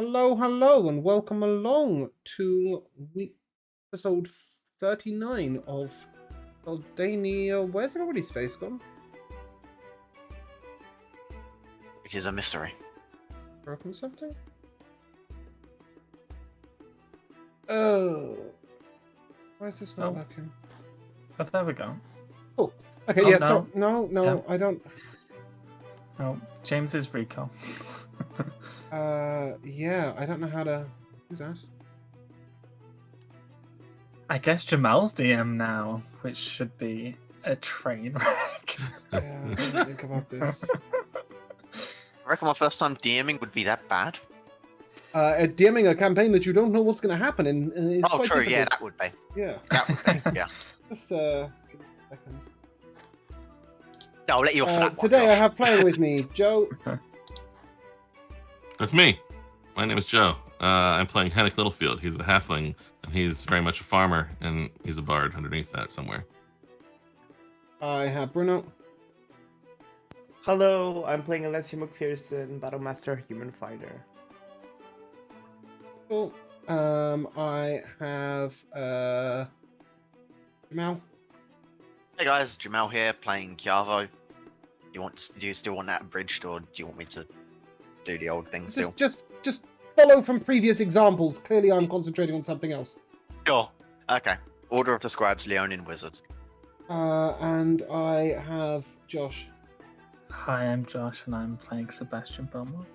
Hello, and welcome along to episode 39 of Beldania. Where's everybody's face gone? It is a mystery. Broken something? Oh. Why is this not working? Oh, there we go. Oh, okay, Oh, yeah, no. so, no, Yeah. I don't. Oh, James is Rico. Yeah, I don't know how to. Who's that? I guess Jamal's DM now, which should be a train wreck. Yeah, I didn't think about this. I reckon my first time DMing would be that bad. DMing a campaign that you don't know what's going to happen in is Oh, quite true, difficult. yeah, that would be. Yeah. That would be, yeah. Just, give me a second. No, I'll let you off for that one. Today I Josh. have playing with me Joe. That's me. My name is Joe. I'm playing Hennick Littlefield. He's a halfling, and he's very much a farmer, and he's a bard underneath that somewhere. I have Bruno. Hello, I'm playing Alessia McPherson, Battlemaster Human Fighter. Cool. I have Jamal. Hey guys, Jamal here playing Kiavo. Do you still want that abridged, or do you want me to do the old thing still? Just follow from previous examples. Clearly, I'm concentrating on something else. Sure. Okay. Order of the Scribes, Leonin Wizard. And I have Josh. Hi, I'm Josh, and I'm playing Sebastian Belmont.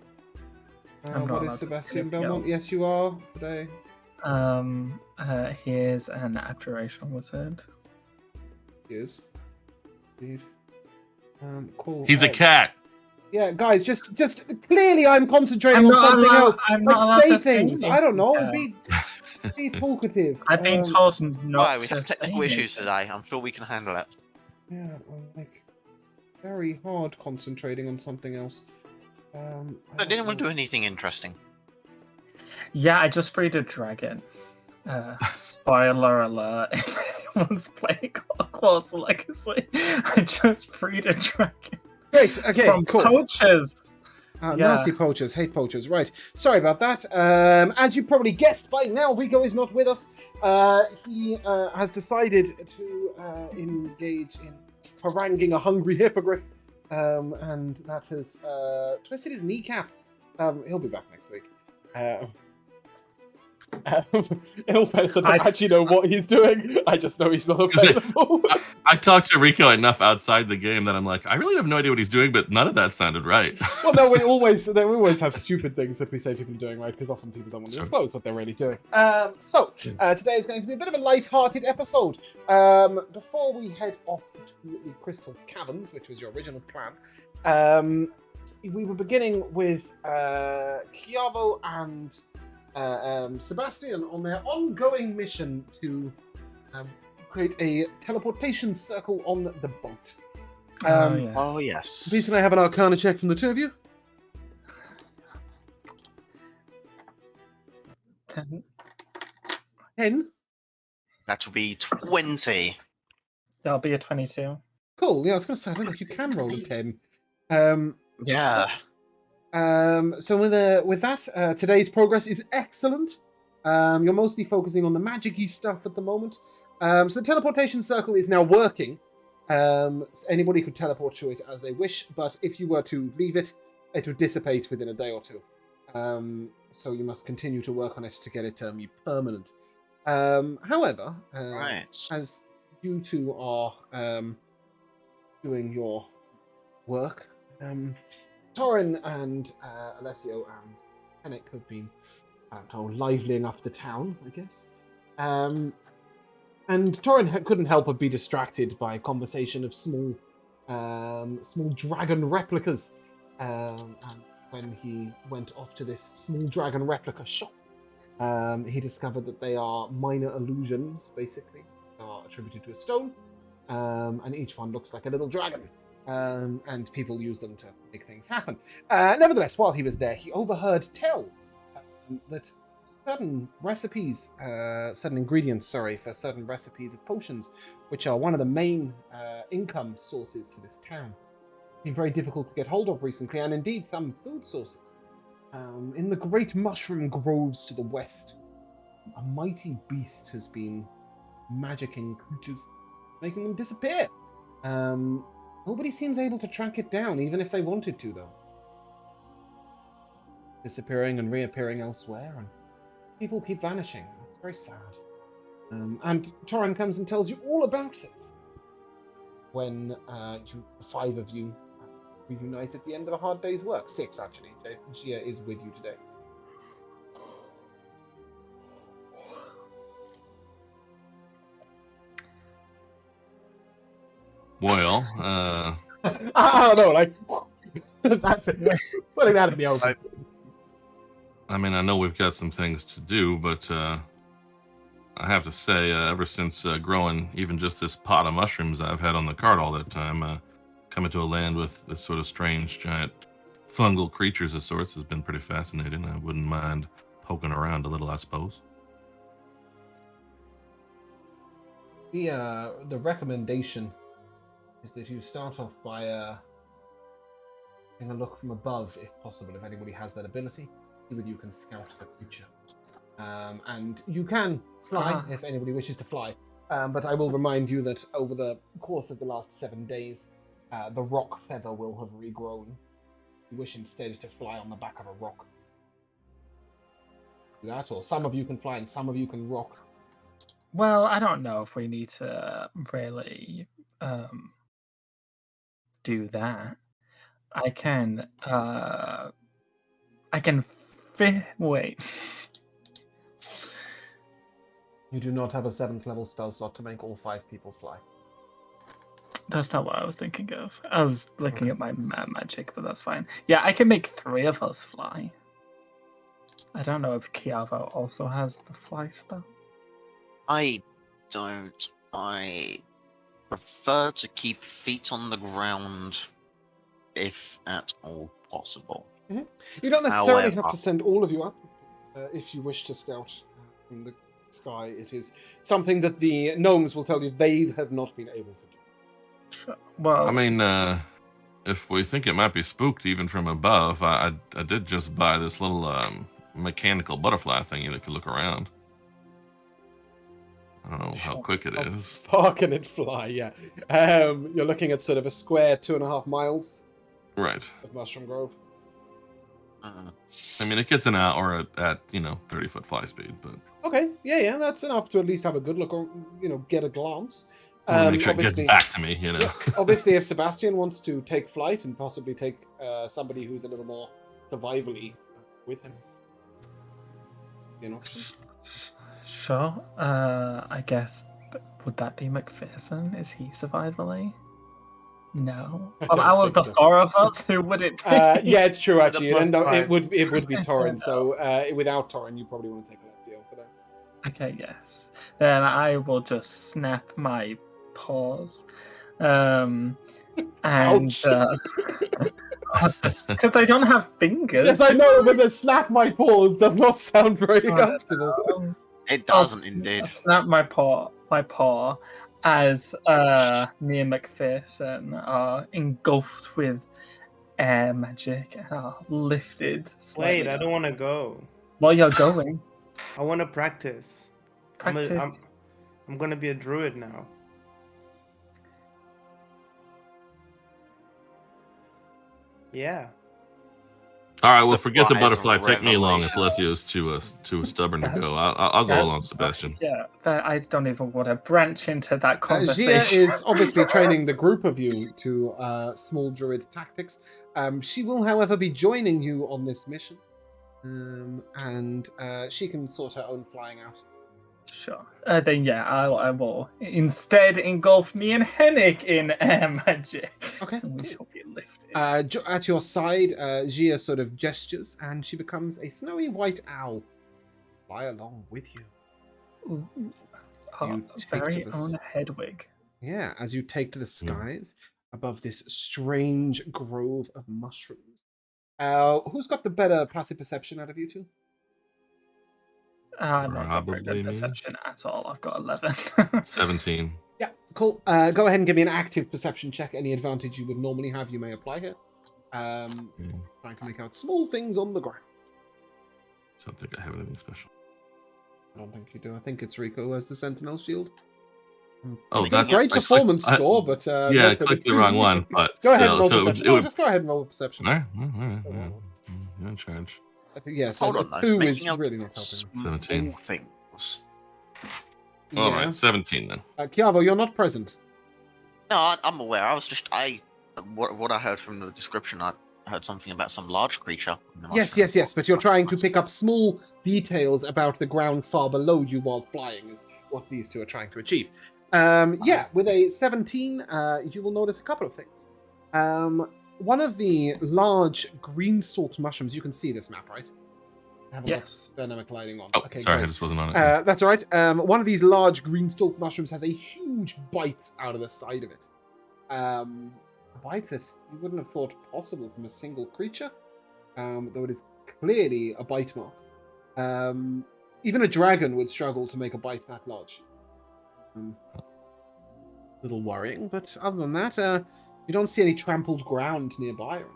I'm not What allowed is to say Sebastian anything Belmont? else. Yes, you are today. He is an abjuration wizard. He is. Indeed. Cool. He's a cat. Yeah, guys, just clearly I'm concentrating on something else. I'm not Like allowed say to say things. I anything. don't know. Yeah. Be talkative. I've been told not Why, we to have say technical issues anything. today. I'm sure we can handle it. Yeah, I'm like very hard concentrating on something else. I didn't want to do anything interesting. Yeah, I just freed a dragon. Spoiler alert, if anyone's playing Hogwarts Legacy, I just freed a dragon. Great. Okay. From Cool. poachers. Yeah. Nasty poachers. Hate poachers. Right. Sorry about that. As you probably guessed by now, Rico is not with us. He has decided to engage in haranguing a hungry hippogriff, and that has twisted his kneecap. He'll be back next week. He'll actually know what he's doing. I just know he's not available. I talked to Rico enough outside the game that I'm like, I really have no idea what he's doing, but none of that sounded right. Well, no, we always have stupid things that we say people are doing, right? Because often people don't want to disclose what they're really doing. Today is going to be a bit of a light-hearted episode. Before we head off to the Crystal Caverns, which was your original plan, we were beginning with Chiavo and Sebastian on their ongoing mission to create a teleportation circle on the boat. Yes. Oh, yes. Please can I have an Arcana check from the two of you? 10. That will be 20. That'll be a 22. Cool. Yeah, I was going to say, I don't think you can roll a 10. Yeah. So with that, today's progress is excellent. You're mostly focusing on the magic-y stuff at the moment. So the teleportation circle is now working. Anybody could teleport to it as they wish, but if you were to leave it, it would dissipate within a day or two. So you must continue to work on it to get it permanent. However, Right. as you two are doing your work, Torin and Alessio and Hennick have been, I don't know, liveling up the town, I guess. And Torin couldn't help but be distracted by a conversation of small dragon replicas. And when he went off to this small dragon replica shop, he discovered that they are minor illusions, basically, are attributed to a stone, and each one looks like a little dragon. And people use them to make things happen. Nevertheless, while he was there, he overheard tell that certain ingredients, for certain recipes of potions, which are one of the main income sources for this town, been very difficult to get hold of recently, and indeed some food sources. In the great mushroom groves to the west, a mighty beast has been magicking creatures, making them disappear. Nobody seems able to track it down, even if they wanted to, though. Disappearing and reappearing elsewhere, and people keep vanishing. It's very sad. And Torin comes and tells you all about this. When the 5 of you reunite at the end of a hard day's work. 6, actually. Gia is with you today. Well, I don't know, like, that's it. Putting that in the open. I mean, I know we've got some things to do, but I have to say, ever since growing even just this pot of mushrooms I've had on the cart all that time, coming to a land with this sort of strange, giant fungal creatures of sorts has been pretty fascinating. I wouldn't mind poking around a little, I suppose. The recommendation is that you start off by taking a look from above, if possible, if anybody has that ability. See whether you can scout the creature. And you can fly if anybody wishes to fly. But I will remind you that over the course of the last 7 days, the rock feather will have regrown. You wish instead to fly on the back of a rock. Do that, or some of you can fly and some of you can rock. Well, I don't know if we need to really do that. I can wait. You do not have a 7th level spell slot to make all 5 people fly. That's not what I was thinking of. I was looking at my magic, but that's fine. Yeah, I can make 3 of us fly. I don't know if Kiavo also has the fly spell. I don't. I prefer to keep feet on the ground, if at all possible. Mm-hmm. You don't necessarily However, have to send all of you up if you wish to scout in the sky. It is something that the gnomes will tell you they have not been able to do. Sure. Well, I mean, if we think it might be spooked even from above, I did just buy this little mechanical butterfly thingy that could look around. I don't know how quick it How is. far can it fly? Yeah. You're looking at sort of a square 2.5 miles Right. of Mushroom Grove. I mean, it gets an hour at 30-foot fly speed, but Okay, yeah, that's enough to at least have a good look or, get a glance. I want to make sure it gets back to me, Yeah, obviously, if Sebastian wants to take flight and possibly take somebody who's a little more survivally with him. sure. I guess, would that be McPherson? Is he survivally? No. I don't Out of think the so. 4 of us, who would it be? Yeah, it's true, actually. plus It 5. would be Torin, so without Torin, you probably want to take Alexio for that. Okay, yes. Then I will just snap my paws. And Ouch. because they don't have fingers. Yes, I know, but the snap my paws does not sound very comfortable. It doesn't indeed. I'll snap my paw as me and McPherson are engulfed with air magic and are lifted. slightly Wait, I up. don't want to go. While you're going, I want to practice. practice. I'm gonna be a druid now. Yeah. all right. Well, forget the Surprise butterfly. Take me along if revelation. Lesio's too stubborn to go. I'll go That's- along, Sebastian. Yeah, I don't even want to branch into that Gia conversation. is obviously training the group of you to small druid tactics. She will, however, be joining you on this mission. And she can sort her own flying out. Sure. Then yeah, I will instead engulf me and Hennig in air magic. Okay, And we cool. shall be lifted. At your side, Gia sort of gestures, and she becomes a snowy white owl. Fly along with you. Ooh, our You take very to the own Hedwig. Yeah, as you take to the skies above this strange grove of mushrooms. Who's got the better passive perception out of you two? Not got very Probably good me. perception at all. I've got 11. 17. Yeah, cool. Go ahead and give me an active perception check. Any advantage you would normally have, you may apply here. Trying to make out small things on the ground. So I don't think I have anything special. I don't think you do. I think it's Rico who has the Sentinel Shield. Oh, You got that's a great I performance clicked- score, but yeah, note I that clicked the two- wrong one. But Go ahead and still, roll so perception. it No, would. just go ahead and roll perception. All right, you're in charge. I think yes. Hold a on, though. 2 is Making out really not helping. small 17. things. All Yeah. right, 17 then. Chiavo, you're not present. No, I'm aware. I was just what I heard from the description. I heard something about some large creature. in the Yes, mushroom. yes. But you're trying to pick up small details about the ground far below you while flying. Is what these two are trying to achieve. Yeah, with a 17, you will notice a couple of things. One of the large green-stalked mushrooms. You can see this map, right? I haven't Yes. got dynamic lighting on. Oh, Okay, sorry, I great. just wasn't on it. That's all right. One of these large green-stalked mushrooms has a huge bite out of the side of it. A bite that you wouldn't have thought possible from a single creature, though it is clearly a bite mark. Even a dragon would struggle to make a bite that large. Little worrying, but other than that, you don't see any trampled ground nearby or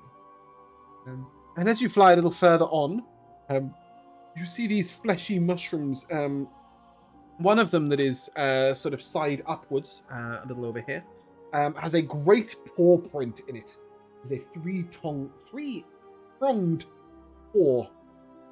anything. And as you fly a little further on, you see these fleshy mushrooms. One of them that is sort of side upwards, a little over here, has a great paw print in it. It's a three-pronged paw. I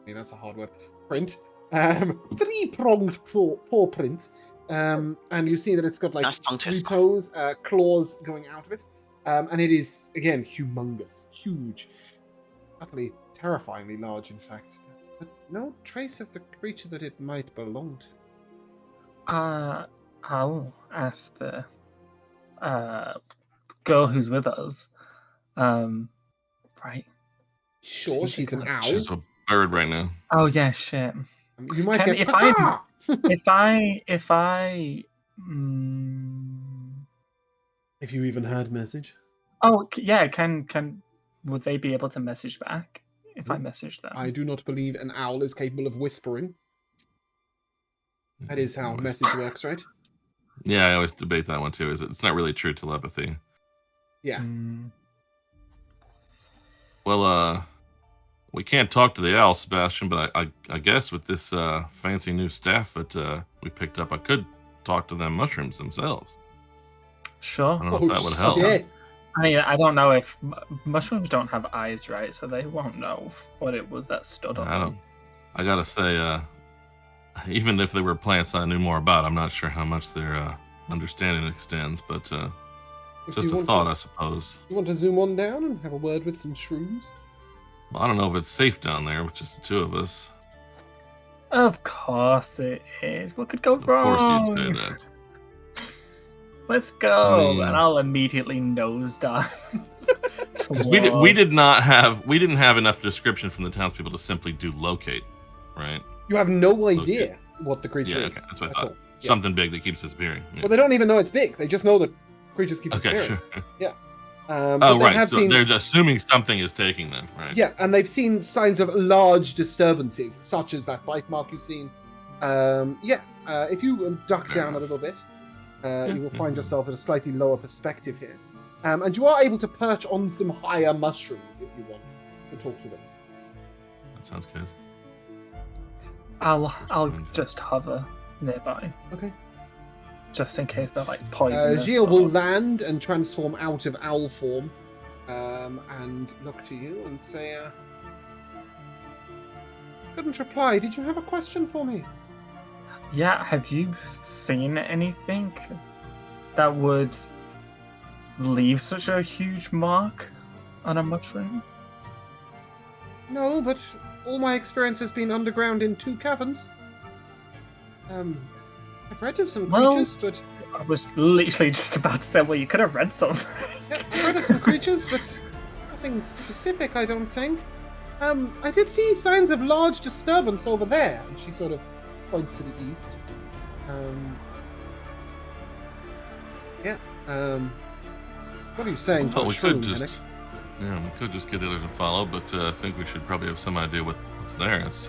mean, that's a hard word. Print. Three-pronged paw print. And you see that it's got like Nice tongue 3 twister. toes, claws going out of it. And it is, again, humongous. Huge. Utterly terrifyingly large, in fact. But no trace of the creature that it might belong to. I'll ask the girl who's with us. Right. Sure, she's an owl. She's a bird right now. Oh yeah, shit. You might Can- get if I- "Papa!" If you even heard message. Yeah, would they be able to message back if I message them? I do not believe an owl is capable of whispering. That is how message works, right? Yeah, I always debate that one too. It's not really true telepathy. Yeah. Mm, Well, we can't talk to the owl, Sebastian, but I guess with this fancy new staff that we picked up, I could talk to them mushrooms themselves. sure. I don't know if that would help. Shit. I mean, I don't know if mushrooms don't have eyes, right? So they won't know what it was that stood on I don't. them. I gotta say, even if they were plants I knew more about, I'm not sure how much their understanding extends. But If just you a want thought, to- I suppose. You want to zoom on down and have a word with some shrooms? Well, I don't know if it's safe down there with just the two of us. Of course it is. What could go Of wrong? course, you'd say that. Let's go, mean- and I'll immediately nosedive. 'Cause we didn't have enough description from the townspeople to simply do locate, right? You have no idea what the creature Yeah, is. okay, that's what I at thought. all. Yeah. Something big that keeps disappearing. Yeah. Well, they don't even know it's big. They just know that creatures keep Okay, disappearing. sure. But Oh, they right. have So seen, they're assuming something is taking them, right? yeah, and they've seen signs of large disturbances, such as that bite mark you've seen. If you duck Fair down a enough. little bit, you will yeah. find yourself at a slightly lower perspective here. And you are able to perch on some higher mushrooms if you want to talk to them. That sounds good. I'll just hover nearby, Okay. just in case they're like poisonous. Gilles will or- land and transform out of owl form, and look to you and say, couldn't reply. Did you have a question for me? Yeah, have you seen anything that would leave such a huge mark on a mushroom? No, but all my experience has been underground in 2 caverns. I've read of some Well- creatures, but I was literally just about to say, well, you could have read something. yeah, I've read of some creatures, but nothing specific, I don't think. I did see signs of large disturbance over there, and she sort of points to the east. What are you saying to Well, a we could shroom, just, we could just get the others to follow, but I think we should probably have some idea what's there. Let's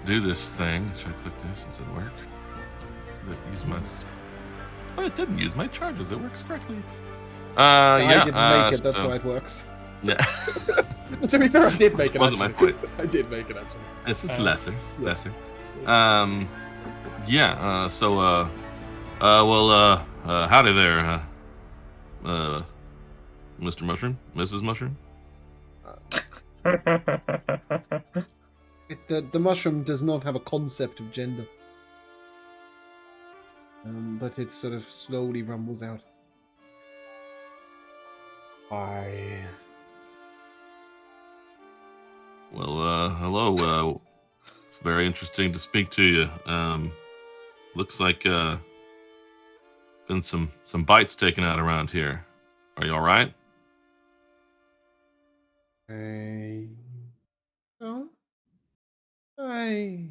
do this thing. Should I click this? Does it work? Did it use my? Oh, it didn't use my charges. It works correctly. I Yeah. didn't make it, that's why it works. Yeah. To be fair, I did make it. Wasn't my actually. point. I did make it actually. It's lesser. It's lesser. Yes. Yeah. Howdy there, Mr. Mushroom, Mrs. Mushroom. The mushroom does not have a concept of gender. But it sort of slowly rumbles out. Hi. Well, hello. It's very interesting to speak to you. Looks like been some bites taken out around here. Are you all right? Oh, I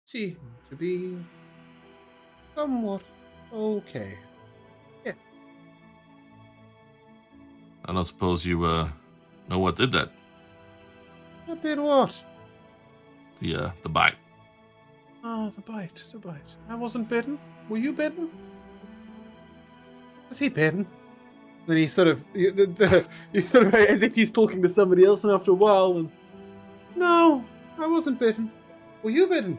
seem to be somewhat okay. I don't suppose you know what did that? A bit what? The bite. Ah, the bite. I wasn't bitten. Were you bitten? Was he bitten? Then he sort of, he's sort of as if he's talking to somebody else, and after a while, and no, I wasn't bitten. Were you bitten?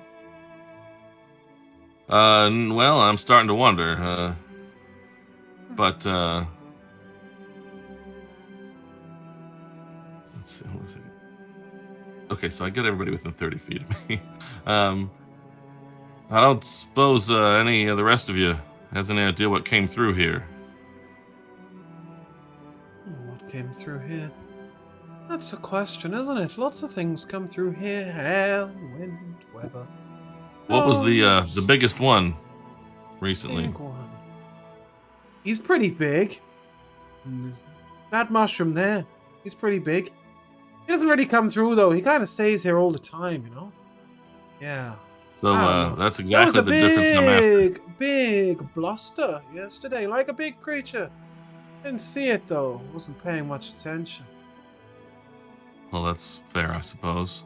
Well, I'm starting to wonder. But let's see. What was it? Okay, so I get everybody within 30 feet of me. I don't suppose any of the rest of you has any idea what came through here. What came through here? That's a question, isn't it? Lots of things come through here. Air, wind, weather. What was the biggest one recently? Big one. He's pretty big. That mushroom there, he's pretty big. He doesn't really come through though. He kind of stays here all the time, you know. Yeah. So that's exactly There the was a difference I'm after. big bluster yesterday, like a big creature. Didn't see it though. Wasn't paying much attention. Well, that's fair, I suppose.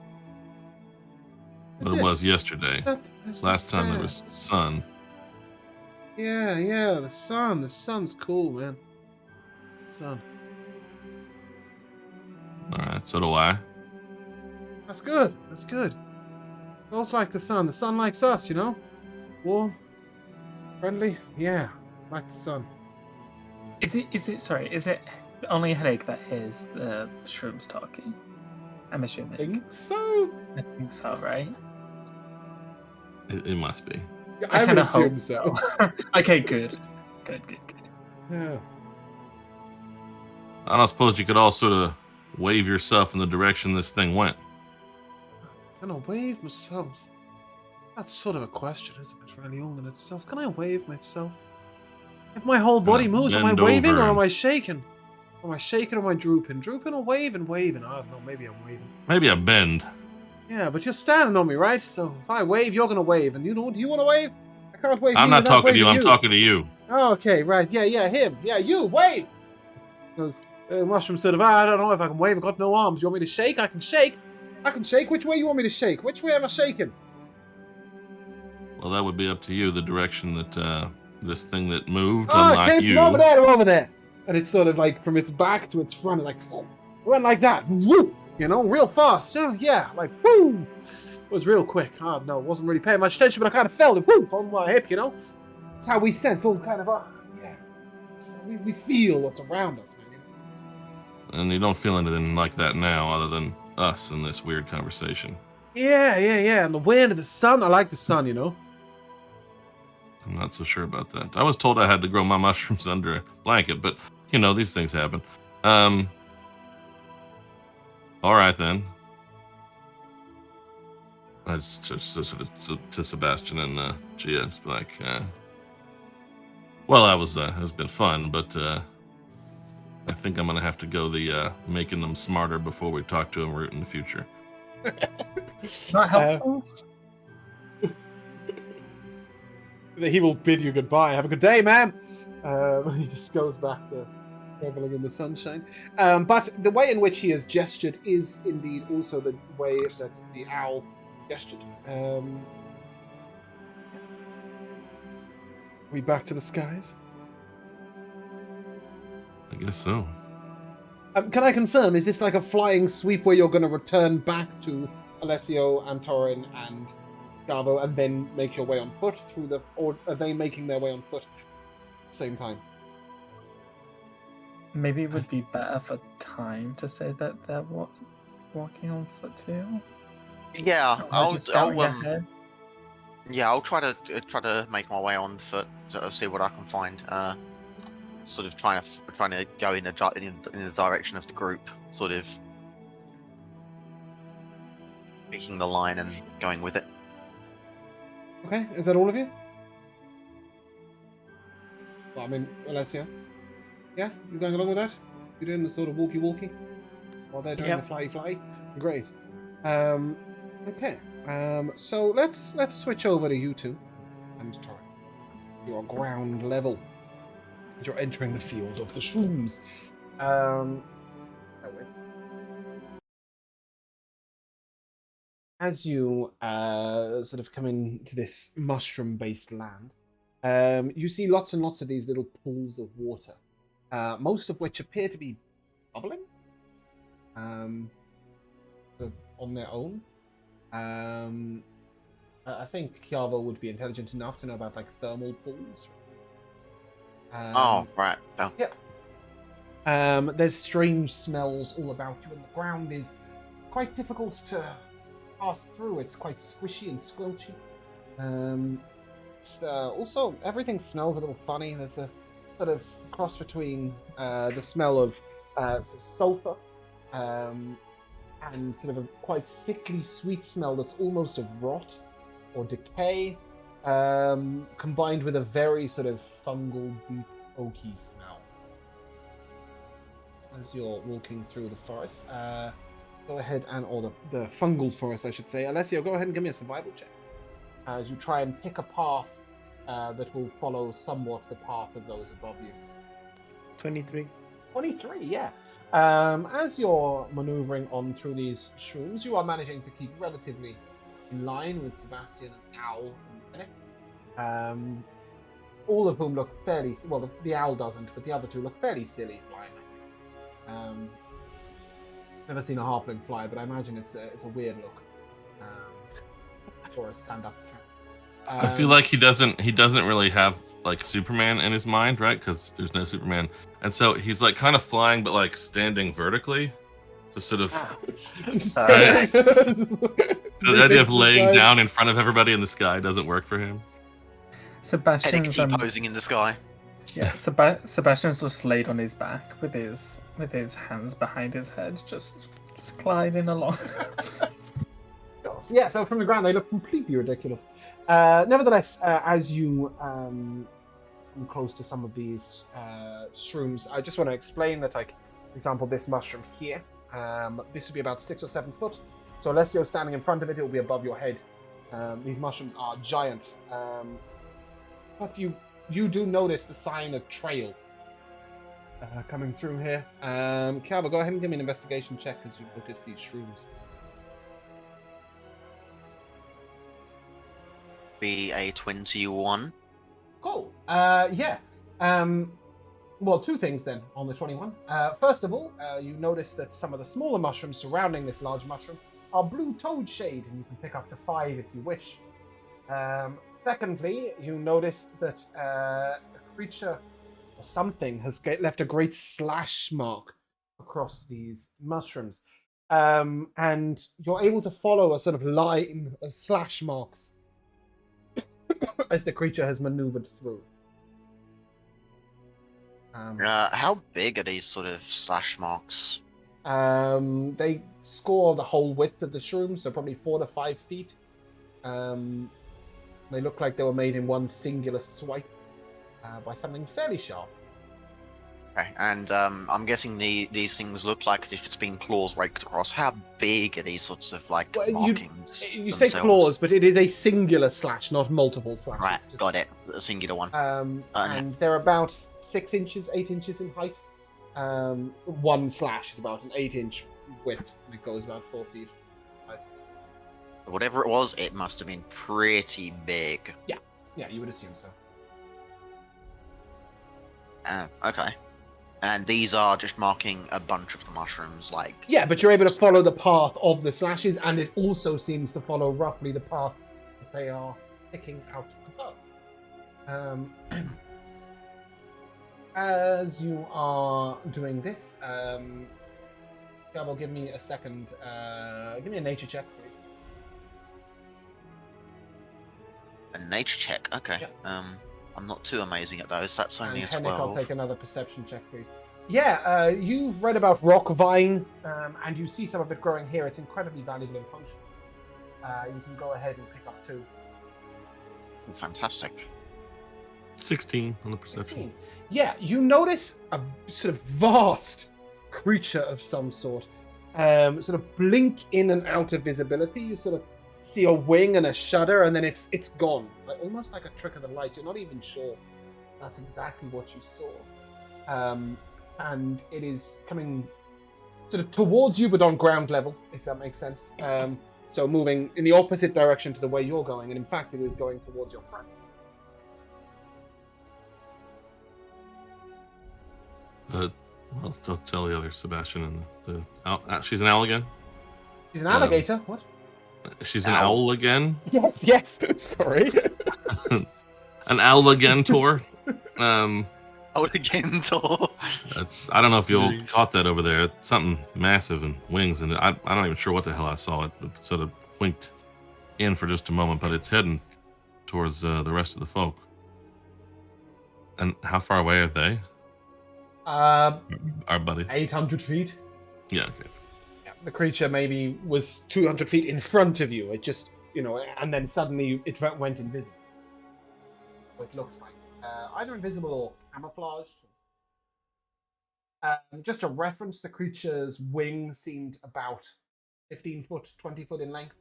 But Is it it? was yesterday. That's Last not time there fair. was sun. Yeah, the sun. The sun's cool, man. Sun. All right, so do I. That's good. Both like the sun. The sun likes us, you know? Warm, friendly. Yeah, like the sun. Is it only a headache that hears the shrooms talking? I'm assuming. Think so? I think so, right? It must be. Yeah, I I would kinda assume hope so. Okay, good. Yeah. I don't suppose you could all sort of wave yourself in the direction this thing went. Can I wave myself? That's sort of a question, isn't it, really, all in itself? Can I wave myself? If my whole body moves, am I bend waving over or am and- I shaking? Am I shaking or am I drooping? Drooping or waving? Waving. I don't know, maybe I'm waving. Maybe a bend. Yeah, but you're standing on me, right? So if I wave, you're gonna wave. And you know, do you want to wave? I can't wave. I'm you not without talking to you. waving I'm talking to you. Oh, okay, right. Yeah, him. Yeah, you, wave! Because Mushroom sort of, I don't know if I can wave. I've got no arms. You want me to shake? I can shake. Which way you want me to shake? Which way am I shaking? Well, that would be up to you. The direction that this thing that moved, Oh, it unlike came you. from over there to over there. And it's sort of like from its back to its front, like, went like that. Woo! You know, real fast. Yeah, like, woo! It was real quick. Oh, no, wasn't really paying much attention, but I kind of felt it, woo, on my hip, you know? That's how we sense all kind of, yeah. We feel what's around us, man. And you don't feel anything like that now, other than us in this weird conversation. Yeah. And the wind and the sun, I like the sun, you know? I'm not so sure about that. I was told I had to grow my mushrooms under a blanket, but you know, these things happen. All right then. I just sort of to Sebastian and Gia, it's like, well, has been fun, but I think I'm gonna have to go the making them smarter before we talk to them route in the future. Not helpful. He will bid you goodbye. Have a good day, man. He just goes back to reveling in the sunshine. But the way in which he has gestured is indeed also the way that the owl gestured. We back to the skies? I guess so. Can I confirm, is this like a flying sweep where you're going to return back to Alessio, Antorin, and Gavo, and then make your way on foot through the... Or are they making their way on foot at the same time? Maybe it would be better for time to say that they're walking on foot too. Yeah, Or just going ahead. yeah, I'll try to make my way on foot to see what I can find. Sort of trying to go in the direction of the group, sort of picking the line and going with it. Okay, is that all of you? Well, I mean, Alessio? Yeah, you going along with that? You doing the sort of walkie-walkie? While they're doing the fly-fly? Great. Okay. So let's switch over to you two. And Tori. You're ground level. You're entering the field of the Shrooms. As you sort of come into this mushroom-based land, you see lots and lots of these little pools of water, most of which appear to be bubbling sort of on their own. I think Kiava would be intelligent enough to know about like thermal pools. Oh, right. Oh. Yep. There's strange smells all about you, and the ground is quite difficult to pass through. It's quite squishy and squelchy. Also, everything smells a little funny. There's a sort of cross between the smell of sulfur and sort of a quite sickly sweet smell that's almost of rot or decay, combined with a very sort of fungal, deep, oaky smell. As you're walking through the forest, go ahead or the fungal forest, I should say. Alessio, go ahead and give me a survival check as you try and pick a path that will follow somewhat the path of those above you. 23. 23, yeah. As you're maneuvering on through these shrooms, you are managing to keep relatively in line with Sebastian and Owl and Nick. All of whom look fairly... Well, the Owl doesn't, but the other two look fairly silly flying. Never seen a halfling fly, but I imagine it's a weird look for a stand-up cat. I feel like he doesn't really have like Superman in his mind, right? Because there's no Superman, and so he's like kind of flying, but like standing vertically, just sort of. Right? So the idea of laying down in front of everybody in the sky doesn't work for him. Sebastian's posing in the sky. Yeah, Sebastian's just laid on his back with his hands behind his head, just gliding along. Yeah, so from the ground they look completely ridiculous. Nevertheless, as you come close to some of these shrooms, I just want to explain that, like, for example, this mushroom here, this would be about 6 or 7 foot. So unless you're standing in front of it, it will be above your head. These mushrooms are giant. But you do notice the sign of trail coming through here. Calva, go ahead and give me an investigation check as you notice these shrooms. Be a 21. Cool. Yeah. Well, 2 things then on the 21. First of all, you notice that some of the smaller mushrooms surrounding this large mushroom are blue toad shade, and you can pick up to 5 if you wish. Secondly, you notice that a creature or something has left a great slash mark across these mushrooms. And you're able to follow a sort of line of slash marks as the creature has maneuvered through. How big are these sort of slash marks? They score the whole width of the shroom, so probably 4 to 5 feet. They look like they were made in one singular swipe by something fairly sharp. Okay, and I'm guessing these things look like as if it's been claws raked across. How big are these sorts of like markings? You say claws, but it is a singular slash, not multiple slashes. Right, got it. A singular one. And they're about 6 inches, 8 inches in height. One slash is about an 8-inch width, and it goes about 4 feet. Whatever it was, it must have been pretty big. Yeah, you would assume so. Okay. And these are just marking a bunch of the mushrooms, like... Yeah, but you're able to follow the path of the slashes, and it also seems to follow roughly the path that they are picking out above. As you are doing this, Gabo, give me a second. Give me a nature check, please. A nature check, okay. Yeah. I'm not too amazing at those. That's only And a Henrik, 12. I'll take another perception check, please. Yeah, you've read about rock vine, and you see some of it growing here. It's incredibly valuable in potion. You can go ahead and pick up 2. Fantastic. 16 on the perception. 16. Yeah, you notice a sort of vast creature of some sort, sort of blink in and out of visibility. You sort of see a wing and a shudder, and then it's gone, like, almost like a trick of the light. You're not even sure that's exactly what you saw, and it is coming sort of towards you, but on ground level, if that makes sense. So moving in the opposite direction to the way you're going, and in fact, it is going towards your friends. Well, tell the other Sebastian and she's an owl again? She's an alligator. What? She's an owl again? Yes. Sorry. An owligantor. Owligantor. I don't know if you all caught that over there. It's something massive and wings, and I'm not even sure what the hell I saw. It sort of winked in for just a moment, but it's heading towards the rest of the folk. And how far away are they? Our buddies. 800 feet. Yeah, okay. Yeah, the creature maybe was 200 feet in front of you. It just, and then suddenly it went invisible. It looks like either invisible or camouflaged. Just a reference, the creature's wing seemed about 15 foot, 20 foot in length.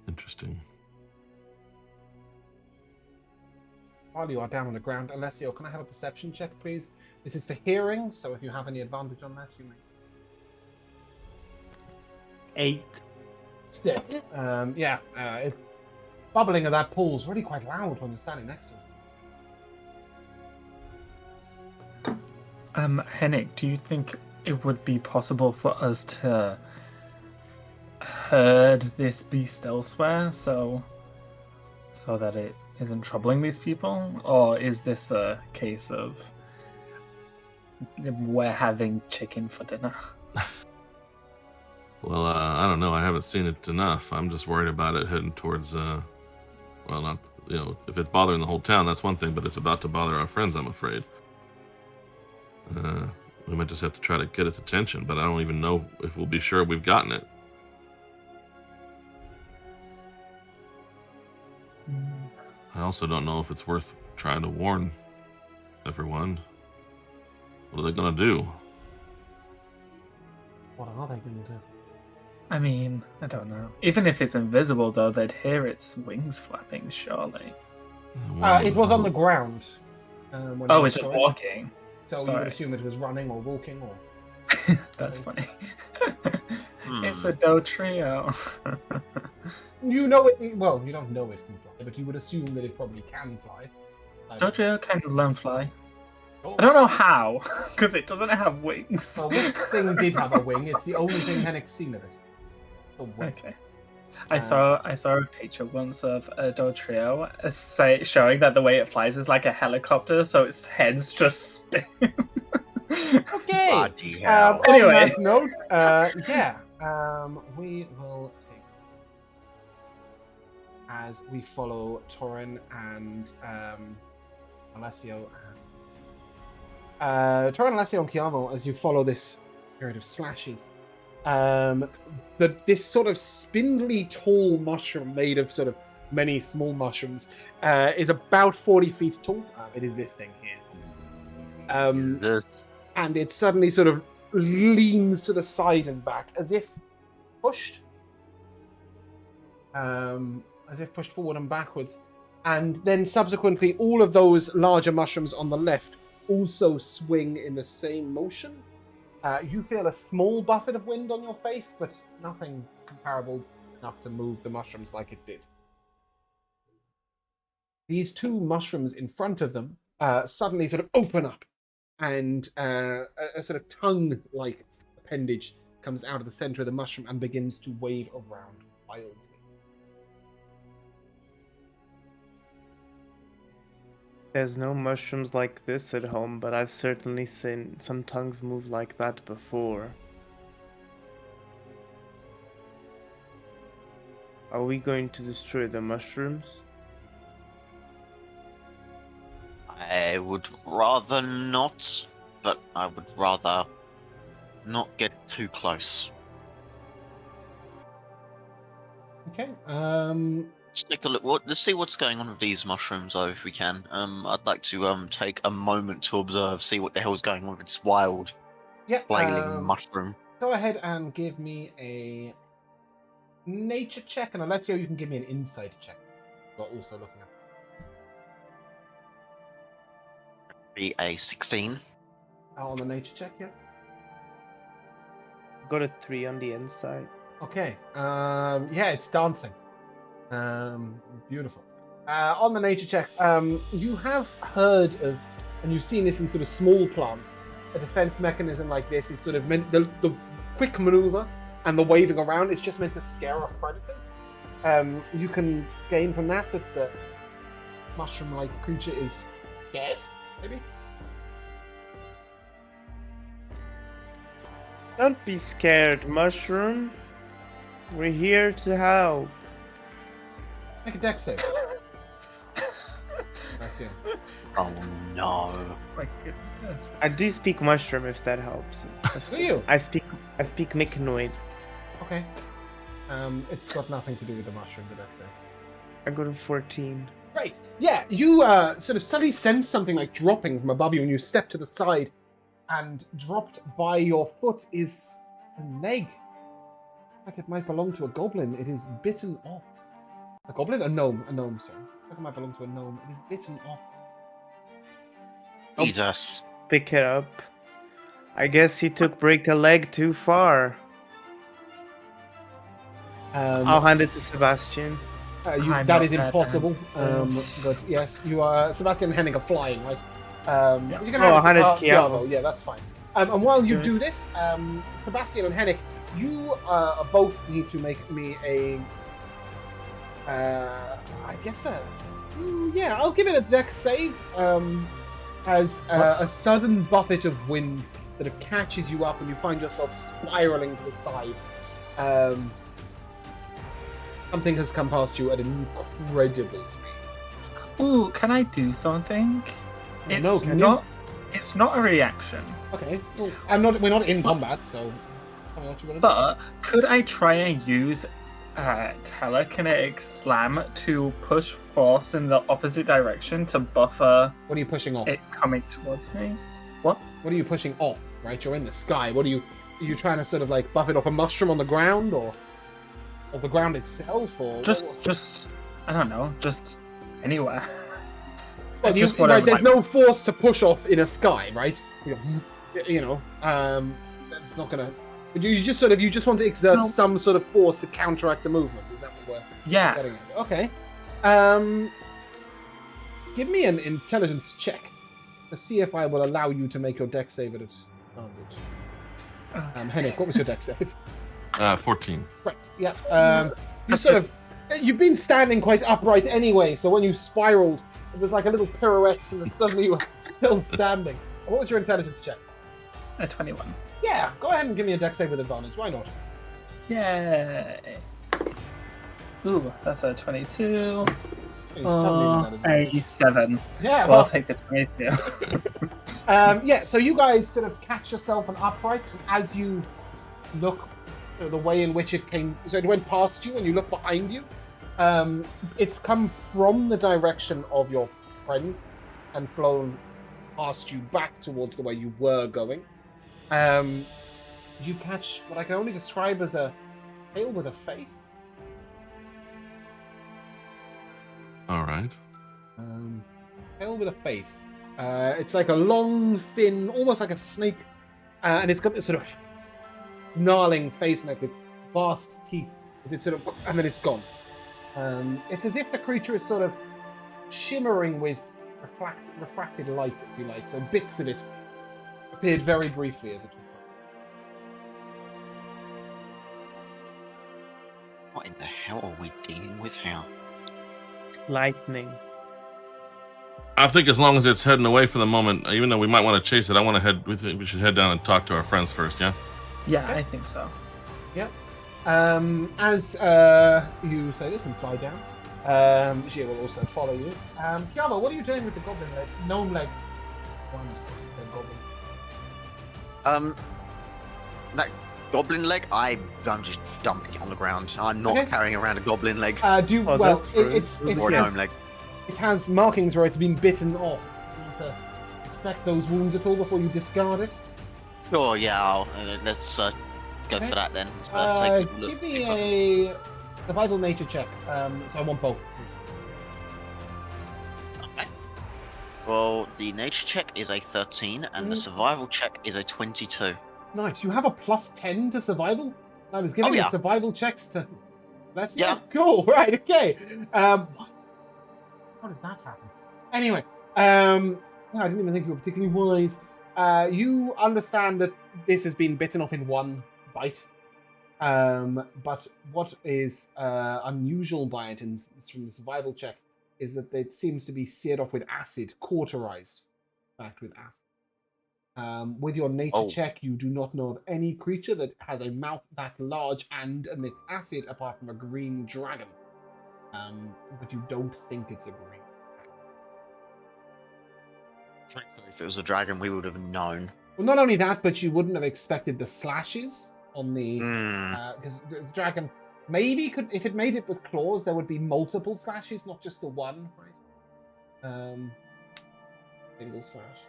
Interesting. While you are down on the ground, Alessio, can I have a perception check, please? This is for hearing, so if you have any advantage on that, you may. 8. Still, bubbling of that pool's really quite loud when you're standing next to it. Henrik, do you think it would be possible for us to herd this beast elsewhere, so that it isn't troubling these people? Or is this a case of we're having chicken for dinner? Well, I don't know. I haven't seen it enough. I'm just worried about it heading towards, not, if it's bothering the whole town, that's one thing, but it's about to bother our friends, I'm afraid. We might just have to try to get its attention, but I don't even know if we'll be sure we've gotten it. I also don't know if it's worth trying to warn everyone. What are they going to do? What are they going to do? I mean, I don't know. Even if it's invisible, though, they'd hear its wings flapping, surely. It was on the ground. It's just walking. So you would assume it was running or walking or... That's funny. It's a doe trio. You know it... Well, you don't know it can fly, but you would assume that it probably can fly. Doe trio can learn fly. I don't know how, because it doesn't have wings. Well, this thing did have a wing. It's the only thing Henrik's seen of it. Okay. I saw a picture once of a doe trio showing that the way it flies is like a helicopter, so its head's just spin. Okay. Anyway. On that note, we will take as we follow Torin and Alessio and Alessio and Chiamo as you follow this period of slashes. This sort of spindly tall mushroom made of sort of many small mushrooms is about 40 feet tall. It is this thing here. And it suddenly sort of leans to the side and back as if pushed. As if pushed forward and backwards. And then subsequently, all of those larger mushrooms on the left also swing in the same motion. You feel a small buffet of wind on your face, but nothing comparable enough to move the mushrooms like it did. these two mushrooms in front of them suddenly sort of open up, and a sort of tongue-like appendage comes out of the center of the mushroom and begins to wave around wildly. There's no mushrooms like this at home, but I've certainly seen some tongues move like that before. Are we going to destroy the mushrooms? I would rather not, but I would rather not get too close. Okay. Let's take a look. Let's see what's going on with these mushrooms, though, if we can. I'd like to take a moment to observe, see what the hell's going on with this wild, Yeah. flailing mushroom. Go ahead and give me a nature check, and let's see how you can give me an insight check. We're also looking at Be a 16. on the nature check, yeah. Got a 3 on the inside. Okay. Yeah, it's dancing. Beautiful. On the nature check, you have heard of, and you've seen this in sort of small plants, a defense mechanism like this is sort of meant, the quick maneuver and the waving around is just meant to scare off predators. You can gain from that the mushroom-like creature is scared, maybe? Don't be scared, mushroom. We're here to help. Make a dex save. That's it. Oh no. My goodness. I do speak mushroom if that helps. Do you? I speak mycanoid. Okay. It's got nothing to do with the mushroom, the dex save. I got a 14. Right. Yeah, you sort of suddenly sense something like dropping from above you, and you step to the side, and dropped by your foot is a leg. Like it might belong to a goblin. It is bitten off. A goblin? A gnome, sorry. Like it might belong to a gnome. It is bitten off. Jesus. Pick it up. I guess he took break a leg too far. I'll hand it to Sebastian. That not is there, impossible. Dan. But yes, you are. Sebastian and Henning are flying, right? Yeah. You can Oh, hand it to hand it to Chiavo. Yeah, that's fine. And while you Good. do this, Sebastian and Henning, you both need to make me a. I guess yeah, I'll give it a dex save. As a sudden buffet of wind sort of catches you up, and you find yourself spiraling to the side. Something has come past you at an incredible speed. Ooh, can I do something? It's No, can you? not. It's not a reaction. Okay, well, we're not in combat, so tell me what you want to do. But could I try and use telekinetic slam to push force in the opposite direction to buffer What are you pushing off? it coming towards me? What? What are you pushing off? Right, you're in the sky. What are you trying to sort of like buff it off a mushroom on the ground, or the ground itself, or Just I don't know, just anywhere. Well, just right, whatever, there's like- no force to push off in a sky, right? That's not gonna. You just want to exert No. some sort of force to counteract the movement. Is that what we're Yeah. getting at? Okay. Give me an intelligence check to see if I will allow you to make your dex save at advantage. Henrik, what was your dex save? 14. Right. Yeah. You've been standing quite upright anyway, so when you spiraled, it was like a little pirouette, and then suddenly you were still standing. What was your intelligence check? A 21. Yeah, go ahead and give me a dex save with advantage. Why not? Yay. Ooh, that's a 22. You suddenly did that advantage. A 7. Yeah, So well, I'll take the 22. yeah, so you guys sort of catch yourself and upright, and as you look the way in which it came, so it went past you, and you look behind you, it's come from the direction of your friends and flown past you back towards the way you were going. You catch what I can only describe as a tail with a face. All right. Tail with a face. It's like a long, thin, almost like a snake, and it's got this sort of gnarling face on it with vast teeth. As it sort of, and then it's gone. It's as if the creature is sort of shimmering with refracted light, if you like. So bits of it appeared very briefly as it was. What in the hell are we dealing with here? Lightning. I think as long as it's heading away for the moment, even though we might want to chase it, I want to head. We should head down and talk to our friends first. Yeah. Yeah, I think so. Yep. As you say this and fly down, Gia will also follow you. Kiava, what are you doing with the goblin leg? Gnome leg. Goblins. That goblin leg, I'm just dumping it on the ground. I'm not Okay. carrying around a goblin leg Well, that's true. or a gnome leg. it has markings where it's been bitten off. You want to inspect those wounds at all before you discard it? Sure, yeah. Let's go Okay. for that then. Take a look. Give me a survival nature check. So I want both. Okay. Well, the nature check is a 13, and the survival check is a 22. Nice. You have a +10 to survival? I was giving you yeah. survival checks to... That's Yeah. cool. Right, okay. What? How did that happen? Anyway, I didn't even think you were particularly wise. You understand that this has been bitten off in one bite. But what is unusual by it, and it's from the survival check, is that it seems to be seared off with acid, cauterized. In fact, with acid. With your nature check, you do not know of any creature that has a mouth that large and emits acid apart from a green dragon. But you don't think it's a green. If it was a dragon, we would have known. Well, not only that, but you wouldn't have expected the slashes on the... Because the dragon maybe could... If it made it with claws, there would be multiple slashes, not just the one, right? Single slash.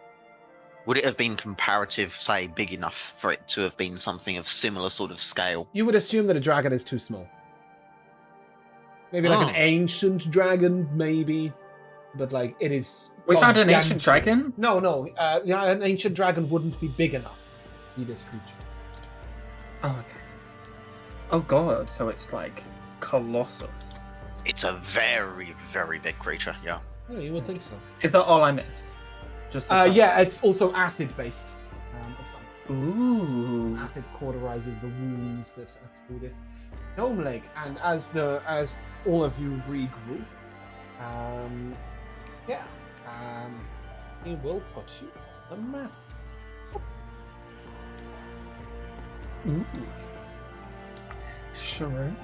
Would it have been comparative, say, big enough for it to have been something of similar sort of scale? You would assume that a dragon is too small. Maybe like an ancient dragon, maybe. But like, it is... We found an gargantuan. ancient dragon? No. An ancient dragon wouldn't be big enough to be this creature. Oh, okay. Oh god, so it's like colossal. It's a very, very big creature, yeah. Yeah, you would think so. Is that all I missed? Just the size? Yeah, it's also acid-based. Of some Ooh. acid cauterizes the wounds that do this gnome leg. And as all of you regroup, he will put you on the map. Ooh. Shrooms.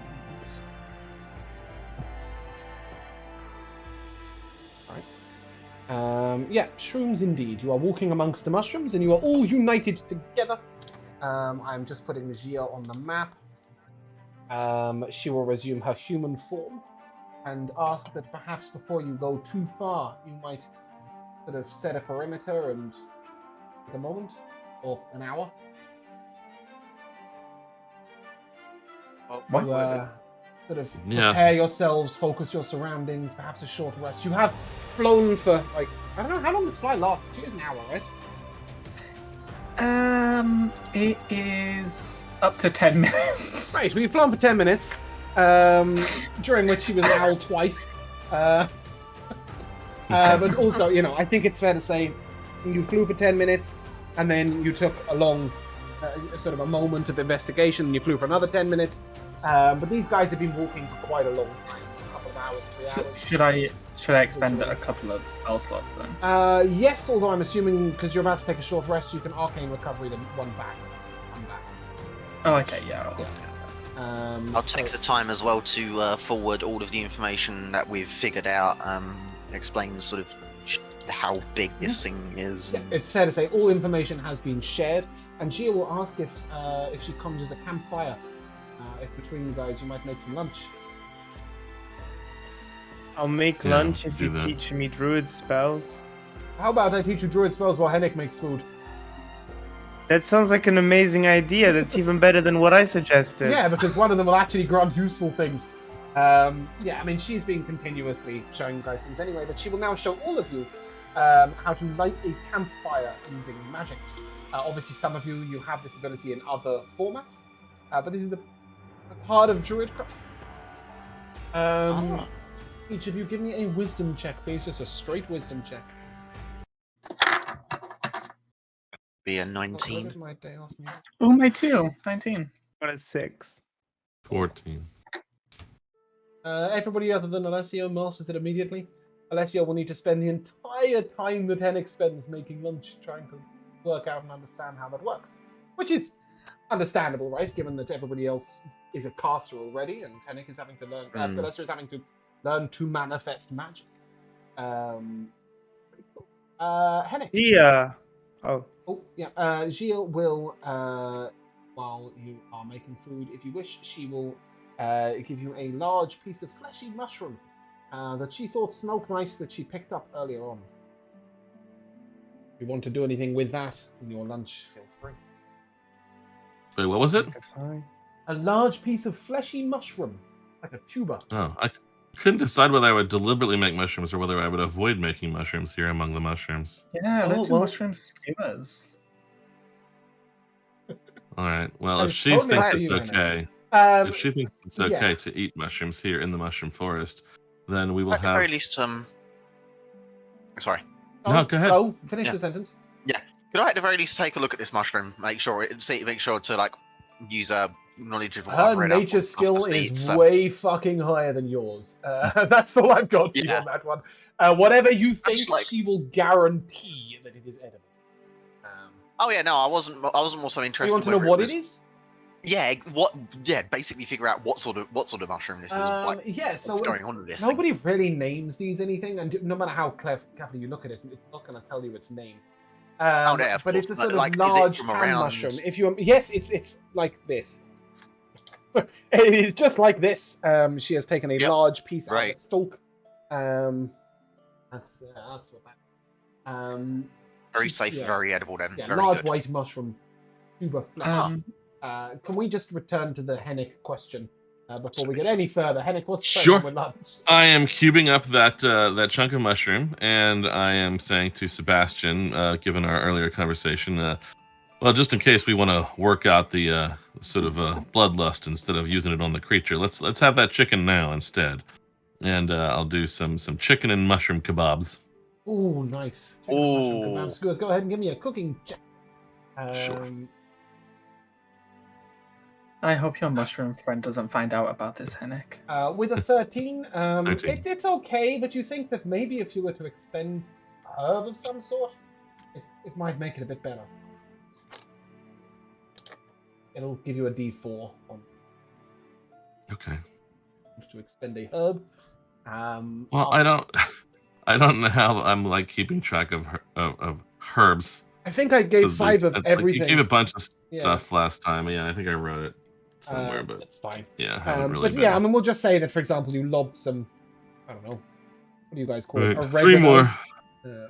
Shrooms indeed. You are walking amongst the mushrooms and you are all united together. I'm just putting Gia on the map. She will resume her human form and ask that perhaps before you go too far, you might sort of set a perimeter and take a moment or an hour. What? To, sort of prepare yourselves, focus your surroundings, perhaps a short rest. You have flown for, like, I don't know, how long does fly last? It is an hour, right? It is up to 10 minutes. Right, we've flown for 10 minutes, during which she was an owl twice. But also, I think it's fair to say you flew for 10 minutes, and then you took a long, sort of a moment of investigation, and you flew for another 10 minutes. But these guys have been walking for quite a long time, a couple of hours, 3 hours. Should I expend a couple of spell slots then? Yes, although I'm assuming because you're about to take a short rest, you can arcane recovery them one back. Oh, okay, yeah. I'll take the time as well to forward all of the information that we've figured out, explain sort of how big this thing is. Yeah, it's fair to say all information has been shared, and Gia will ask if she conjures a campfire. If between you guys you might make some lunch. I'll make lunch if you teach me druid spells. How about I teach you druid spells while Henrik makes food? That sounds like an amazing idea. That's even better than what I suggested. Yeah, because one of them will actually grant useful things. She's been continuously showing you guys things anyway, but she will now show all of you how to light a campfire using magic. Obviously, some of you have this ability in other formats, but this is a part of druidcraft. Each of you give me a wisdom check, please. Just a straight wisdom check. Be a Where 19. did my day off music? Oh, my too. 19. Got a 6. 14. Everybody other than Alessio masters it immediately. Alessio will need to spend the entire time that Henrik spends making lunch trying to work out and understand how that works. Which is understandable, right? Given that everybody else is a caster already and Henrik is having to learn... Alessio is having to learn to manifest magic. Pretty cool. Henrik. Yeah. Oh. Oh, yeah. Gilles will, while you are making food, if you wish, she will give you a large piece of fleshy mushroom that she thought smelled nice that she picked up earlier on. If you want to do anything with that in your lunch, feel free. Wait, what was it? A large piece of fleshy mushroom, like a tuber. Oh, I couldn't decide whether I would deliberately make mushrooms or whether I would avoid making mushrooms here among the mushrooms. Yeah, let's do well- mushroom skewers. All right. Well, That if is she totally thinks up to it's you, Henrik. okay, if she thinks it's okay yeah. to eat mushrooms here in the mushroom forest, then we will At the have. very least, sorry. No, go ahead. Go, finish Yeah. the sentence. Could I at the very least take a look at this mushroom? Make sure to like use a knowledge of what Her I've read up nature on skill after is sleep, so- way fucking higher than yours. That's all I've got for you Yeah. on that one. Whatever you think, just like- she will guarantee that it is edible. Oh yeah, no, I wasn't more so interested. You want to know whether what was- it is? Yeah, basically figure out what sort of mushroom this is. Like, Yeah, so what's going on with this? nobody really names these anything, and no matter how carefully you look at it, it's not going to tell you its name. Yeah, of but course, it's a but, sort of like, is it large from tan around- mushroom. If you yes, it's like this. It is just like this. She has taken a Yep, large piece out of right. the stalk. That's what that. Very she's- safe, yeah. very edible. Then Yeah, very large good. white mushroom, tuber flesh. Um, Can we just return to the Hennick question before we get any further? Hennick, what's Sure. going on with lunch? I am cubing up that chunk of mushroom, and I am saying to Sebastian, given our earlier conversation, well, just in case we want to work out the sort of bloodlust instead of using it on the creature, let's have that chicken now instead, and I'll do some chicken and mushroom kebabs. Ooh, nice. Chicken and mushroom Ooh. kebab skewers. Go ahead and give me a cooking check. Sure. I hope your mushroom friend doesn't find out about this, Henrik. With a 13, 13. It's okay, but you think that maybe if you were to expend a herb of some sort, it might make it a bit better. It'll give you a D4 on Okay. to expend a herb. Well, I don't know how I'm like keeping track of herbs. I think I gave So 5 of like, everything. you gave a bunch of Yeah. stuff last time. Yeah, I think I wrote it somewhere, but That's fine. yeah, I haven't really. But yeah, I mean, we'll just say that, for example, you lobbed some, I don't know, what do you guys call it? Right, 3 Oregano. more.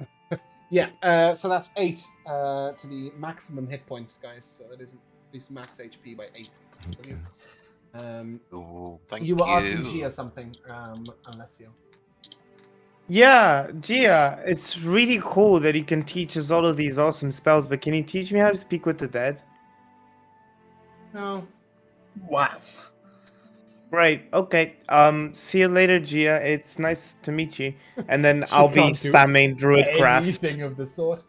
Yeah, so that's 8 to the maximum hit points, guys. So that is at least max HP by 8. Okay. Ooh, thank You were asking Gia something, Alessio. Yeah, Gia, it's really cool that you can teach us all of these awesome spells, but can you teach me how to speak with the dead? No. Wow. Right, okay. See you later, Gia. It's nice to meet you. And then She I'll be can't do spamming Druidcraft. Anything of the sort.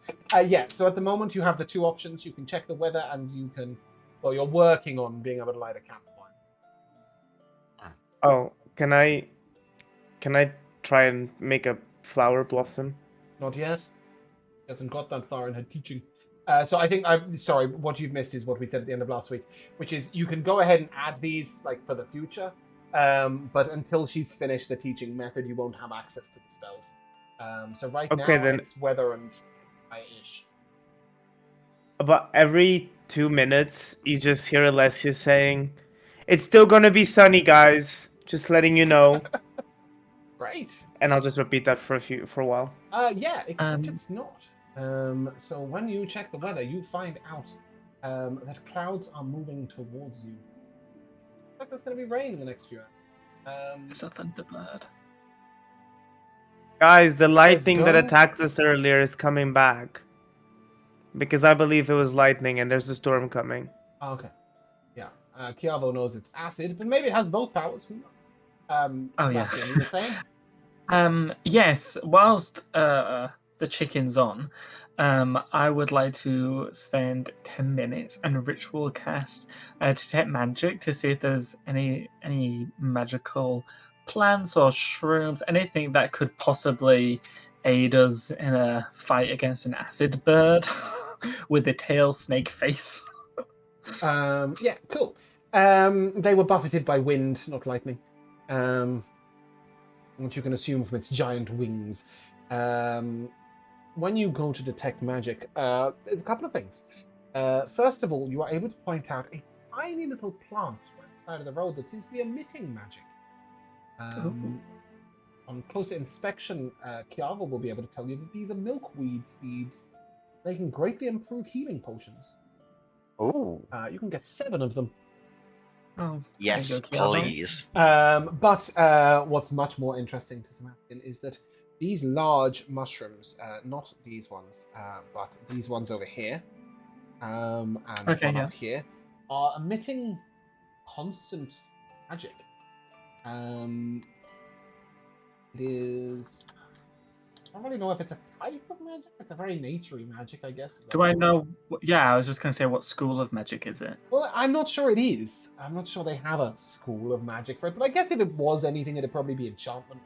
Yeah, so at the moment you have the 2 options. You can check the weather and you can, well, you're working on being able to light a campfire. Oh, can I try and make a flower blossom? Not yet. Hasn't got that far in her teaching. So I think sorry, what you've missed is what we said at the end of last week, which is you can go ahead and add these like for the future, but until she's finished the teaching method, you won't have access to the spells. So right Okay, now then- it's weather and ish. But every 2 minutes, you just hear Alessia saying, "It's still gonna be sunny, guys. Just letting you know." Great. And I'll just repeat that for a while. Yeah, except Um, it's not. So when you check the weather, you find out that clouds are moving towards you. Looks like there's going to be rain in the next few hours. It's a thunderbird. Guys, the lightning that go. attacked us earlier is coming back. Because I believe it was lightning and there's a storm coming. Okay. Yeah. Chiavo knows it's acid, but maybe it has both powers. Who knows? Oh, yeah. Sebastian, you were saying? Yes. Whilst the chicken's on, I would like to spend 10 minutes and ritual cast detect magic to see if there's any magical plants or shrooms, anything that could possibly aid us in a fight against an acid bird with a tail snake face. Yeah, cool. They were buffeted by wind, not lightning. Which you can assume from its giant wings. When you go to detect magic, there's a couple of things. First of all, you are able to point out a tiny little plant right side of the road that seems to be emitting magic. On closer inspection, Kiava will be able to tell you that these are milkweed seeds. They can greatly improve healing potions. Oh, You can get 7 of them. Oh, yes, there you go, Kiara. please. But what's much more interesting to Sebastian is that these large mushrooms, not these ones, but these ones over here, and Okay, one yeah. up here, are emitting constant magic. It is... I don't really know if it's a type of magic. It's a very naturey magic, I guess. Do I know? Yeah, I was just going to say, what school of magic is it? Well, I'm not sure it is. I'm not sure they have a school of magic for it, but I guess if it was anything, it'd probably be enchantment.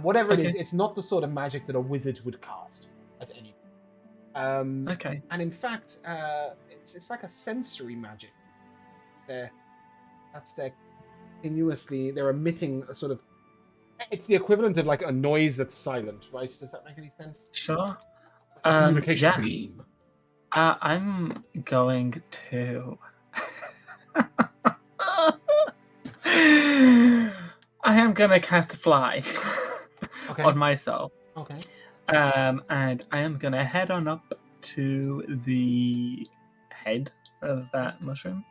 Whatever it is, it's not the sort of magic that a wizard would cast at any point. Okay. And in fact, it's like a sensory magic. They're continuously, they're emitting a sort of... It's the equivalent of like a noise that's silent, right? Does that make any sense? Sure. Communication Yeah. beam. I'm going to. I am gonna cast a fly Okay. on myself. Okay. And I am gonna head on up to the head of that mushroom.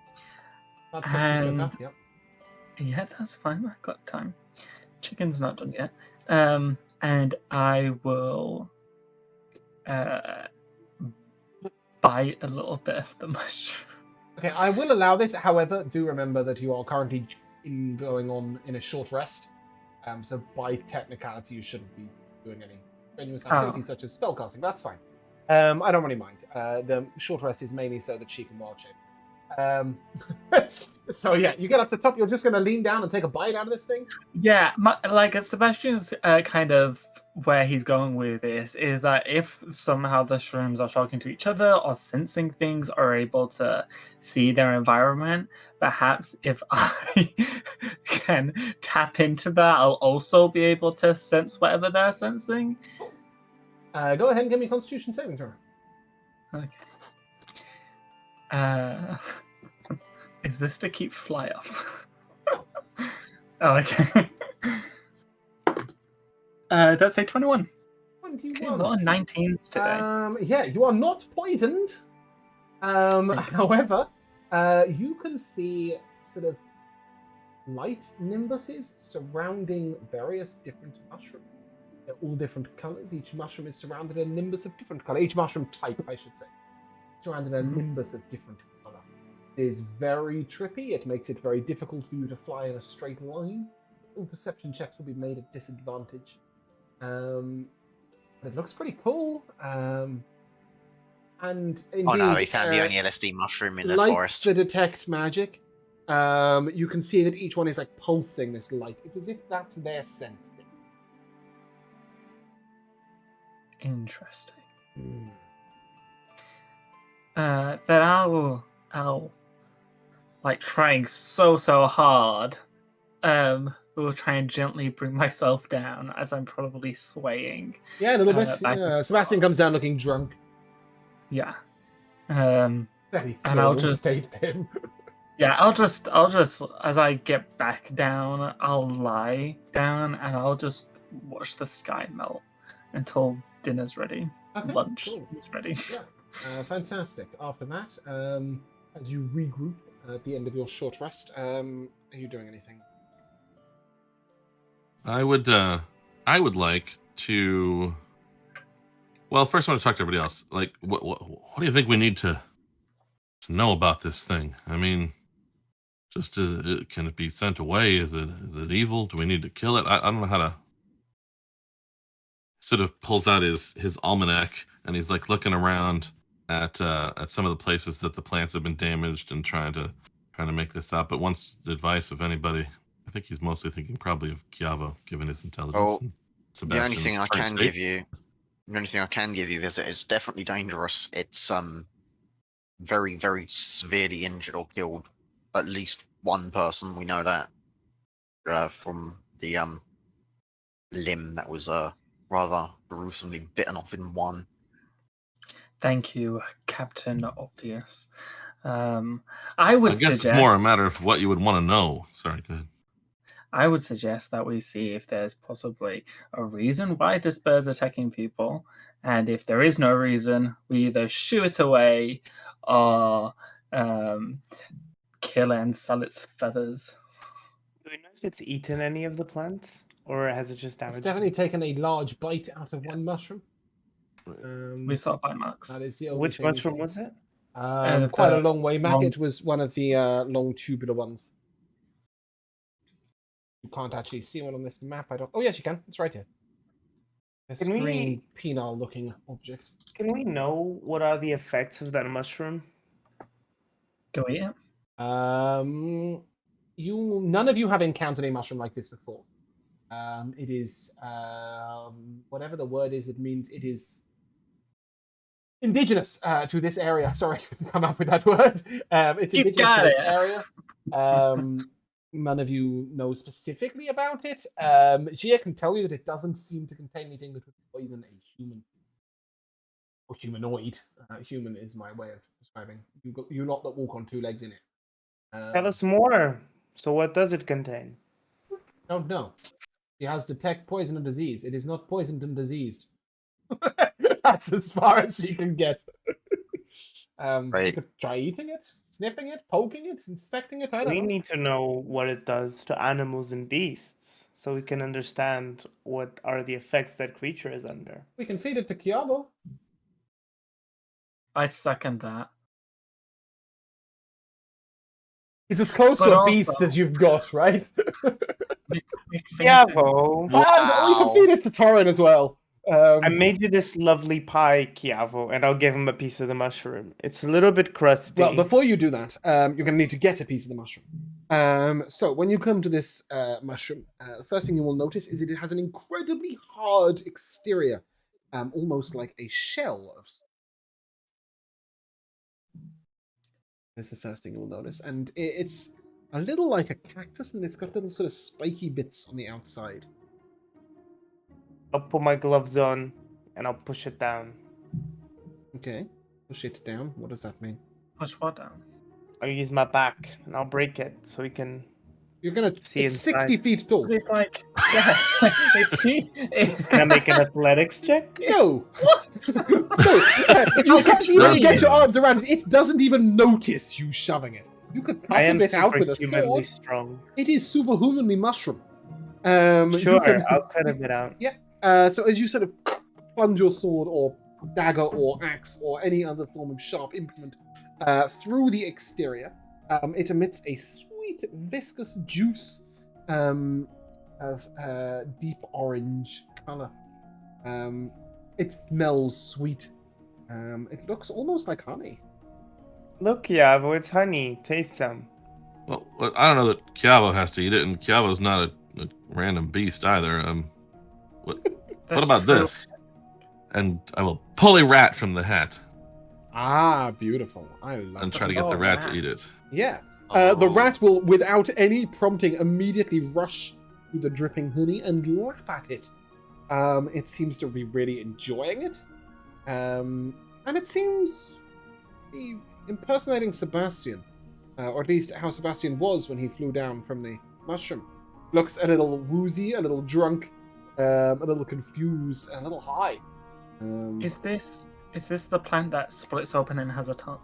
About 60 foot And- up, yep. Yeah, that's fine. I've got time. Chicken's not done yet. And I will bite a little bit of the mushroom. Okay, I will allow this. However, do remember that you are currently going on in a short rest. So by technicality, you shouldn't be doing any strenuous activities such as spellcasting. That's fine. I don't really mind. The short rest is mainly so that she can wild shape. So yeah, you get up to the top. You're just going to lean down and take a bite out of this thing. Yeah, like Sebastian's kind of where he's going with this is that if somehow the shrooms are talking to each other or sensing things or able to see their environment, perhaps if I can tap into that, I'll also be able to sense whatever they're sensing. Go ahead and give me a Constitution saving throw. Okay. Is this to keep fly up? Oh, okay. That's a 21. 21. Okay, well, 19s today. Yeah, you are not poisoned. However, you can see sort of light nimbuses surrounding various different mushrooms. They're all different colors. Each mushroom is surrounded in a nimbus of different color. Each mushroom type, I should say, surrounded in a nimbus of different color. It is very trippy. It makes it very difficult for you to fly in a straight line. All perception checks will be made at disadvantage. It looks pretty cool. And indeed, Oh no, we found the only LSD mushroom in the like forest. to detect magic, you can see that each one is like pulsing this light. It's as if that's their sense. Interesting. Then I'll like trying so hard. Will try and gently bring myself down as I'm probably swaying. Yeah, a little bit. back and Sebastian comes down looking drunk. Yeah. Very And I'll normal just- state for him. Yeah, I'll just as I get back down, I'll lie down and I'll just watch the sky melt until dinner's ready. Okay, Lunch cool. is ready. Yeah, fantastic. After that, as you regroup at the end of your short rest, are you doing anything? I would like to. Well, first I want to talk to everybody else. Like, what do you think we need to know about this thing? I mean, just can it be sent away? Is it evil? Do we need to kill it? I don't know how to sort of pulls out his almanac and he's like looking around at some of the places that the plants have been damaged and trying to make this up. But wants the advice of anybody. I think he's mostly thinking probably of Chiavo, given his intelligence. Well, And the only Sebastian's thing I current can state. give you, is that it's definitely dangerous. It's very, very severely injured or killed at least one person. We know that from the limb that was rather gruesomely bitten off in one. Thank you, Captain Obvious. I would guess suggest it's more a matter of what you would want to know. Sorry, go ahead. I would suggest that we see if there's possibly a reason why this bird's attacking people, and if there is no reason, we either shoo it away or kill and sell its feathers. Do we know if it's eaten any of the plants, or has it just damaged? It's definitely taken a large bite out of one mushroom. We saw bite marks. That is the only Which thing we mushroom see. was it? Quite a long way back. long- It was one of the long tubular ones. You can't actually see one on this map. I don't. Oh yes, you can. It's right here. A Can we- green penile-looking object. Can we know what are the effects of that mushroom? Go eat it. None of you have encountered a mushroom like this before. It is whatever the word is. It means it is indigenous to this area. Sorry, I couldn't come up with that word. It's You indigenous got to this it. area. None of you know specifically about it. Gia can tell you that it doesn't seem to contain anything that would poison a human or humanoid. Human is my way of describing you lot that walk on two legs in it. Tell us more. So what does it contain? Don't know. She has detect poison and disease. It is not poisoned and diseased. That's as far as she can get. You Right. could try eating it, sniffing it, poking it, inspecting it. I don't We know. need to know what it does to animals and beasts, so we can understand what are the effects that creature is under. We can feed it to Chiavo. I second that. He's as close But to a also- beast as you've got, right? Yeah, Vo. And you can feed it to Torin as well. I made you this lovely pie, Chiavo, and I'll give him a piece of the mushroom. It's a little bit crusty. Well, before you do that, you're going to need to get a piece of the mushroom. So when you come to this mushroom, the first thing you will notice is that it has an incredibly hard exterior, almost like a shell of. That's the first thing you will notice, and it's a little like a cactus, and it's got little sort of spiky bits on the outside. I'll put my gloves on and I'll push it down. Okay, push it down. What does that mean? Push what down? I'll use my back and I'll break it so we can. You're gonna. See It's inside. 60 feet tall. It's like, yeah. Can I make an athletics check? No. No. You can't even get your arms around it. It doesn't even notice you shoving it. You could cut I a am bit out with a superhumanly sword. strong. It is superhumanly mushroom. You Sure, can- I'll cut a bit out. So as you sort of plunge your sword or dagger or axe or any other form of sharp implement through the exterior, it emits a sweet viscous juice of deep orange color. It smells sweet. It looks almost like honey. Look, Chiavo, it's honey. Taste some. Well, I don't know that Chiavo has to eat it, and Chiavo's not a random beast either. What about this? And I will pull a rat from the hat Ah, beautiful. I love and that. try to get the Oh, rat to rat. eat it. Yeah. The rat will, without any prompting, immediately rush to the dripping honey and lap at it. It seems to be really enjoying it. And it seems to be impersonating Sebastian. Or at least how Sebastian was when he flew down from the mushroom. Looks a little woozy, a little drunk, a little confused, a little high. Is this the plant that splits open and has a tongue?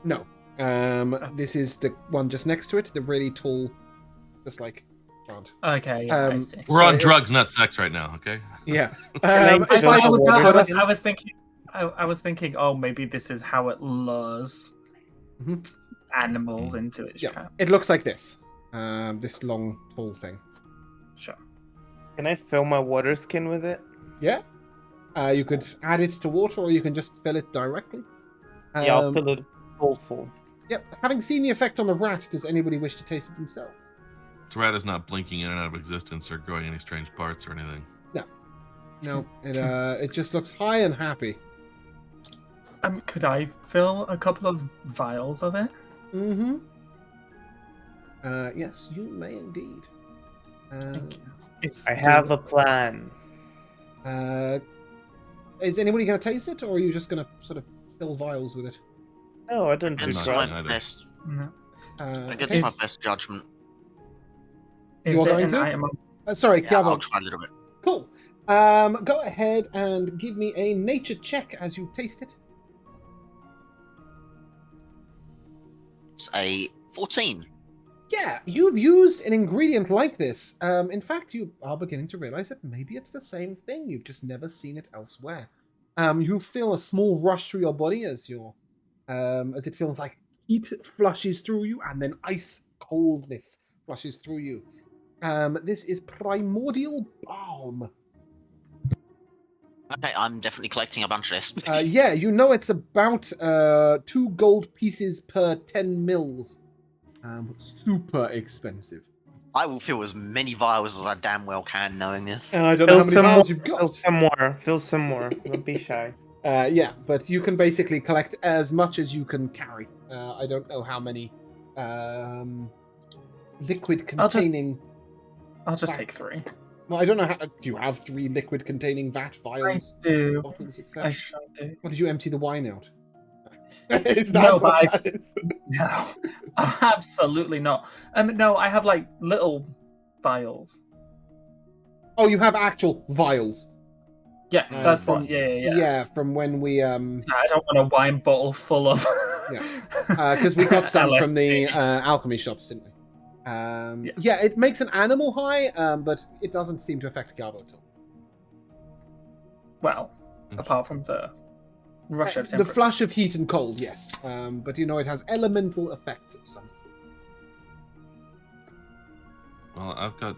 No. This is the one just next to it, the really tall, just like plant. Okay, yeah, I Um, see. We're on So- drugs, not sex, right now. Okay. Yeah. I If fill I- the water I was thinking. I was thinking. Oh, maybe this is how it lures Mhm. animals into its Yeah. trap. It looks like this. This long, tall thing. Sure. Can I fill my water skin with it? Yeah. You could add it to water, or you can just fill it directly. Yeah, I'll fill it full. Yep. Having seen the effect on the rat, does anybody wish to taste it themselves? This rat is not blinking in and out of existence or growing any strange parts or anything. No, it just looks high and happy. Could I fill a couple of vials of it? Mm-hmm. Yes, you may indeed. Thank you. I have a plan. Is anybody going to taste it, or are you just going to sort of fill vials with it? No, I don't do It's not my either. best. No. Against my best judgment. Is You're it going an to? item of- Sorry, Yeah, I'll Kiavo. try a little bit. Cool. Go ahead and give me a nature check as you taste it. It's a 14. Yeah, you've used an ingredient like this. In fact, you are beginning to realize that maybe it's the same thing. You've just never seen it elsewhere. You feel a small rush through your body as it feels like heat flushes through you, and then ice coldness flushes through you. This is primordial balm. Okay, I'm definitely collecting a bunch of this. Yeah, you know it's about 2 gold pieces per 10 mils. Super expensive. I will fill as many vials as I damn well can, knowing this. And I don't know how many vials you've got. Fill some more. Don't be shy. Yeah, but you can basically collect as much as you can carry. I don't know how many liquid containing. I'll just take Vats. 3. Well, I don't know how. Do you have 3 liquid containing vat I vials? do. Bottles, I etc. sure do. What did you empty the wine out? Is that No, what but that is? No, absolutely not. No, I have like little vials. Oh, you have actual vials. Yeah, that's from from- yeah. Yeah, from when we I don't want a wine bottle full of. because we got some from the LSD. alchemy shops, didn't we? Yeah, it makes an animal high, but it doesn't seem to affect Gabo at all. Well, apart from the rush of The temperature. flush of heat and cold, yes. But you know it has elemental effects of some sort. Well, I've got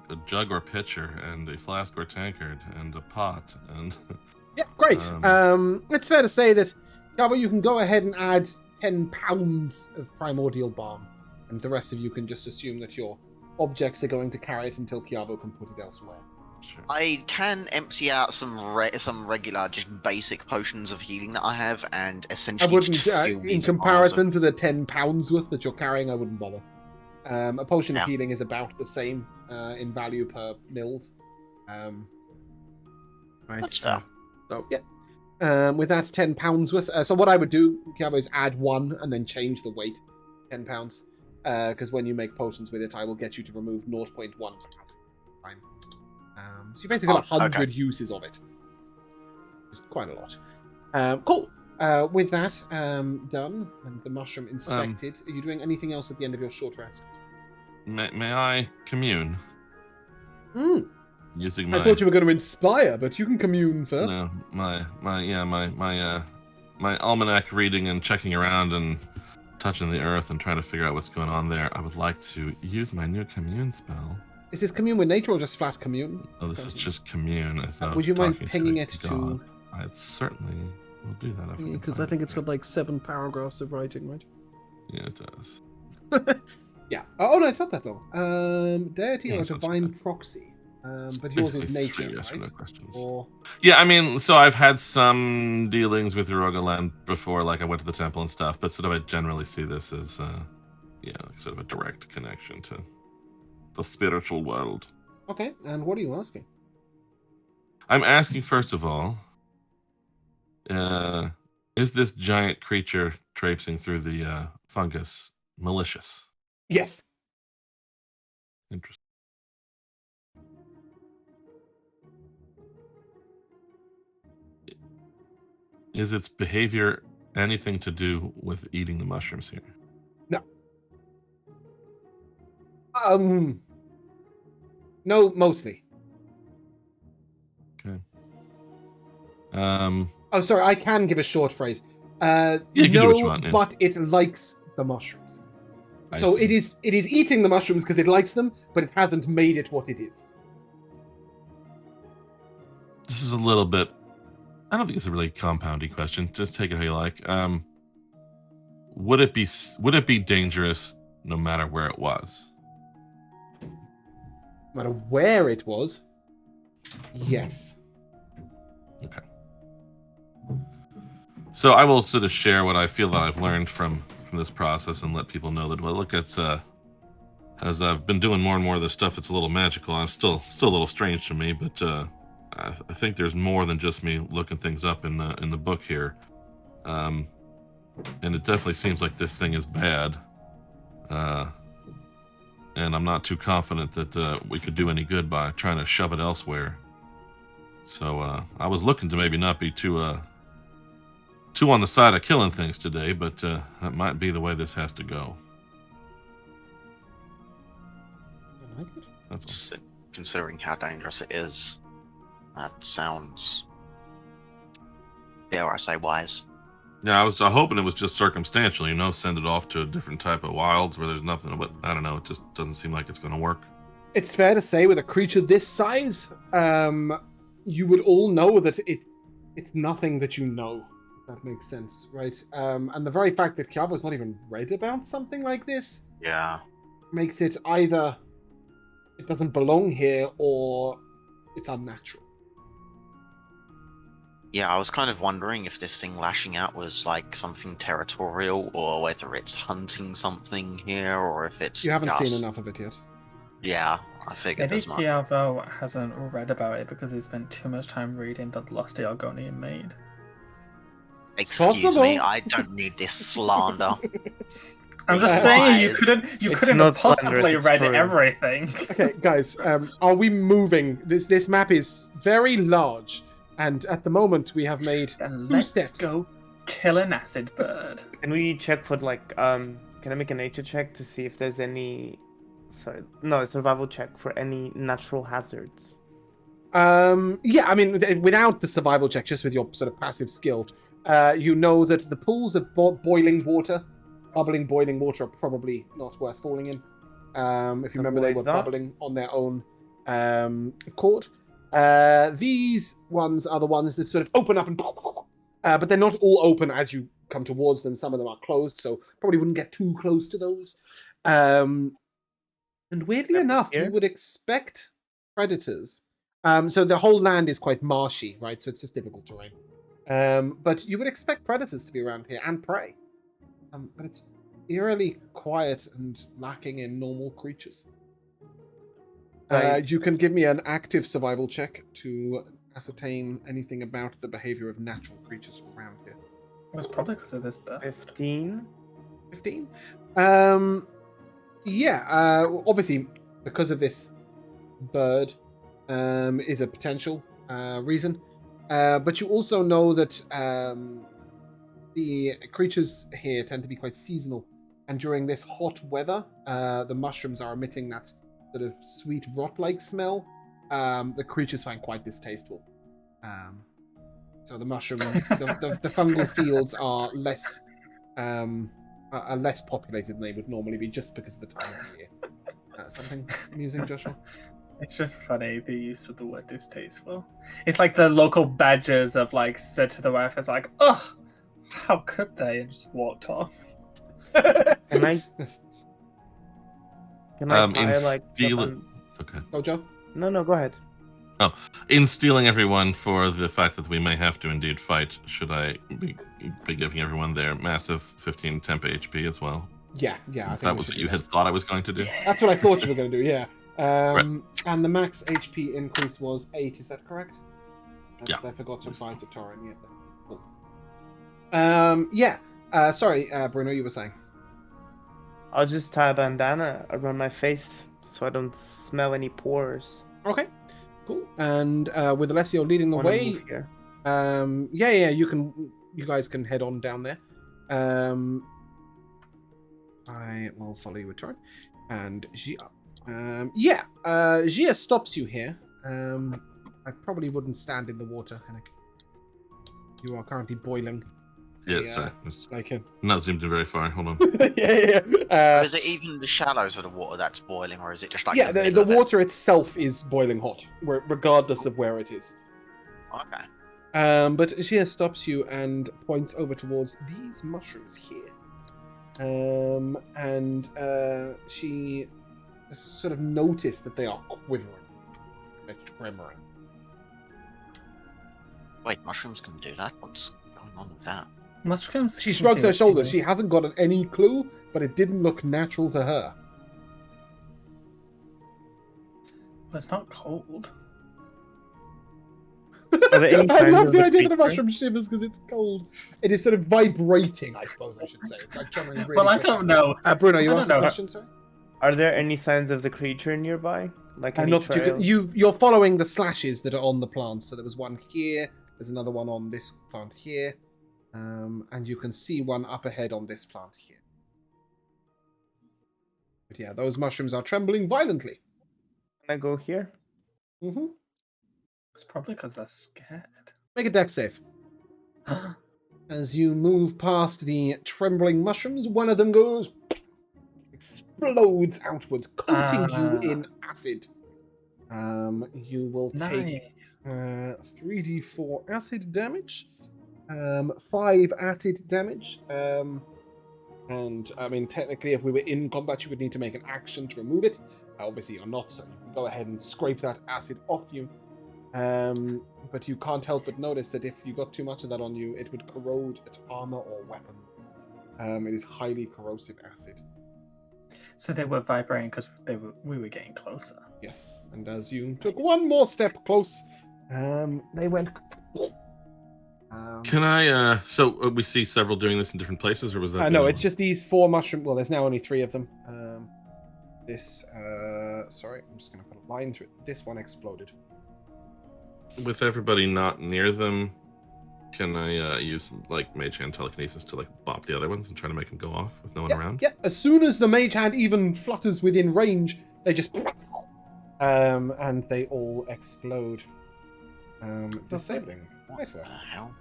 a jug or pitcher, and a flask or tankard, and a pot, and Yeah, great. It's fair to say that, Gabo, you can go ahead and add 10 pounds of primordial balm, and the rest of you can just assume that your objects are going to carry it until Kiavo can put it elsewhere. sure. I can empty out some regular, just basic potions of healing that I have, and I essentially wouldn't, just fill in these comparison to the 10 pounds worth that you're carrying, I wouldn't bother. A potion of Yeah. healing is about the same in value per mils. Right. That's fair. So, yeah. With that 10 pounds worth. So what I would do, Kiabo, is add 1 and then change the weight. 10 pounds. Because when you make potions with it, I will get you to remove 0.1 pound. Fine. So you basically got 100 uses of it. It's quite a lot. Cool. With that done, and the mushroom inspected, are you doing anything else at the end of your short rest? May I commune using my? I thought you were going to inspire, but you can commune first. No, my almanac reading and checking around and touching the earth and trying to figure out what's going on there. I would like to use my new commune spell. Is this commune with nature or just flat commune? Oh, this is just commune. As though Would you mind talking pinging a it god. to? I certainly will do that. Because I think it's got like 7 paragraphs of writing, right? Yeah, it does. Yeah. Oh no, it's not that long. Deity Yeah, or so it's divine fine. proxy. It's But yours is basically nature, three yes or no right? questions. Or Yeah, I mean, so I've had some dealings with Urogaland before, like I went to the temple and stuff, but sort of I generally see this as, sort of a direct connection to the spiritual world. okay. And what are you asking? I'm asking, first of all, is this giant creature traipsing through the fungus malicious? Yes. Interesting. Is its behavior anything to do with eating the mushrooms here? No, mostly. Okay. Oh, sorry. I can give a short phrase. you can do what you want, yeah. But it likes the mushrooms. I So see. it is eating the mushrooms because it likes them, but it hasn't made it what it is. This is a little bit I don't think it's a really compoundy question. Just take it how you like. Would it be dangerous no matter where it was? No matter where it was, yes. Okay. So I will sort of share what I feel that I've learned from this process and let people know that, well, look, it's as I've been doing more and more of this stuff, it's a little magical. I'm still a little strange to me, but I think there's more than just me looking things up in the book here. And it definitely seems like this thing is bad. And I'm not too confident that we could do any good by trying to shove it elsewhere. So I was looking to maybe not be too on the side of killing things today, but that might be the way this has to go. I like it. That's all. Considering how dangerous it is, that sounds, dare I say, wise. Yeah, I was hoping it was just circumstantial, send it off to a different type of wilds where there's nothing, but I don't know, it just doesn't seem like it's going to work. It's fair to say with a creature this size, you would all know that it's nothing that you know. That makes sense, right? And the very fact that Kiava's not even read about something like this makes it either it doesn't belong here or it's unnatural. Yeah, I was kind of wondering if this thing lashing out was like something territorial, or whether it's hunting something here, or if it's You haven't just... seen enough of it yet. Yeah, I figured Maybe as much. Kiavo hasn't read about it because he spent too much time reading the Lusty Argonian Maid. Excuse possible. me, I don't need this slander. I'm just saying you Guys, couldn't not have possibly slander, it's read true. everything. Okay, guys, are we moving? This map is very large, and at the moment we have made Then 2 let's steps. go kill an acid bird. Can we check for can I make a nature check to see if there's any survival check for any natural hazards? Yeah, I mean, without the survival check, just with your sort of passive skill, you know that the pools of bubbling water are probably not worth falling in. If you remember, they were Avoid that. bubbling on their own accord. These ones are the ones that sort of open up and... but they're not all open as you come towards them. Some of them are closed, so probably wouldn't get too close to those. And weirdly Up enough, here? you would expect predators. So the whole land is quite marshy, right? So it's just difficult terrain. But you would expect predators to be around here and prey. But it's eerily quiet and lacking in normal creatures. You can give me an active survival check to ascertain anything about the behavior of natural creatures around here. It was probably because of this bird. 15. 15? Yeah, obviously, because of this bird is a potential reason. But you also know that the creatures here tend to be quite seasonal. And during this hot weather, the mushrooms are emitting that sort of sweet rot-like smell. The creatures find quite distasteful. So the mushroom, the fungal fields are less populated than they would normally be, just because of the time of year. Something amusing, Joshua? It's just funny the use of the word distasteful. It's like the local badgers have said to the wife, it's like, ugh, how could they? And just walked off. Can I in fire, stealing. Okay. Oh, Joe? No, go ahead. In stealing everyone for the fact that we may have to indeed fight, should I be giving everyone their massive 15 temp HP as well? Yeah. I Since think that we was should what do you that. had thought I was going to do. That's what I thought you were going to do, yeah. Right. And the max HP increase was 8, is that correct? Yeah. Because I forgot to find a torrent yet. Cool. Yeah. Sorry, Bruno, you were saying. I'll just tie a bandana around my face so I don't smell any pores. Okay, cool. And with Alessio leading the Wanna way, move here. yeah, you guys can head on down there. I will follow you a turn. And Gia. Gia stops you here. I probably wouldn't stand in the water, Henrik. You are currently boiling. Yeah, Yeah. sorry. It's Like him. not zoomed in very far. Hold on. yeah. Is it even the shallows of the water that's boiling, or is it just like Yeah, middle the of it? water itself is boiling hot, regardless of where it is. Okay. But Ashia stops you and points over towards these mushrooms here. And she sort of noticed that they are quivering. They're tremoring. Wait, mushrooms can do that? What's going on with that? Mushrooms. She can shrugs do her shoulders. anything. She hasn't gotten any clue, but it didn't look natural to her. Well, it's not cold. Are there any I signs love of the the idea that a creature? mushroom shivers because it's cold. It is sort of vibrating, I suppose I should say. It's like trembling really Well, I quickly. don't know. Bruno, you I don't asked a know. question, sorry? Are there any signs of the creature nearby? Like any Not that trails? you're following the slashes that are on the plants. So there was one here. There's another one on this plant here. And you can see one up ahead on this plant here. But yeah, those mushrooms are trembling violently. Can I go here? Mm-hmm. It's probably because they're scared. Make a dex save. As you move past the trembling mushrooms, one of them goes... explodes outwards, coating you in acid. You will take Nice. 3d4 acid damage, 5 acid damage, and I mean technically if we were in combat you would need to make an action to remove it. Obviously you're not, so you can go ahead and scrape that acid off you. But you can't help but notice that if you got too much of that on you, it would corrode at armor or weapons. It is highly corrosive acid. So they were vibrating because we were getting closer. Yes, and as you took one more step close, they went. Can I? So we see several doing this in different places, or was that? the No, only it's one? just these 4 mushroom. Well, there's now only 3 of them. Sorry, I'm just going to put a line through it. This one exploded. With everybody not near them, can I use like mage hand telekinesis to like bop the other ones and try to make them go off with no one around? Yeah, as soon as the mage hand even flutters within range, they just. And they all explode. Disabling. Nice work. What the hell?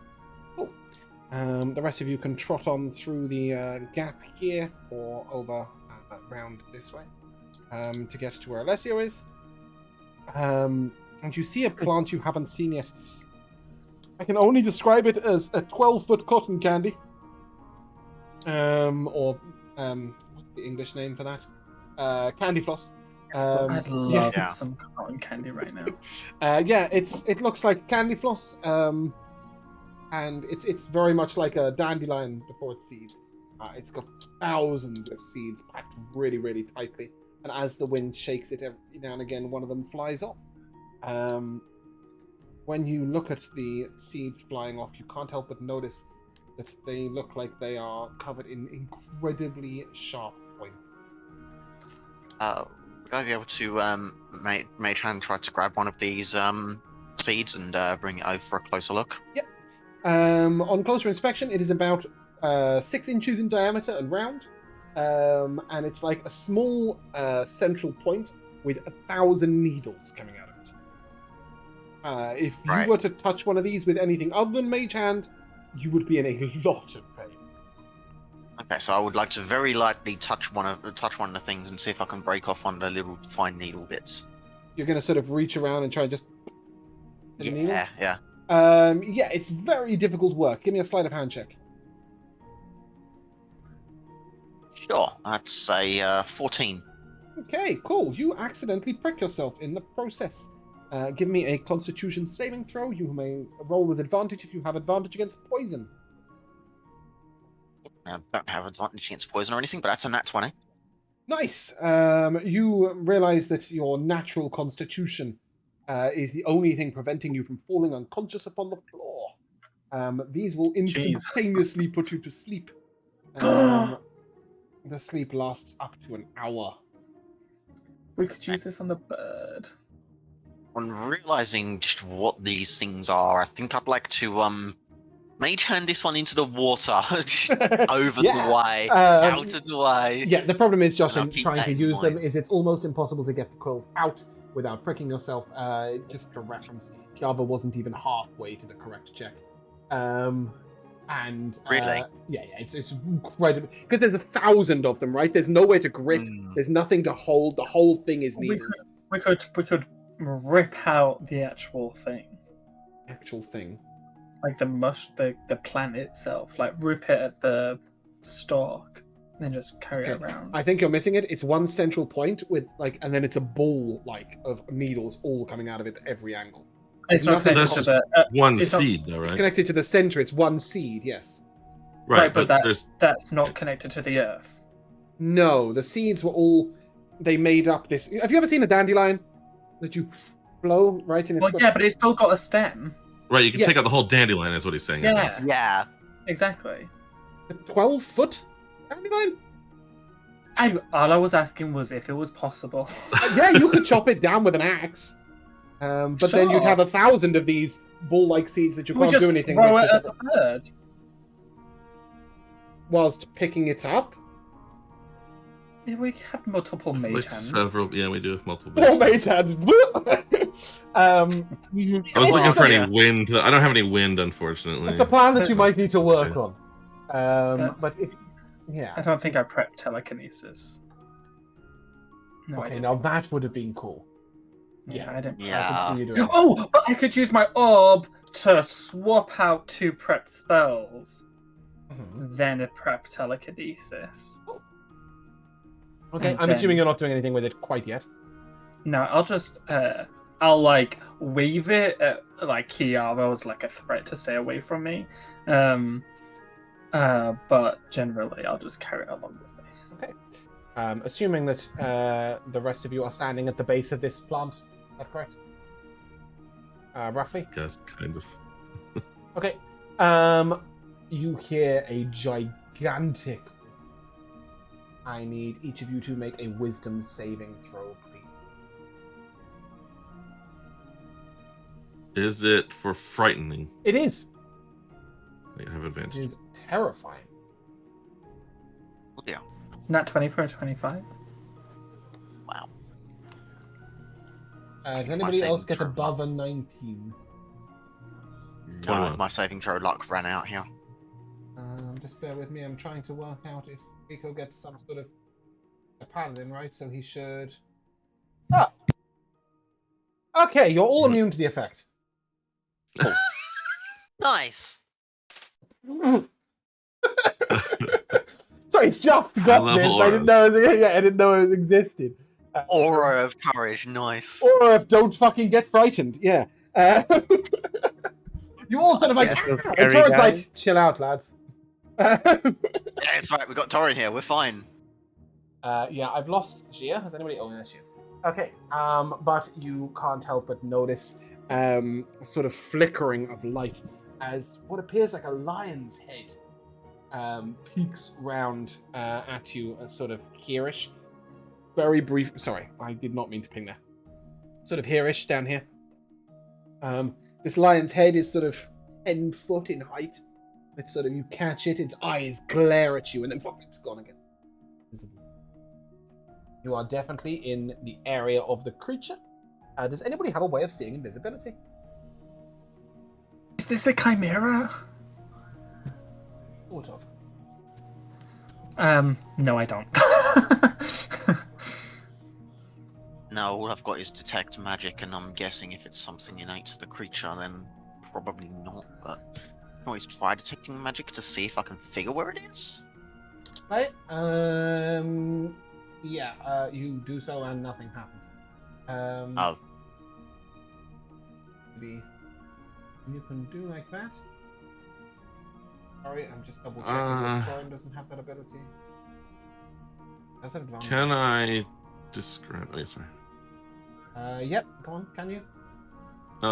Cool. The rest of you can trot on through the gap here or over round this way to get to where Alessio is. And you see a plant you haven't seen yet. I can only describe it as a 12-foot cotton candy. What's the English name for that? Candy floss. I'd love Yeah. some cotton candy right now. Yeah, it looks like candy floss, and it's very much like a dandelion before it seeds. It's got thousands of seeds packed really, really tightly, and as the wind shakes it every now and again, one of them flies off. When you look at the seeds flying off, you can't help but notice that they look like they are covered in incredibly sharp points. Would I be able to mage hand try to grab one of these seeds and bring it over for a closer look? On closer inspection, it is about 6 inches in diameter and round, and it's like a small central point with 1,000 needles coming out of it. If you Right. were to touch one of these with anything other than mage hand, you would be in a lot of pain. Okay, so I would like to very lightly touch one of the things and see if I can break off one of the little fine needle bits. You're going to sort of reach around and try and just... the needle? Yeah. Yeah, it's very difficult work. Give me a sleight of hand check. Sure, that's a 14. Okay, cool. You accidentally prick yourself in the process. Give me a Constitution saving throw. You may roll with advantage if you have advantage against poison. I don't have advantage against poison or anything, but that's a nat 20. Nice. You realize that your natural constitution is the only thing preventing you from falling unconscious upon the floor. These will instantaneously put you to sleep. The sleep lasts up to an hour. We could use this on the bird. On realizing just what these things are, I think I'd like to mage hand this one into the water over Yeah, the way, um, out of the way. Yeah, the problem is, Josh, And I'll in keep trying that to in use them mind. is it's almost impossible to get the quills out without pricking yourself. Just for reference, Kiava wasn't even halfway to the correct check. Really? Yeah, it's incredible because there's 1,000 of them, right? There's no way to grip. There's nothing to hold. The whole thing is needles. We could rip out the actual thing. Actual thing. like the plant itself, like rip it at the stalk, and then just carry it Okay. around. I think you're missing it. It's one central point with like, and then it's a ball like of needles all coming out of it at every angle. It's not nothing connected That's to just the one it's not- seed, though, It's right? connected to the center. It's one seed. Yes. right, but there's that's not connected to the earth. No, the seeds were all. They made up this. Have you ever seen a dandelion that you blow right in its? Well, yeah, but it's still got a stem. right. You can Yeah. take out the whole dandelion, is what he's saying. I Yeah, think. Yeah. exactly. A 12-foot dandelion. All I was asking was if it was possible. Yeah, you could chop it down with an axe. But then you'd Sure. have 1,000 of these ball-like seeds that you we can't just do anything throw with it at the bird. whilst picking it up. Yeah, we have multiple mage Like hands. several. Yeah, we do have multiple. All mage hands. I was looking for any wind. I don't have any wind, unfortunately. It's a plan that you might need to work Okay. on. That's- But if, yeah. I don't think I prepped telekinesis. No, I Okay, didn't. now that would have been cool. Yeah, I didn't. I Yeah. can see you doing it. Oh, but I could use my orb to swap out 2 prepped spells, Mhm. then a prep telekinesis. Okay, And I'm then- assuming you're not doing anything with it quite yet. No, I'll just I'll like weave it at like Kiara's like a threat to stay away from me. But generally I'll just carry it along with me. Assuming that the rest of you are standing at the base of this plant. Is that correct? Roughly? Guess kind of. Okay. You hear a gigantic. I need each of you to make a wisdom saving throw, please. Is it for frightening? It is. I have It advantage. is terrifying. Oh, yeah. Not 20 for a 25. Wow. Does My anybody else saving get throw. above a 19? No, 21. my saving throw luck ran out here. Just bear with me. I'm trying to work out if Rico gets some sort of a paladin, right? So he should. Ah. Okay, you're all immune to the effect. Nice. Sorry, it's just got High-level this. I didn't know. auras. I didn't know it existed. Aura of courage. Nice. Or don't fucking get frightened. Yeah. You all sort of like. Yeah, so And scary, Torrent's guys. like, chill out, lads. Yeah, it's right. We got Torin here. We're fine. Yeah, I've lost Gia. Has anybody? Oh, yeah, she is. Okay. But you can't help but notice a sort of flickering of light as what appears like a lion's head peeks round at you, as sort of hereish. Very brief. Sorry, I did not mean to ping there. Sort of hereish down here. This lion's head is sort of 10 foot in height. It's sort of, you catch it, its eyes glare at you, and then it's gone again. You are definitely in the area of the creature. Does anybody have a way of seeing invisibility? Is this a chimera? Sort of. No, I don't. No, all I've got is detect magic, and I'm guessing if it's something innate to the creature, then probably not. But I can always try detecting magic to see if I can figure where it is. Right? Yeah, you do so and nothing happens. Oh, Maybe you can do like that. Sorry, I'm just double checking. Thorin doesn't have that ability. That's an advantage. Can I describe? Oh, yeah, sorry. Yep, go on, can you?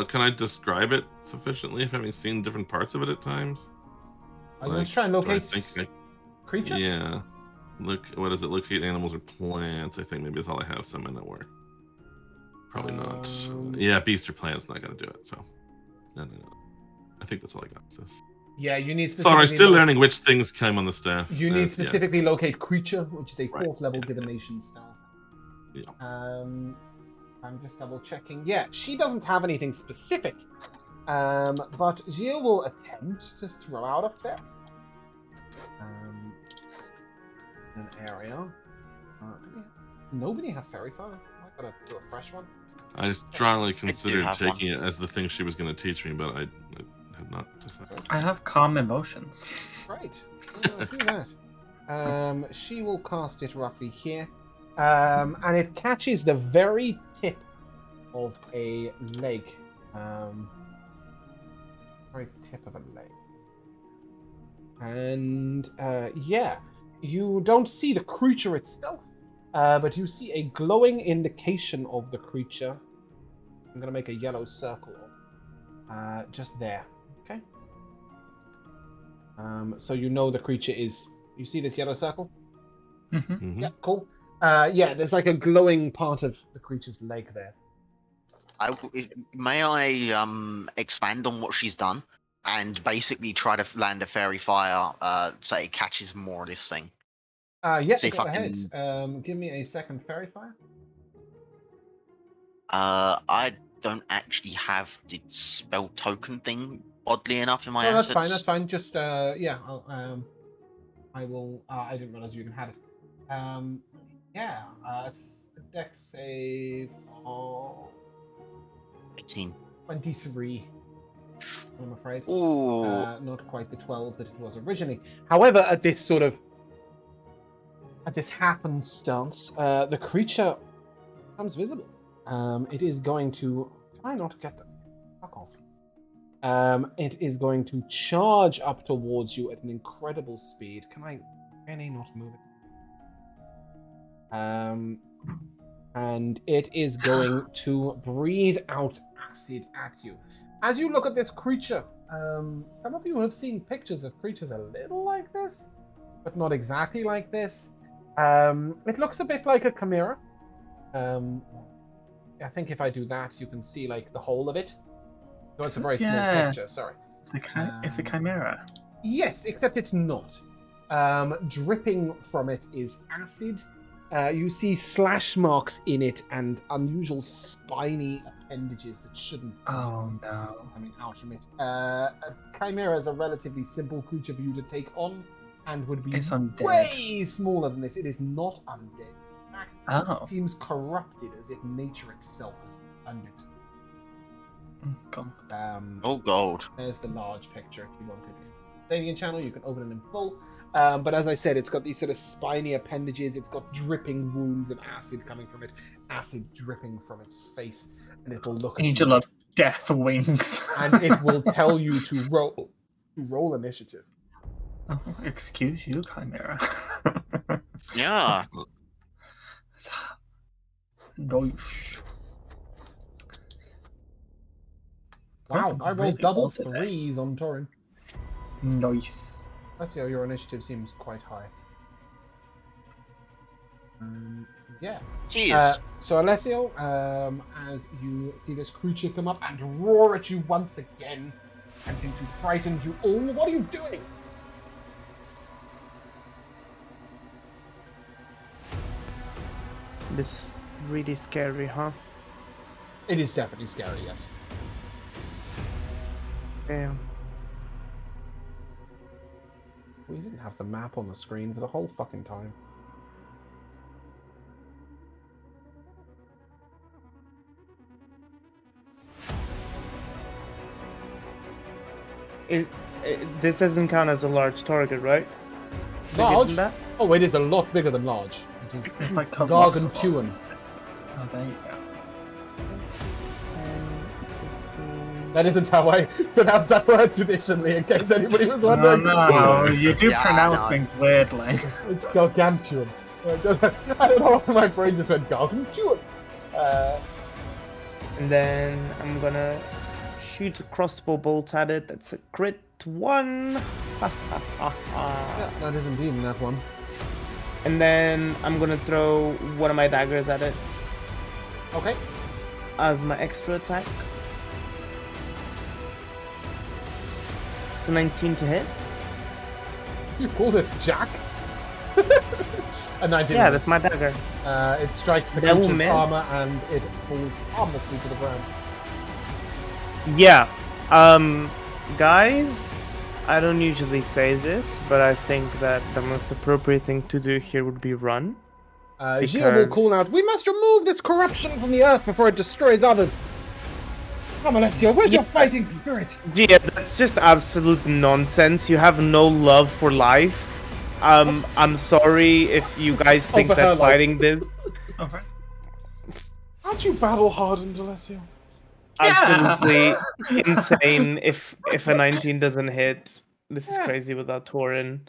Can I describe it sufficiently if having seen different parts of it at times? Are you going to try and do I locate think creature? Yeah. Look, what is it? Locate animals or plants. I think maybe is all I have. Some might not work. Probably not. Yeah, beast or plants not gonna do it. So, no. I think that's all I got. With this. Yeah, you need specifically. Sorry, still learning which things came on the staff. You need yes. specifically locate creature, which is a Right, 4th level yeah. divination spell. Yeah. I'm just double checking. Yeah, she doesn't have anything specific. But Gilles will attempt to throw out a fair. An area. Nobody have fairy fire. I gotta do a fresh one. I strongly considered have taking it as the thing she was going to teach me, but I had not decided. I have calm emotions. Right. Do that. She will cast it roughly here. And it catches the very tip of a leg. Very tip of a leg. And yeah, you don't see the creature itself, but you see a glowing indication of the creature. I'm gonna make a yellow circle just there. Okay. So you know the creature is. You see this yellow circle? Mm-hmm. Mhm. Yeah, cool. Yeah, there's like a glowing part of the creature's leg there. May I expand on what she's done and basically try to land a fairy fire so it catches more of this thing? Yeah, See if go I ahead. can- Give me a second fairy fire. I don't actually have the spell token thing, oddly enough, in my No, that's assets. fine. That's fine. Just yeah, I will. I didn't realize you even had it. Yeah. Dex save of 18. 23. I'm afraid. Ooh. Not quite the 12 that it was originally. However, at this happenstance, the creature becomes visible. It is going to. Can I not get the fuck off? It is going to charge up towards you at an incredible speed. Can I not move it? And it is going to breathe out acid at you. As you look at this creature, some of you have seen pictures of creatures a little like this, but not exactly like this. It looks a bit like a chimera. I think if I do that, you can see like the whole of it. So it's a very small picture, sorry. It's a chimera. Yes, except it's not. Dripping from it is acid. You see slash marks in it and unusual spiny appendages that shouldn't be. Oh no. coming out from it. A chimera is a relatively simple creature for you to take on and would be It's undead. way smaller than this. It is not undead. In fact, Oh. it seems corrupted as if nature itself has done it. God. Oh, gold. There's the large picture if you want it in the Beldania channel. You can open it in full. But as I said, it's got these sort of spiny appendages. It's got dripping wounds of acid coming from it. Acid dripping from its face. And it will look at Angel you. of Death Wings. And it will tell you to roll initiative. Oh, excuse you, Chimera. Yeah. Nice. Wow, Oh, I rolled really double well today. 3s on Torin. Nice. Alessio, your initiative seems quite high. Yeah. Cheers. So Alessio, as you see this creature come up and roar at you once again, attempting to frighten you all, what are you doing? This is really scary, huh? It is definitely scary, yes. Damn. We didn't have the map on the screen for the whole fucking time. This doesn't count as a large target, right? It's bigger Large? than that? Oh, it is a lot bigger than large. It is It's like colossal. gargantuan. Oh, there you go. That isn't how I pronounce that word traditionally, in case anybody was No, wondering. no, you do Yeah, pronounce no. things weirdly. It's gargantuan. I don't know why my brain just went gargantuan. And then I'm gonna shoot a crossbow bolt at it. That's a crit 1. Yeah, that is indeed in that one. And then I'm gonna throw one of my daggers at it Okay. as my extra attack. 19 to hit. You called it Jack? A 19. Yeah, miss. that's my dagger. It strikes the That will creature's miss. armor and it falls harmlessly to the ground. Yeah. Guys, I don't usually say this, but I think that the most appropriate thing to do here would be run. Gia will Because- call out, "We must remove this corruption from the earth before it destroys others." Come, Alessio, where's your fighting spirit? Yeah, that's just absolute nonsense. You have no love for life. I'm sorry if you guys think for her that life. fighting this Okay. Aren't you battle hardened, Alessio? absolutely insane if a 19 doesn't hit. This is Yeah. crazy without Torin.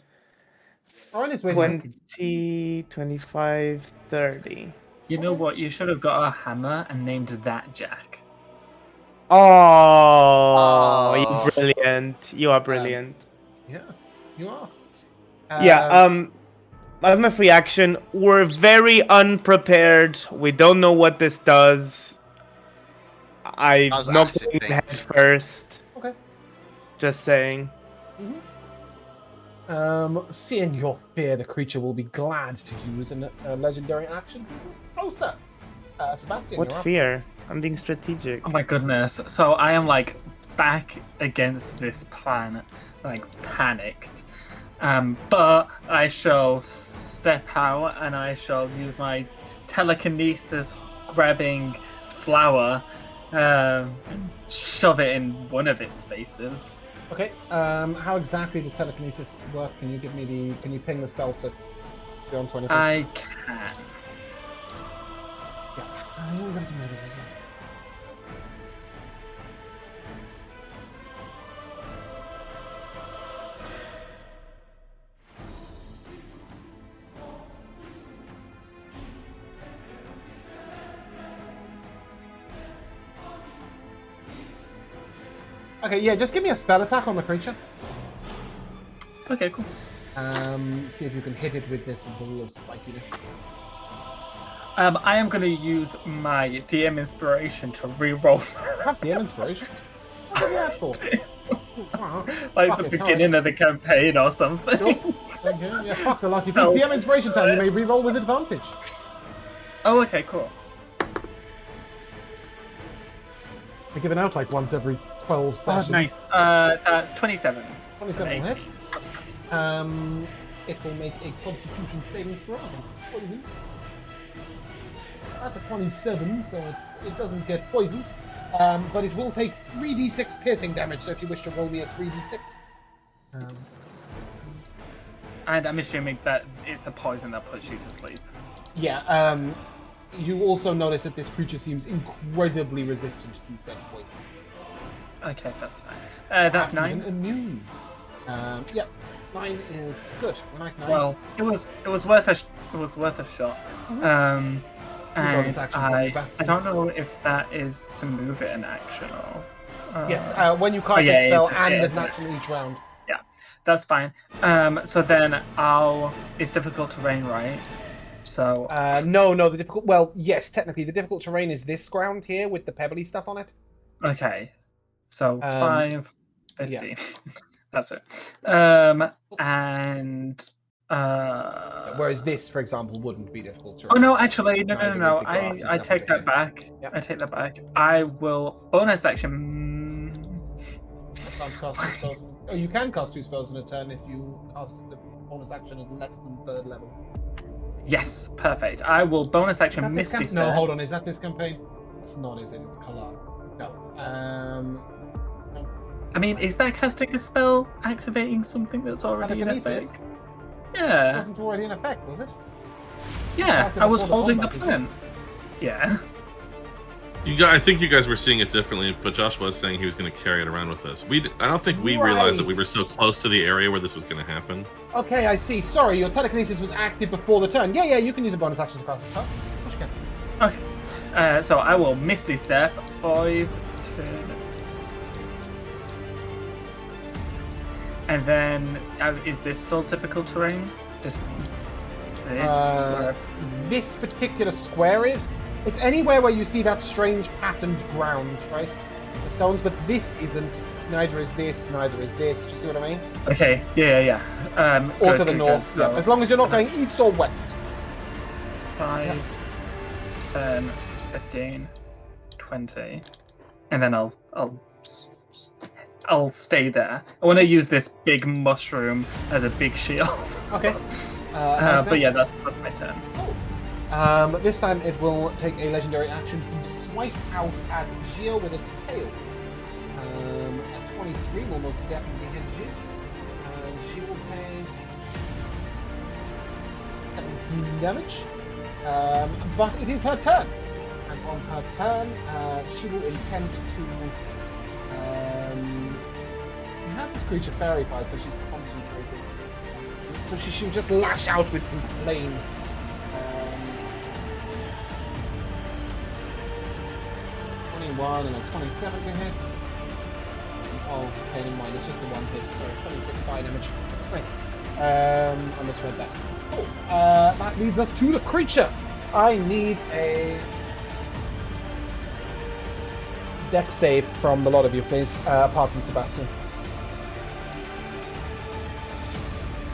We're on his way to help you. 20, 25, 30. You know what? You should have got a hammer and named that Jack. Oh, you're Oh. brilliant. You are brilliant. Yeah, you are. I have my free action. We're very unprepared. We don't know what this does. I'm Does not acid going head things. first. Okay. Just saying. Seeing your fear, the creature will be glad to use a legendary action. Closer. Sebastian, What you're up. fear? I'm being strategic. Oh my goodness. So I am like back against this plan, like panicked. But I shall step out and I shall use my telekinesis grabbing flower, and shove it in one of its faces. Okay. How exactly does telekinesis work? Can you give me can you ping the spell to beyond 20? I can. Yeah. I'm gonna do maybe this one. Okay, yeah, just give me a spell attack on the creature. Okay, cool. See if you can hit it with this ball of spikiness. I am going to use my DM inspiration to re-roll. Have DM inspiration. What are you that for? Wow. like Fuck the it, beginning of the campaign or something. Cool. Okay, yeah, fuck the lucky people. DM inspiration time, you may re-roll with advantage. Oh, okay, cool. They're given out like once every 12 Oh, sessions. nice. That's 27. 27 will hit. It will make a Constitution saving throw against poison. That's a 27, so it doesn't get poisoned. But it will take 3d6 piercing damage, so if you wish to roll me a 3d6. And I'm assuming that it's the poison that puts you to sleep. Yeah, you also notice that this creature seems incredibly resistant to said poison. Okay, that's fine. That's Perhaps 9. even immune. Yeah, 9 is good. We like 9. Well, it was worth a shot. bonus And action from your I bastard. don't know if that is to move it an action or. Yes, when you cast yeah, the spell it is, and it there's is. an action each round. Yeah, that's fine. So then it's difficult terrain, right? So No, the difficult. Well, yes, technically, the difficult terrain is this ground here with the pebbly stuff on it. okay, so 5, 15. yeah. That's it. And Whereas this, for example, wouldn't be difficult terrain. oh no, actually, no. Neither would the grassy I stuff take over that here. back. Yep. I take that back. I will bonus action. Can't cast 2 spells. Oh, you can cast 2 spells in a turn if you cast the bonus action at less than 3rd level. Yes, perfect. I will bonus Is that action this Misty No, Step. hold on. Is that this campaign? It's not, is it? It's Kalar. No. I mean, is that casting a spell activating something that's already in Telekinesis? effect? It Yeah, wasn't already in effect, was it? yeah. Cast it I was before the holding the combat, did plan. Yeah. I think you guys were seeing it differently, but Josh was saying he was going to carry it around with us. I don't think we realized that we Right. were so close to the area where this was going to happen. Okay, I see. Sorry, your telekinesis was active before the turn. Yeah, you can use a bonus action to cast a spell. Of course you can. Okay. So I will Misty Step 5, 10. And then, is this still difficult terrain? This. This particular square is. It's anywhere where you see that strange patterned ground, right? The stones, but this isn't. Neither is this, neither is this. Do you see what I mean? Okay. Yeah. Or to the north. Good. Yeah. As long as you're not going east or west. 5, 10, 15, 20, and then I'll stay there. I want to use this big mushroom as a big shield. Okay. But yeah, that's my turn. This time it will take a legendary action to swipe out at Gio with its tail. At 23 will most definitely hit you. She will take 17 damage. But it is her turn. And on her turn, she will attempt to... you have this creature fairy fight, so she's concentrating. So she'll just lash out with some flame. 21 and a 27 to hit. Oh, okay, never mind. It's just the one hit. Sorry, 26 fire damage. Nice. I misread that. Cool. That leads us to the creature. I need a dex save from the lot of you, please. Apart from Sebastian.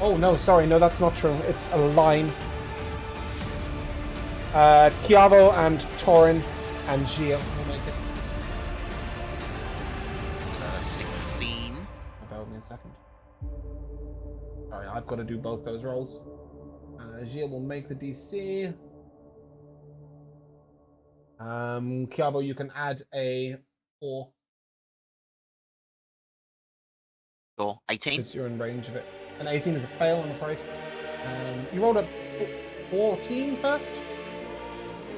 Oh no, sorry, no, that's not true. It's a line. Chiavo and Torin and Gio will make it. 16. Bear with me a second. Sorry, I've got to do both those rolls. Gio will make the DC. Chiavo, you can add a 4. Or 18. Because you're in range of it. An 18 is a fail, I'm afraid. You rolled a 14 first?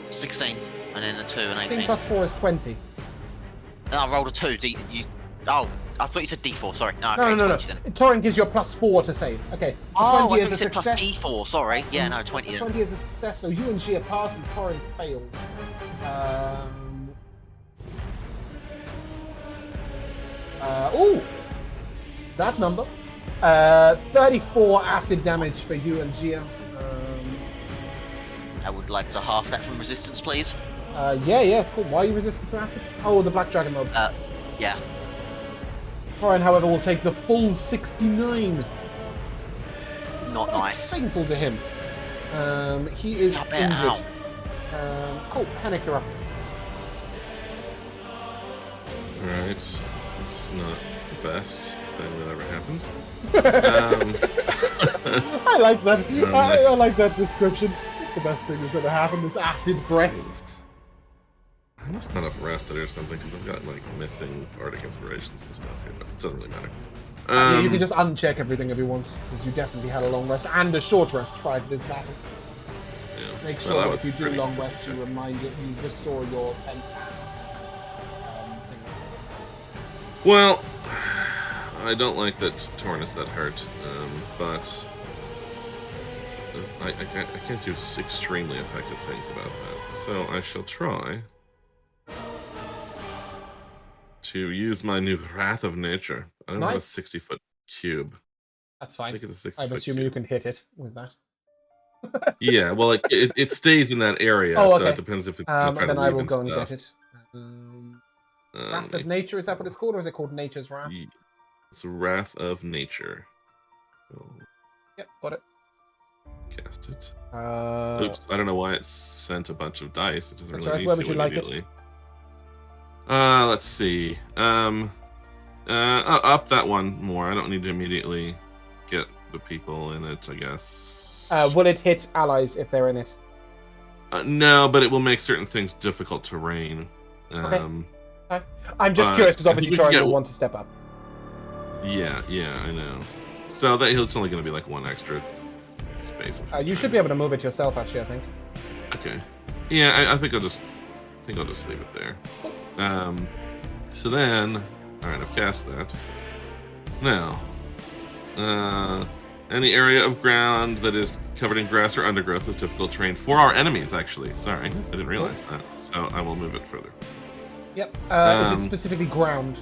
16. And then a 2 and 18. 16 plus 4 is 20. No, I rolled a 2. Oh, I thought you said D4. Sorry. No, okay, No. 20 then. Torrent gives you a plus 4 to saves. Okay. Oh, I 20 thought you is a said plus success. D4. Sorry. Yeah, no, 20 then. 20 is a success, so you and Gia pass and Torrent fails. Ooh! It's that number. 34 acid damage for you and Gia. I would like to half that from resistance, please. Yeah, cool. Why are you resistant to acid? Oh, the Black Dragon mobs. Yeah. Torrent, however, will take the full 69. Not nice. Painful to him. He is I bet, injured. Cool, Panic, you're up. Alright. It's not the best thing that ever happened. I like that. I like that description. The best thing that's ever happened is acid breath. I must not have rested or something because I've got like missing Arctic inspirations and stuff here, but it doesn't really matter. Yeah, you can just uncheck everything if you want, because you definitely had a long rest and a short rest prior to this battle. Yeah. Make Well, sure if you do pretty long good, rest, you yeah. remind you restore your pen. Well, I don't like that Torn is that hurt, but I can't do extremely effective things about that. So I shall try to use my new Wrath of Nature. I don't have a Nice. 60-foot cube. That's I fine. think it's a 60-foot I assume cube. you can hit it with that. Yeah, well, it stays in that area, Oh, so okay. it depends if it's gonna try to Then I leave will and go and stuff. get it. Wrath of Nature, is that what it's called, or is it called Nature's Wrath? It's Wrath of Nature. Yep, got it. Cast it. Oops. Oops, I don't know why it sent a bunch of dice. It doesn't That's really right. need Where to would you like it? immediately. Let's see. Up that one more. I don't need to immediately get the people in it, I guess. Will it hit allies if they're in it? No, but it will make certain things difficult terrain. Okay. I'm just but curious, because I think obviously we can Torrent get- will want to step up. Yeah, I know. So that it's only going to be like one extra space. You should be able to move it yourself, actually, I think. Okay. Yeah, I think I'll just leave it there. So then, all right, I've cast that. Now, any area of ground that is covered in grass or undergrowth is difficult terrain for our enemies. Actually, sorry, I didn't realize that. So I will move it further. Yep. Is it specifically ground?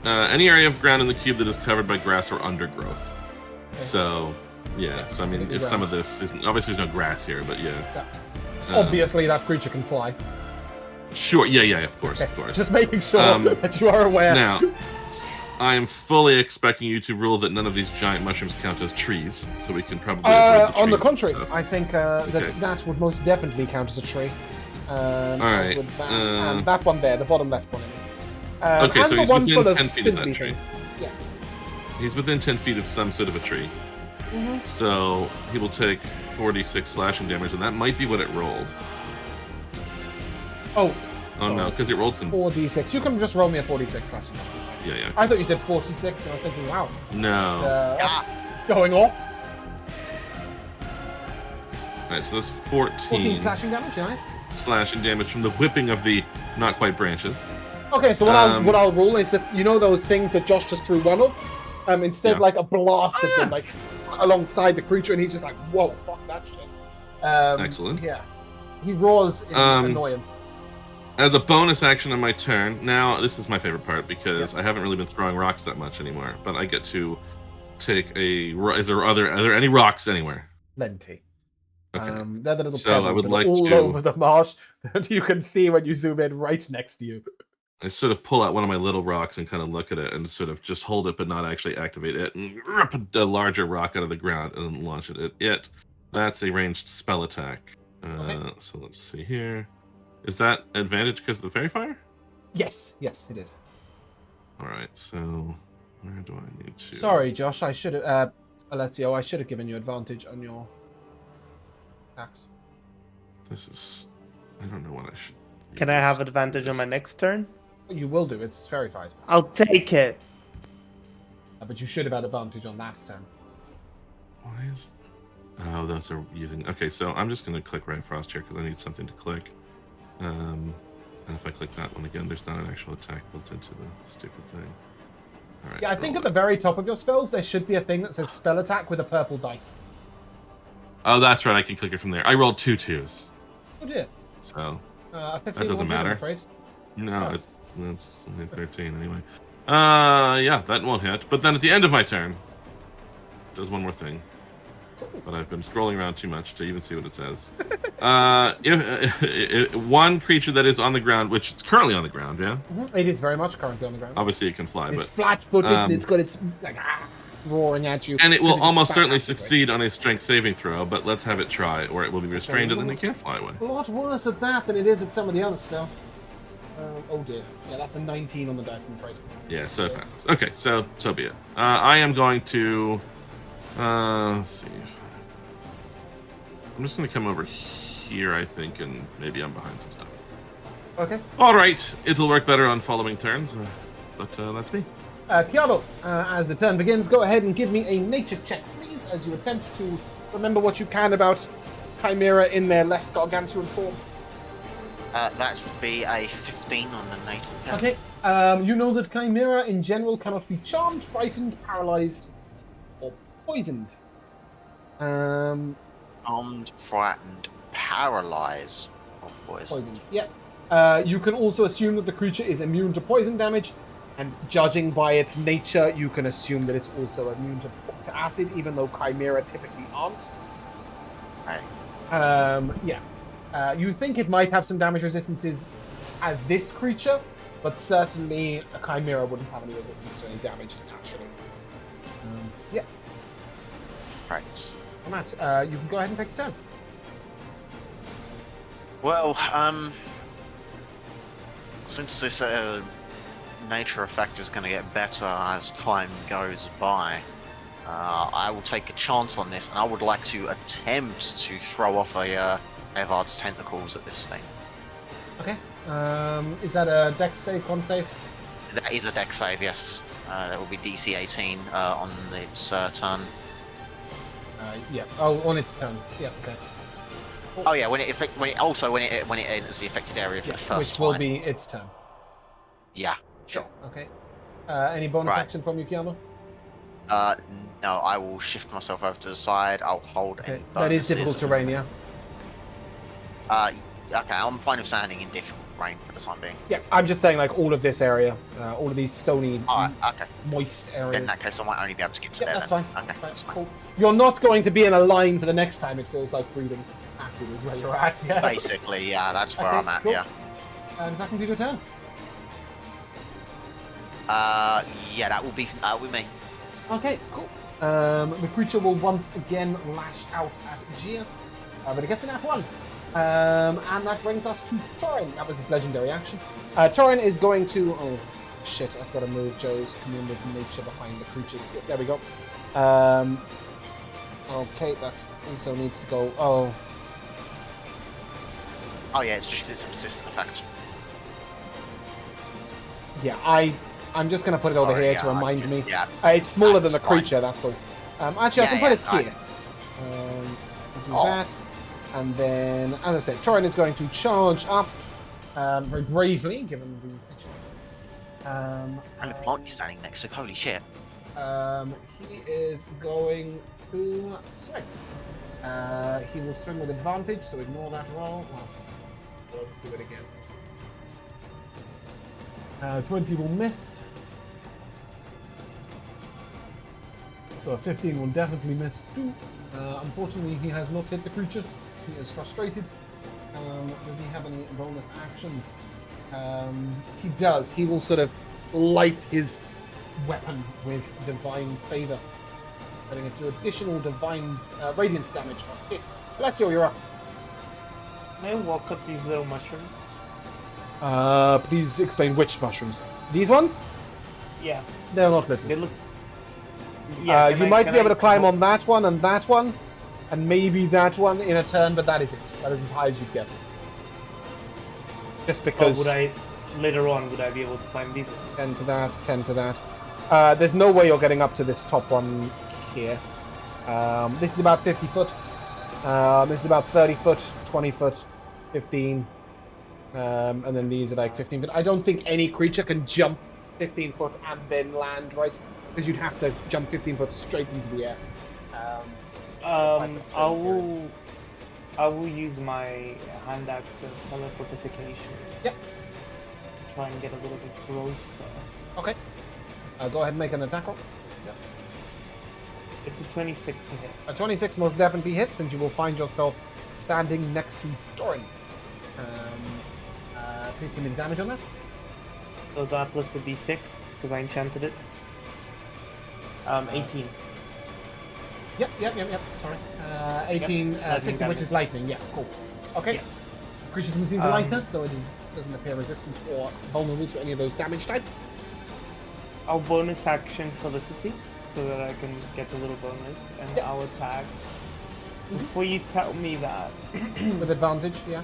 Any area of ground in the cube that is covered by grass or undergrowth. Okay. So, yeah. So I mean, specifically if some of ground. this isn't obviously there's no grass here, but yeah. Yeah. So obviously, that creature can fly. Sure. Yeah. Of course. Okay. Of course. Just making sure Um, that you are aware. Now, I am fully expecting you to rule that none of these giant mushrooms count as trees, so we can probably avoid On the trees contrary, and stuff. I think Okay. that would most definitely count as a tree. Alright, With that, and that one there, the bottom left one. Okay, and so the he's one within full of 10 feet of that spindly tree. things. Yeah. He's within 10 feet of some sort of a tree. So he will take 4d6 slashing damage, and that might be what it rolled. Oh. Oh no, because it rolled some. 4d6. You can just roll me a 4d6 slashing damage. Yeah. I thought you said 46, and I was thinking, wow. No. That's going off. Alright, so that's 14 14 slashing damage, nice. slashing damage from the whipping of the not quite branches. Okay, so what I'll roll is that, you know those things that Josh just threw one of? Instead, like a blast of them, like alongside the creature, and he's just like, whoa, fuck that shit. Excellent. Yeah. He roars in annoyance. As a bonus action on my turn, now this is my favorite part because I haven't really been throwing rocks that much anymore, but I get to take a. Are there any rocks anywhere? Plenty. Okay. They're the little So I pebbles would that are like all to- over the marsh that you can see when you zoom in right next to you. I sort of pull out one of my little rocks and kind of look at it and sort of just hold it but not actually activate it and rip a larger rock out of the ground and launch it at it. That's a ranged spell attack. So let's see here. Is that advantage because of the fairy fire? Yes, it is. All right, so where do I need to? Sorry, Josh, I should have, Alessio, I should have given you advantage on your attacks. This is, I don't know what I should. Can I have advantage on my next turn? You will do, it's verified. I'll take it. But you should have had advantage on that turn. Why is? Oh, those are using. Okay, so I'm just going to click Ray of Frost here because I need something to click. And if I click that one again, there's not an actual attack built into the stupid thing. All right. Yeah, I think at the very top of your spells, there should be a thing that says spell attack with a purple dice. Oh, that's right. I can click it from there. I rolled 2 2s. Oh dear. So A 15 that doesn't won't hit, I'm matter. afraid. No, it's only 13 anyway. Yeah, that won't hit. But then at the end of my turn, it does one more thing. But I've been scrolling around too much to even see what it says. If one creature that is on the ground, which it's currently on the ground, yeah? Mm-hmm. It is very much currently on the ground. Obviously it can fly, It's but flat-footed and it's got its like roaring at you. and it will Because almost spat certainly actively. succeed on a strength saving throw, but let's have it try, or it will be restrained and then it can't fly away. A lot worse at that than it is at some of the other stuff. Oh dear. Yeah, that's a 19 on the dice, I'm afraid. Yeah, so it passes. Okay, so be it. I am going to let's see. I'm just going to come over here, I think, and maybe I'm behind some stuff. Okay. All right, it'll work better on following turns, but that's me. Kiavo, as the turn begins, go ahead and give me a nature check, please, as you attempt to remember what you can about Chimera in their less gargantuan form. That would be a 15 on the native check. Okay. You know that Chimera in general cannot be charmed, frightened, paralyzed, or poisoned. Armed, frightened, paralyzed, or poisoned. Poisoned. Yep. You can also assume that the creature is immune to poison damage, and judging by its nature, you can assume that it's also immune to acid, even though Chimera typically aren't. Right. Yeah. You think it might have some damage resistances as this creature, but certainly a Chimera wouldn't have any resistance to any damage naturally. Yeah. Right. Matt, you can go ahead and take your turn. Well, since this nature effect is going to get better as time goes by, I will take a chance on this, and I would like to attempt to throw off a Evard's tentacles at this thing. Okay. Is that a dex save, con save? That is a dex save, yes. That will be DC 18 on its turn. Yeah. Oh, on its turn. Yeah. Okay. Oh yeah, when it enters the affected area for the first which will time. be its turn. Yeah, sure. Okay. Any bonus Right. action from you, Kiamo? No, I will shift myself over to the side. I'll hold Okay. any That is bonuses. difficult terrain, yeah. Okay, I'm fine with standing in difficult terrain for the time being. Yeah, I'm just saying, like, all of this area, all of these stony, Alright, okay. moist areas. In that case, I might only be able to get to Yeah, there that's then. fine. Okay, that's fine. Cool. You're not going to be in a line for the next time it feels like breathing acid is where you're at. Yeah. Basically, yeah, that's where Okay, I'm at, cool. yeah. Does that complete your turn? Yeah, that will be me. Okay, cool. The creature will once again lash out at Gia, but it gets an nat 1. And that brings us to Torin. That was his legendary action. Torin is going to... Oh, shit, I've got to move Joe's commune with nature behind the creatures. Yep, there we go. Okay, that also needs to go. Oh, Oh yeah, it's just 'cause it's a persistent effect. yeah. I'm just gonna put it over Sorry, here yeah, to remind me. Yeah. It's smaller than That's the fine. creature. That's all. Actually, I can Yeah, put yeah, it fine. here. Do Oh. that, and then, as I said, Torin is going to charge up very bravely, given the situation. And the plant he's standing next to, holy shit. He is going to swing. He will swing with advantage, so ignore that roll. Well, I'll just do it again. 20 will miss. So a 15 will definitely miss too. Unfortunately, he has not hit the creature. He is frustrated. Does he have any bonus actions? He does. He will sort of light his weapon with divine favor, adding it to additional divine radiant damage on hit. Alessio, you're up. May I walk up these little mushrooms? Please explain which mushrooms. These ones? Yeah, They're not little. they look. You might be able to climb on that one and that one, and maybe that one in a turn, but that is it. That is as high as you get. Just because. Would I later on? Would I be able to climb these ones? 10 to that, 10 to that. There's no way you're getting up to this top one here. This is about 50 foot. This is about 30 foot, 20 foot, 15. And then these are like 15 foot. I don't think any creature can jump 15 foot and then land, right? Because you'd have to jump 15 foot straight into the air. I will use my hand axe and teleportification. Yep. To try and get a little bit closer. Okay. Go ahead and make an attack roll. Yep. It's a 26 to hit. A 26 most definitely hits, and you will find yourself standing next to Doran. Please give me the damage on that. So that plus a d6 because I enchanted it. 18. Yep. Sorry. 18, Lightning 16, which damage. is lightning. Yeah, cool. Okay. Yeah. Creature doesn't seem to like that, though it doesn't appear resistant or vulnerable to any of those damage types. I'll bonus action Felicity so that I can get a little bonus, and Yep. I'll attack. Before you tell me that. With advantage, yeah.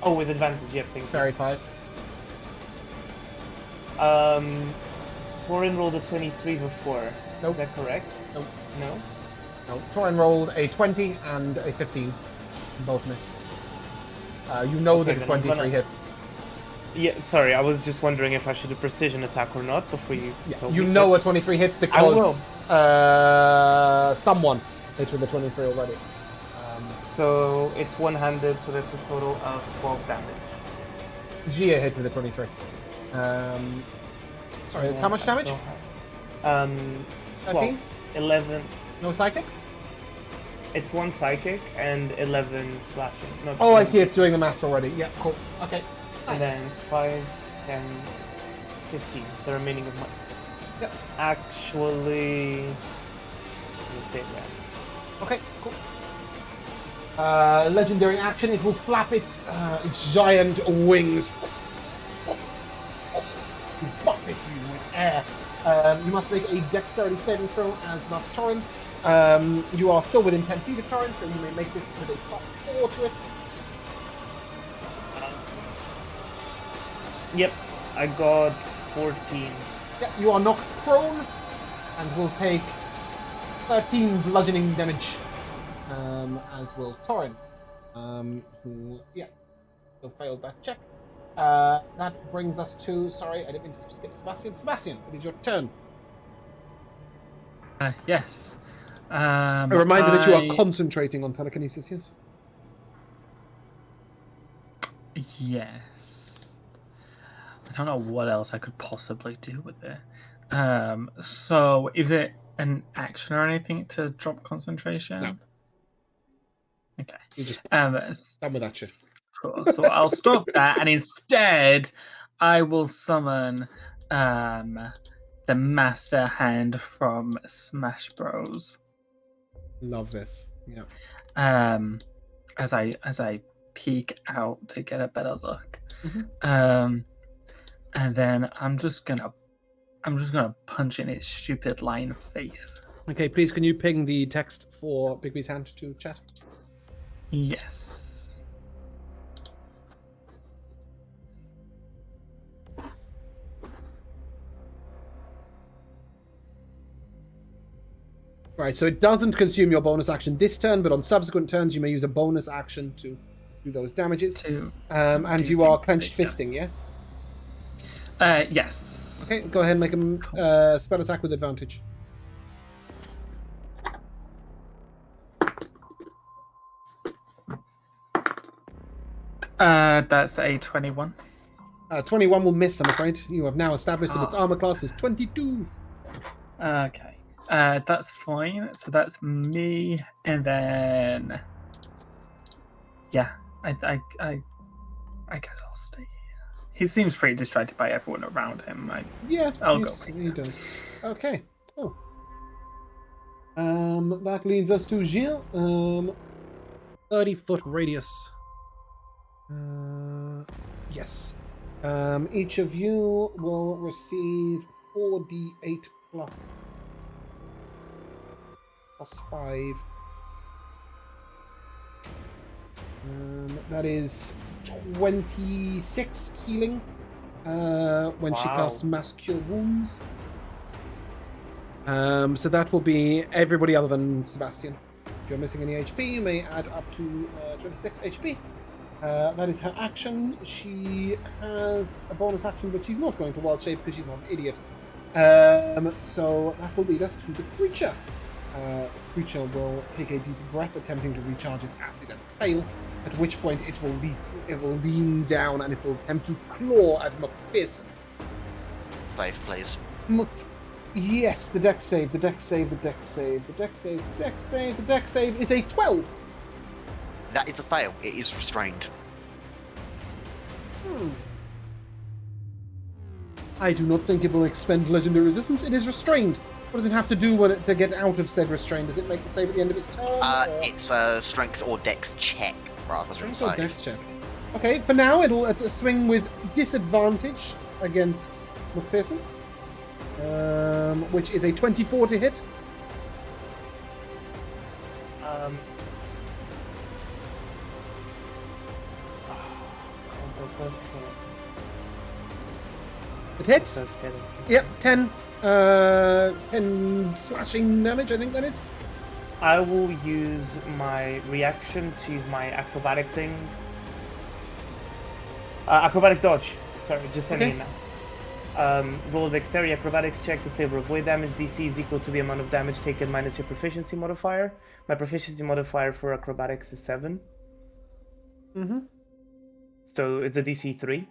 Oh, with advantage, yep, thanks. It's very 5. Torin rolled a 23 before. Nope. Is that correct? Nope. No? No. Torin rolled a 20 and a 15. Both missed. You know Okay, that a then I'm 23 gonna- hits. Yeah, sorry, I was just wondering if I should do precision attack or not before you told You me. know but- a 23 hits will. because someone hit with a 23 already. So it's one-handed, so that's a total of 12 damage. Gia hit with a 23. Sorry, it's how much I damage? still have- 13? 11. No psychic? It's 1 psychic and 11 slashing. No, Oh, I see. It's doing the maths already. Yeah, cool. Okay. And Nice. then 5, 10, 15. The remaining of my. Yep. Actually. Let me stay there. Okay, cool. Legendary action. It will flap its giant wings. Buffet you with air. You must make a dexterity saving throw, as must Torin. You are still within 10 feet of Torin, so you may make this with a +4 to it. Yep, I got 14. Yeah, you are knocked prone and will take 13 bludgeoning damage, as will Torin, who, yeah, so failed that check. That brings us to, sorry, I didn't mean to skip Sebastian. Sebastian, it is your turn. Yes. A reminder that you are concentrating on telekinesis, yes? Yes. I don't know what else I could possibly do with it. So is it an action or anything to drop concentration? No. Okay. You just Done with that shit. Cool. So I'll stop that, and instead, I will summon the Master Hand from Smash Bros. Love this. Yeah. As I peek out to get a better look, Mhm. and then I'm just gonna punch in its stupid lion face. Okay, please can you ping the text for Bigby's hand to chat? Yes. Right, so it doesn't consume your bonus action this turn, but on subsequent turns you may use a bonus action to do those damages. And do you are things clenched like fisting, that. yes? Yes. Okay, go ahead and make a spell attack with advantage. That's a 21. 21 will miss, I'm afraid. You have now established that its armor class is 22. Okay. That's fine. So that's me, and then yeah, I guess I'll stay here. He seems pretty distracted by everyone around him. I'll go. He does. Okay, cool. That leads us to Gilles. 30-foot radius. Yes. Each of you will receive 4d8 plus 5. That is 26 healing when she casts Mass Cure Wounds. So that will be everybody other than Sebastian. If you're missing any HP, you may add up to 26 HP. That is her action. She has a bonus action, but she's not going to wild shape because she's not an idiot. So that will lead us to the creature. The creature will take a deep breath, attempting to recharge its acid and fail. At which point it will lean down and it will attempt to claw at McPherson. Save, please. Yes, the dex save, the dex save, the dex save, the dex save, the dex save, the dex save is a 12. That is a fail. It is restrained. I do not think it will expend legendary resistance. It is restrained. What does it have to do to get out of said restraint? Does it make the save at the end of its turn? It's a strength or dex check rather than Strength or save. dex check. Okay, for now it'll swing with disadvantage against McPherson, which is a 24 to hit. It hits. Yep, 10 slashing damage, I think that is. I will use my reaction to use my acrobatic thing. Acrobatic dodge. Sorry, just sending it now. Roll a dexterity acrobatics check to save or avoid damage. DC is equal to the amount of damage taken minus your proficiency modifier. My proficiency modifier for acrobatics is 7. So is the DC 3?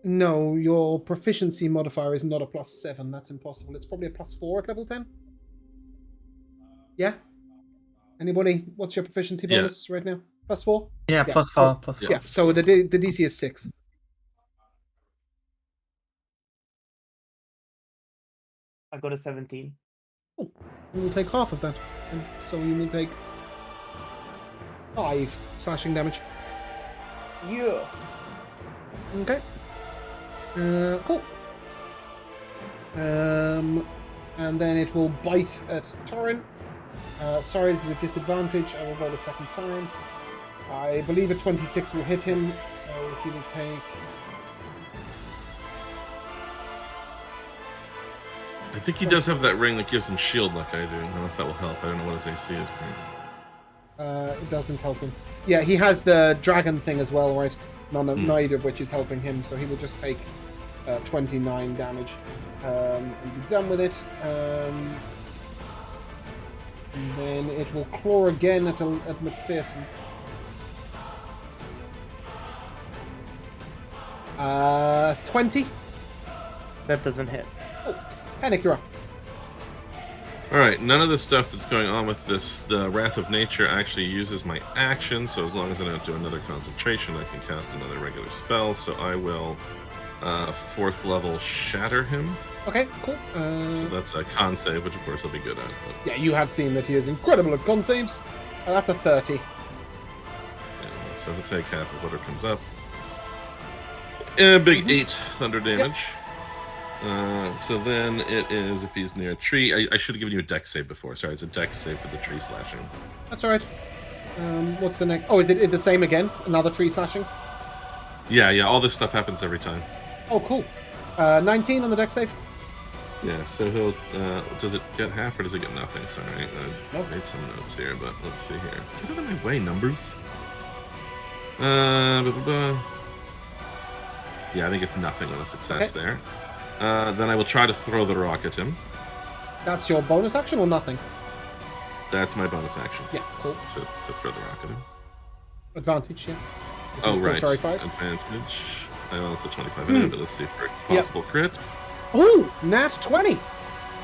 No, your proficiency modifier is not a +7. That's impossible. It's probably a +4 at level 10. Yeah? Anybody? What's your proficiency bonus right now? +4? Yeah, +4. +4. Yeah, so the DC is 6. I got a 17. Oh, you will take half of that. And so you will take 5 slashing damage. Yeah. Okay. Cool. And then it will bite at Torin. Sorry, this is a disadvantage. I will roll a second time. I believe a 26 will hit him, so he will take... I think he does have that ring that gives him shield like I do. I don't know if that will help. I don't know what his AC is currently. It doesn't help him. Yeah, he has the dragon thing as well, right? Neither of which is helping him, so he will just take 29 damage and be done with it. And then it will claw again at McPherson. It's 20. That doesn't hit. Oh, Panic, you're up. Alright, none of the stuff that's going on with this, the Wrath of Nature, actually uses my action, so as long as I don't do another concentration, I can cast another regular spell, so I will 4th level Shatter him. Okay, cool. So that's a con save, which of course I'll be good at. But... Yeah, you have seen that he is incredible at con saves. That's a 30. Yeah, so to take half of whatever comes up. Big 8 thunder damage. So then it is if he's near a tree. I should have given you a dex save before. Sorry, it's a dex save for the tree slashing. That's all right. What's the next? Oh, is it the same again? Another tree slashing? Yeah. All this stuff happens every time. Oh, cool. 19 on the dex save. Yeah, so he'll. Does it get half or does it get nothing? Sorry, I Nope. made some notes here, but let's see here. Get out of my way, numbers. Yeah, I think it's nothing on a success there. Then I will try to throw the rock at him. That's your bonus action or nothing? That's my bonus action. Yeah, cool. To throw the rock at him. Advantage, yeah. Oh, right. Verified. Advantage. Well, it's a 25 anyway, but let's see for a possible crit. Ooh, nat 20.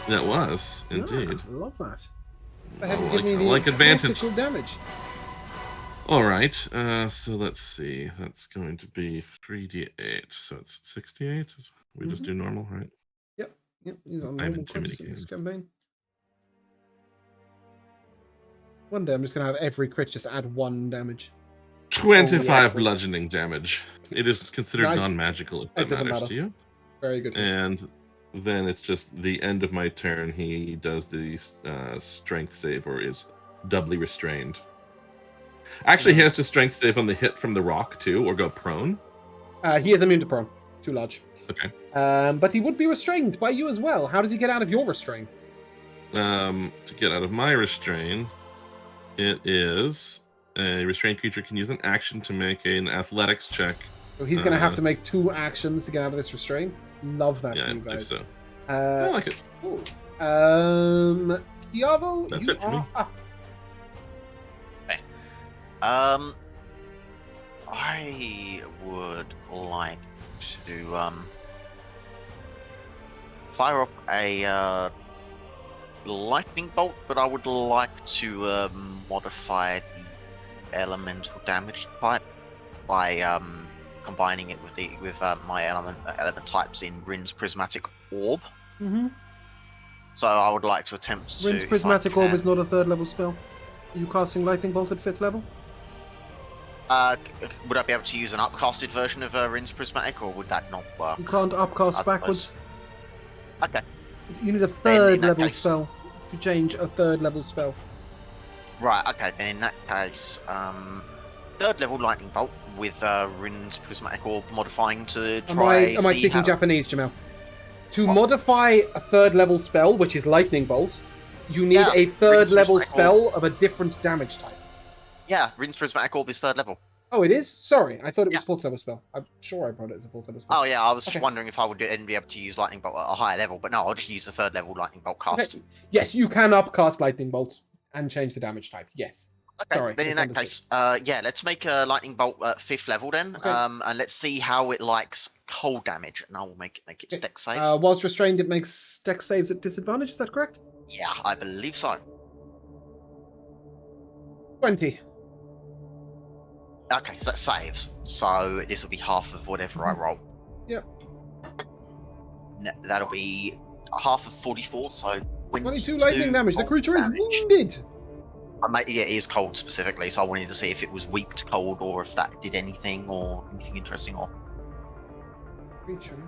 That was, indeed. Yeah, I love that. I Go ahead and give me the like advantage. critical damage. All right, so let's see. That's going to be 3d8, so it's 68. We just do normal, right? Yep, these are I have normal too many crits in this games. campaign. One day I'm just going to have every crit just add 1 damage. 25 bludgeoning damage. It is considered Nice. non-magical if that doesn't matters matter. to you. Very good. And then it's just the end of my turn. He does the strength save or is doubly restrained. Actually, he has to strength save on the hit from the rock too, or go prone. He is immune to prone. Too large. Okay. But he would be restrained by you as well. How does he get out of your restraint? To get out of my restrain, it is a restrained creature can use an action to make an athletics check. So he's going to have to make 2 actions to get out of this restraint. Love that Yeah, for I you believe guys. so. I like it. Cool. Iago, That's you it for me. are up. I would like to fire up a lightning bolt, but I would like to modify the elemental damage type by combining it with my element types in Rin's prismatic orb. Mm-hmm. So I would like to attempt to. Rin's if I prismatic orb can- is not a 3rd level spell. Are you casting lightning bolt at 5th level? Would I be able to use an upcasted version of Rin's prismatic, or would that not work? You can't upcast Otherwise- backwards. Okay. You need a Then in 3rd that level case- spell to change a 3rd level spell. Right, okay, then in that case, 3rd level lightning bolt with Rin's prismatic orb modifying to try Am I see speaking how... Japanese, Jamel? To modify a 3rd level spell, which is lightning bolt, you need Yeah, a 3rd Rin's level prismatic spell of a different damage type. Yeah, Rin's prismatic orb is 3rd level. Oh, it is? Sorry, I thought it was Yeah. 4th level spell. I'm sure I brought it as a 4th level spell. Oh yeah, I was just Okay. wondering if I would then be able to use lightning bolt at a higher level, but no, I'll just use the 3rd level lightning bolt cast. Okay. Yes, you can upcast lightning bolt and change the damage type. Yes. Okay, Sorry, then in that misunderstood. case, yeah, let's make a lightning bolt at 5th level then, Okay. and let's see how it likes cold damage, and I will make its Okay. dex save. Whilst restrained, it makes dex saves at disadvantage. Is that correct? Yeah, I believe so. 20. Okay, so that saves. So this will be half of whatever I roll. Yep. That'll be half of 44, so 22 lightning damage. The cold creature is damage. wounded. Yeah, it is cold specifically, so I wanted to see if it was weak to cold or if that did anything or anything interesting or... Creature.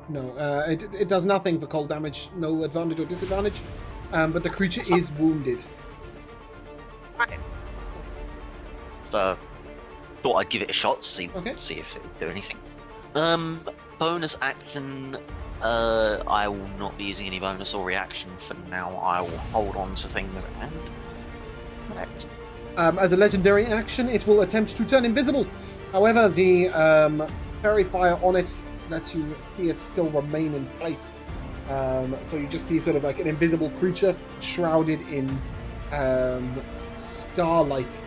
No, it does nothing for cold damage. No advantage or disadvantage. But the creature is wounded. So, thought I'd give it a shot, see if it would do anything. Bonus action, I will not be using any bonus or reaction for now. I will hold on to things at hand. Next. As a legendary action, it will attempt to turn invisible. However, the fairy fire on it lets you see it still remain in place. So you just see sort of like an invisible creature shrouded in starlight.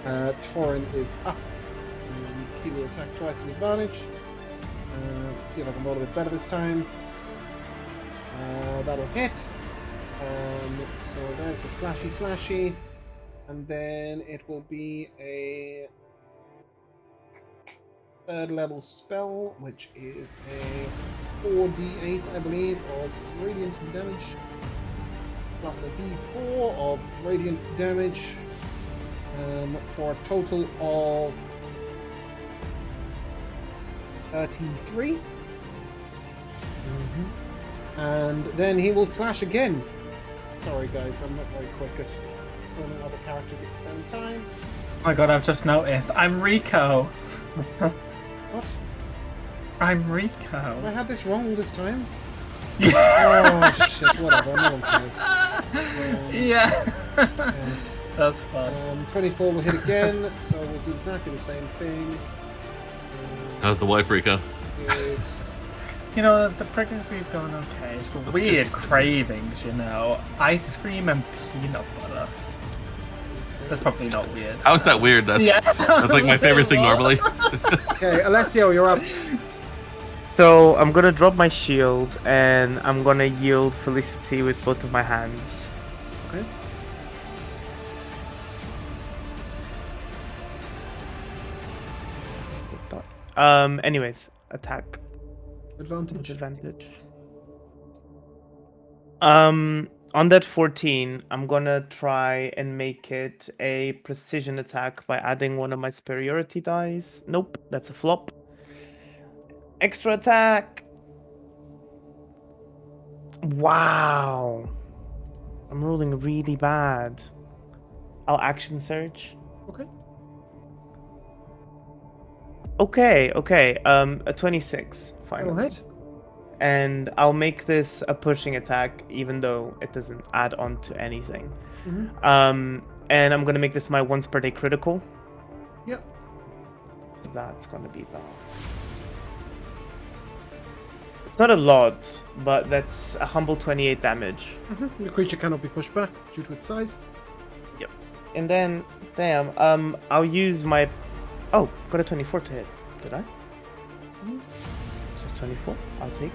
Torin is up. He will attack twice with advantage. Let's see if I can roll a bit better this time. That'll hit. So there's the slashy. And then it will be a 3rd level spell, which is a 4d8, I believe, of radiant damage. Plus a d4 of radiant damage. For a total of 33. And then he will slash again. Sorry, guys, I'm not very quick at running other characters at the same time. Oh my god, I've just noticed. I'm Rico. What? I'm Rico. I had this wrong this time? Oh, shit, whatever, no one cares. Yeah. Yeah. That's fun. 24 will hit again, so we'll do exactly the same thing. How's the wife, Rico? Good. You know, the pregnancy's going okay. It's got weird cravings, you know. Ice cream and peanut butter. That's probably not weird. How's that weird? That's like my favorite thing normally. Okay, Alessio, you're up. So I'm gonna drop my shield and I'm gonna yield Felicity with both of my hands. Okay. Anyways, attack with Advantage. advantage. On that 14, I'm gonna try and make it a precision attack by adding one of my superiority dice. Nope, that's a flop. Extra attack. Wow. I'm rolling really bad. I'll action surge. Okay. Okay. A 26. That'll Finally. hit. And I'll make this a pushing attack, even though it doesn't add on to anything. And I'm gonna make this my once per day critical. Yep. So that's gonna be that. It's not a lot, but that's a humble 28 damage. The creature cannot be pushed back due to its size. And then, damn, I'll use my. Oh, got a 24 to hit. Did I? Just 24. I'll take it.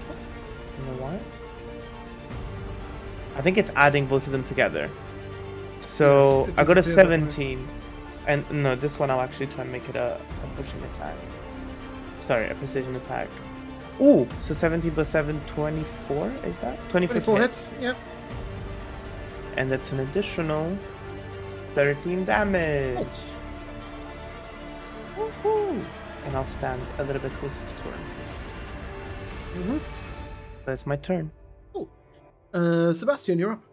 You know why? I think it's adding both of them together. So Yes, it I got a disappeared that way. 17, and no, this one I'll actually try and make it a pushing attack. Sorry, a precision attack. Ooh, so 17 plus 7, 24. Is that 24? 24 to hit. hits, yep. And that's an additional 13 damage. Woohoo! And I'll stand a little bit closer to Torrent. That's my turn. Sebastian, you're up.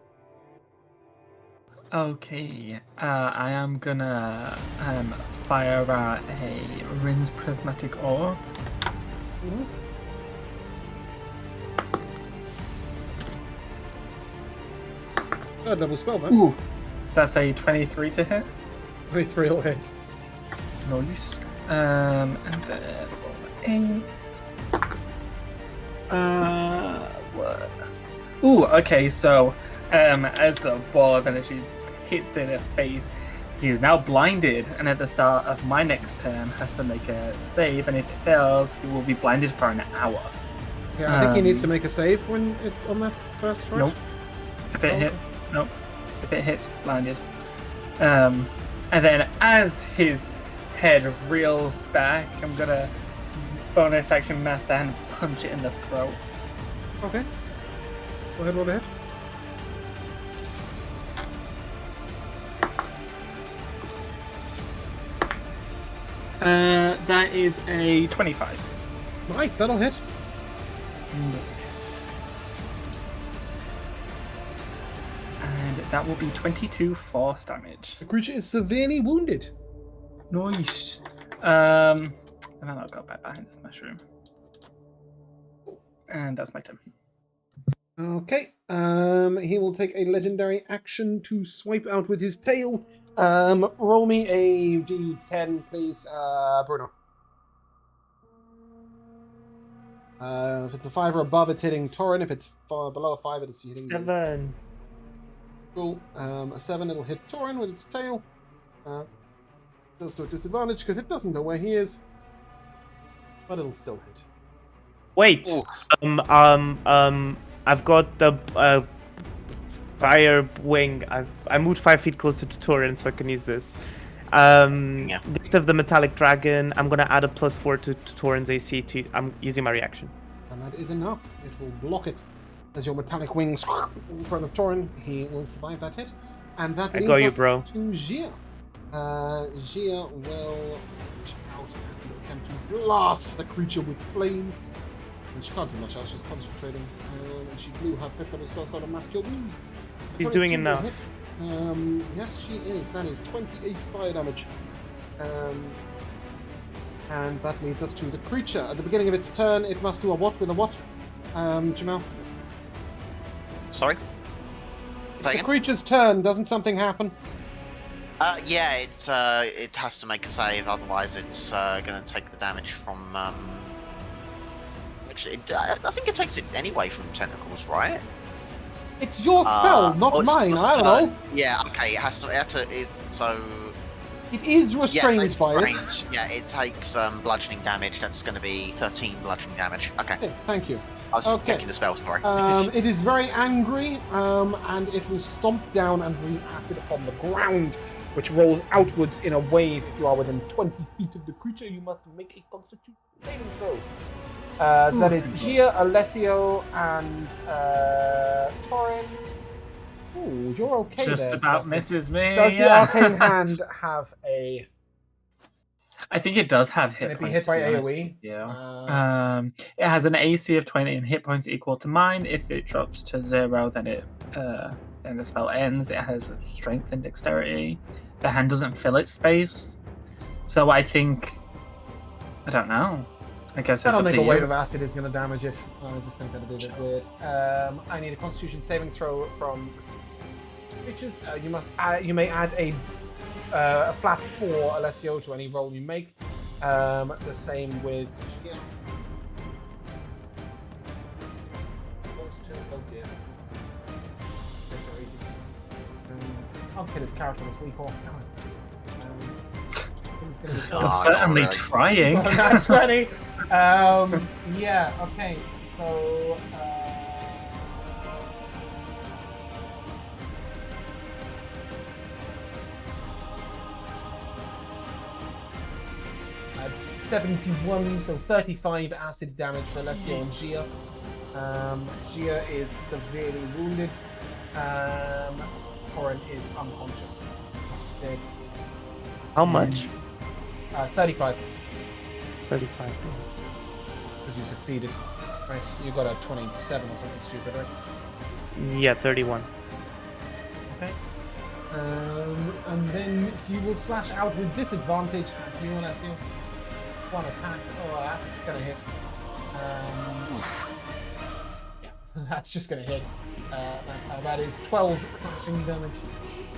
Okay, I am gonna fire a Rin's Prismatic Orb. Third level spell, then. Ooh, that's a 23 to hit. 23 will hit. Nice. And then what? Ooh, okay, so as the ball of energy hits in her face, he is now blinded, and at the start of my next turn has to make a save, and if it fails, he will be blinded for an hour. Yeah, I think he needs to make a save on that first try. Nope. If it nope. If it hits, blinded. And then as his head reels back, I'm gonna bonus action master hand punch it in the throat. Okay. Go ahead, roll a hit. That is a 25. Nice, that'll hit. And that will be 22 force damage. The creature is severely wounded. Nice. And then I'll go back behind this mushroom. And that's my turn. Okay. He will take a legendary action to swipe out with his tail. Roll me a d10, please, Bruno. If it's a 5 or above, it's hitting Torin. If it's below a 5, it's hitting 7. Cool. A 7, it'll hit Torin with its tail. Also a disadvantage because it doesn't know where he is, but it'll still hit. Wait. Ooh. I've got the fire wing. I moved 5 feet closer to Torrent so I can use this. Gift of the Metallic Dragon. I'm gonna add a +4 to Torrent's AC. I'm using my reaction. And that is enough. It will block it. As your metallic wings in front of Torin, he will survive that hit. And that I leads got you, us bro. to Gia. Gia will reach out and attempt to blast the creature with flame. And she can't do much else. She's concentrating. And she blew her pip on a spell slot of Mass Cure Wounds. She's doing 22 will enough. hit. Yes, she is. That is 28 fire damage. And that leads us to the creature. At the beginning of its turn, it must do a what with a what? Jamel? Sorry? It's the creature's turn. Doesn't something happen? Yeah, it has to make a save, otherwise it's going to take the damage from. Actually, I think it takes it anyway from tentacles, right? It's your spell, not mine. I don't know. Yeah, okay. It has to. So. It is restrained yes, by it. Yeah, it takes bludgeoning damage. That's going to be 13 bludgeoning damage. Okay. Thank you. I was thinking the spell, sorry. It is very angry, and it will stomp down and breathe acid upon the ground, which rolls outwards in a wave. If you are within 20 feet of the creature, you must make a Constitution saving throw. So that is Gia, Alessio, and Torin. Ooh, you're okay Just there, about Sebastian. misses me. Does the Arcane Hand have a... I think it does have hit Can it be points. hit by to be honest AoE? with you. It has an AC of 20 and hit points equal to mine. If it drops to 0, then then the spell ends. It has strength and dexterity. The hand doesn't fill its space, so I think I don't know. I guess I it's don't up think to a wave you. of acid is going to damage it. I just think that'd be a bit weird. I need a Constitution saving throw from creatures. You may add a flat 4 Alessio to any roll you make. The same with Gia. Oh dear. I'll kill his character this week off. You're certainly trying. Not 20. Yeah. Okay. So. At 71, so 35 acid damage for Alessio and Gia. Gia is severely wounded. Corin is unconscious. Dead. How much? 35. 35. Because you succeeded. Right, you got a 27 or something stupid, right? Yeah, 31. Okay. And then he will slash out with disadvantage at you, Alessio. One attack. Oh, that's gonna hit. Yeah, that's just gonna hit. That's how that is. 12 slashing damage.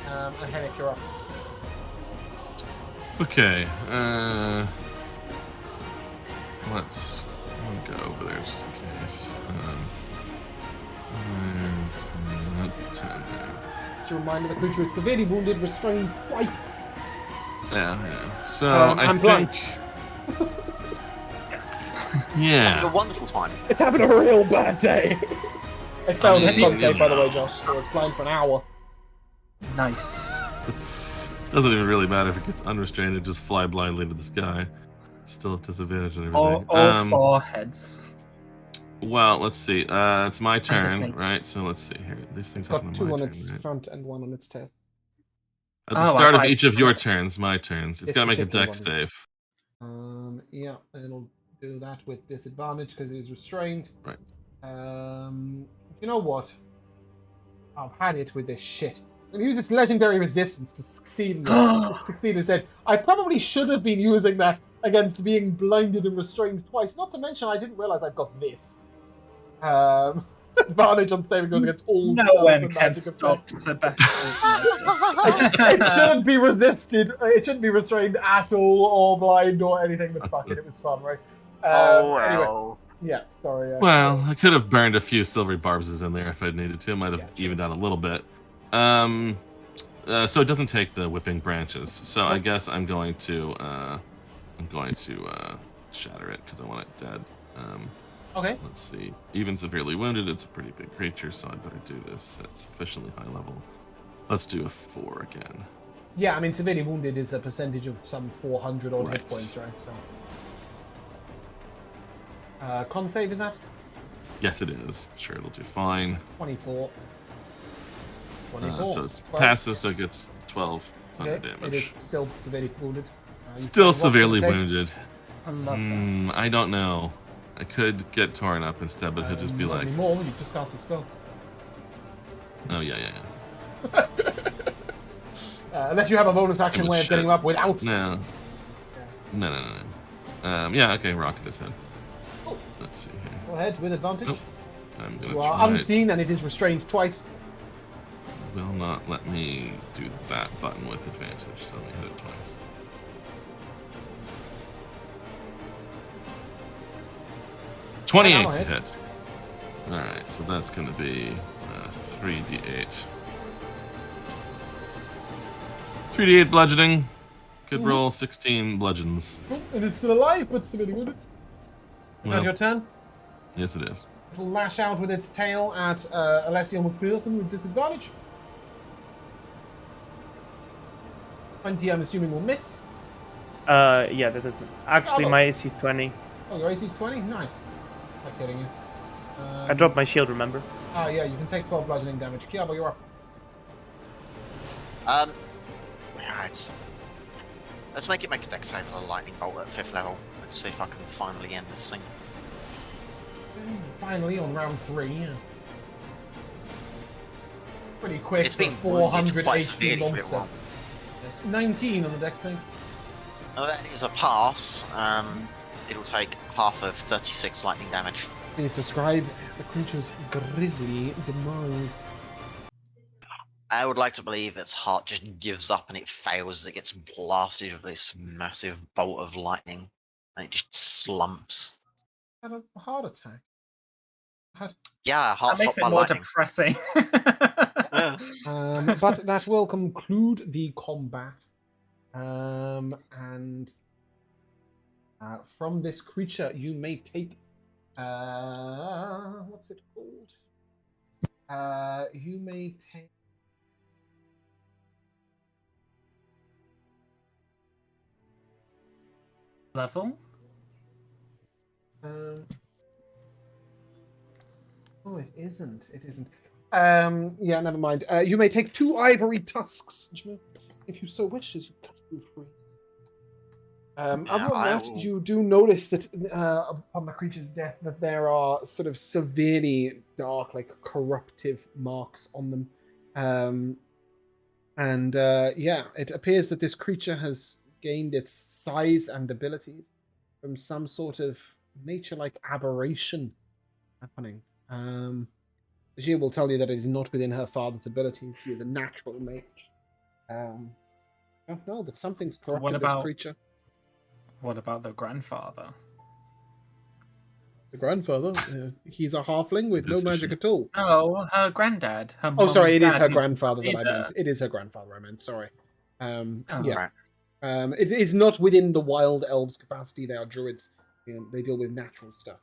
And Henrik, you're up. Okay, let's go over there just in case. 10. Just a reminder, the creature is severely wounded, restrained twice. Yeah. So I I'm think. blind. Yes. Having a Yeah. wonderful time. It's having a real bad day. It failed its mean, con save, you by the way, know. Josh, so it's blind for an hour. Nice. Doesn't even really matter if it gets unrestrained and just fly blindly into the sky. Still at disadvantage and everything. All 4 heads. Well, let's see. It's my the turn, snake. right? So let's see here. These things It's got happen 2 on my on turn, its right? front and 1 on its tail. At the Oh, start of I- each of your turns, my turns, it's This got to make a particular dex one. save. Yeah, it'll do that with disadvantage because it is restrained. Right. You know what? I've had it with this shit. I'm gonna use its legendary resistance to succeed in it. Succeed instead. I probably should have been using that against being blinded and restrained twice. Not to mention, I didn't realize I've got this. Advantage on saving throws against all No spells one and can magic stop effects. Sebastian. It shouldn't be resisted. It shouldn't be restrained at all, or blind, or anything. But fuck it, it was fun, right? Oh Anyway, well. yeah. Sorry. Well, I could have burned a few silvery barbs in there if I'd needed to. Might have Yeah, sure. evened out a little bit. So it doesn't take the whipping branches. So I guess I'm going to shatter it because I want it dead. Okay. Let's see. Even severely wounded, it's a pretty big creature, so I better do this at sufficiently high level. Let's do a 4 again. Yeah, I mean, severely wounded is a percentage of some 400 odd hit Right. points, right? So. Con save is that? Yes, it is. Sure, it'll do fine. 24. 24. So it's 12. passes, so it gets 12 thunder Okay, damage. it is still severely wounded. You Still said what severely percentage? wounded. I love that. I don't know. I could get torn up instead, but he'll just be Not like, anymore. You've just cast a spell. oh yeah. Unless you have a bonus action was way of getting shit. him up without. No. Yeah, okay, rocket his head. Cool. Let's see here. Go ahead with advantage. Nope. I'm gonna You are try. unseen and it is restrained twice. Will not let me do that button with advantage, so let me hit it twice. that'll 28 hit. hits. Alright, so that's gonna be 3d8. 3d8 bludgeoning. Good roll, 16 bludgeons. Oh, it is still alive, but severely wounded. Is that Well, your turn? yes, it is. It will lash out with its tail at Alessio McPherson with disadvantage. 20, I'm assuming, will miss. Yeah, that doesn't. Actually, Oh. my AC is 20. Oh, your AC is 20? Nice. Not kidding you. I dropped my shield, remember? Oh, yeah, you can take 12 bludgeoning damage. Kiabo, you're up. Right. Let's make it make a dex save as a lightning bolt at 5th level. Let's see if I can finally end this thing. Finally, on round 3. Yeah. Pretty quick It's for a been 400 quite HP severely for it monster. once. Yes, 19 on the dex save. Oh, that is a pass. It'll take half of 36 lightning damage. Please describe the creature's grisly demise. I would like to believe its heart just gives up and it fails as it gets blasted with this massive bolt of lightning. And it just slumps. Had a heart attack. Yeah, heart That makes stopped it by more lightning. depressing. Yeah. But that will conclude the combat. And from this creature, you may take. What's it called? You may take. Level? Oh, it isn't. It isn't. Yeah, never mind. You may take 2 ivory tusks, if you so wish, as you cut them free. Other than that, you do notice that upon the creature's death that there are sort of severely dark, like corruptive marks on them. Yeah, it appears that this creature has gained its size and abilities from some sort of nature-like aberration happening. She will tell you that it is not within her father's abilities. He is a natural mage. I don't know, but something's corrupted this creature. What about the grandfather? The grandfather? He's a halfling with no magic at all. No, her granddad. Her Oh, sorry, it is her dad, grandfather that I there. meant. It is her grandfather I meant, sorry. Yeah. Right. It is not within the wild elves' capacity. They are druids. They deal with natural stuff.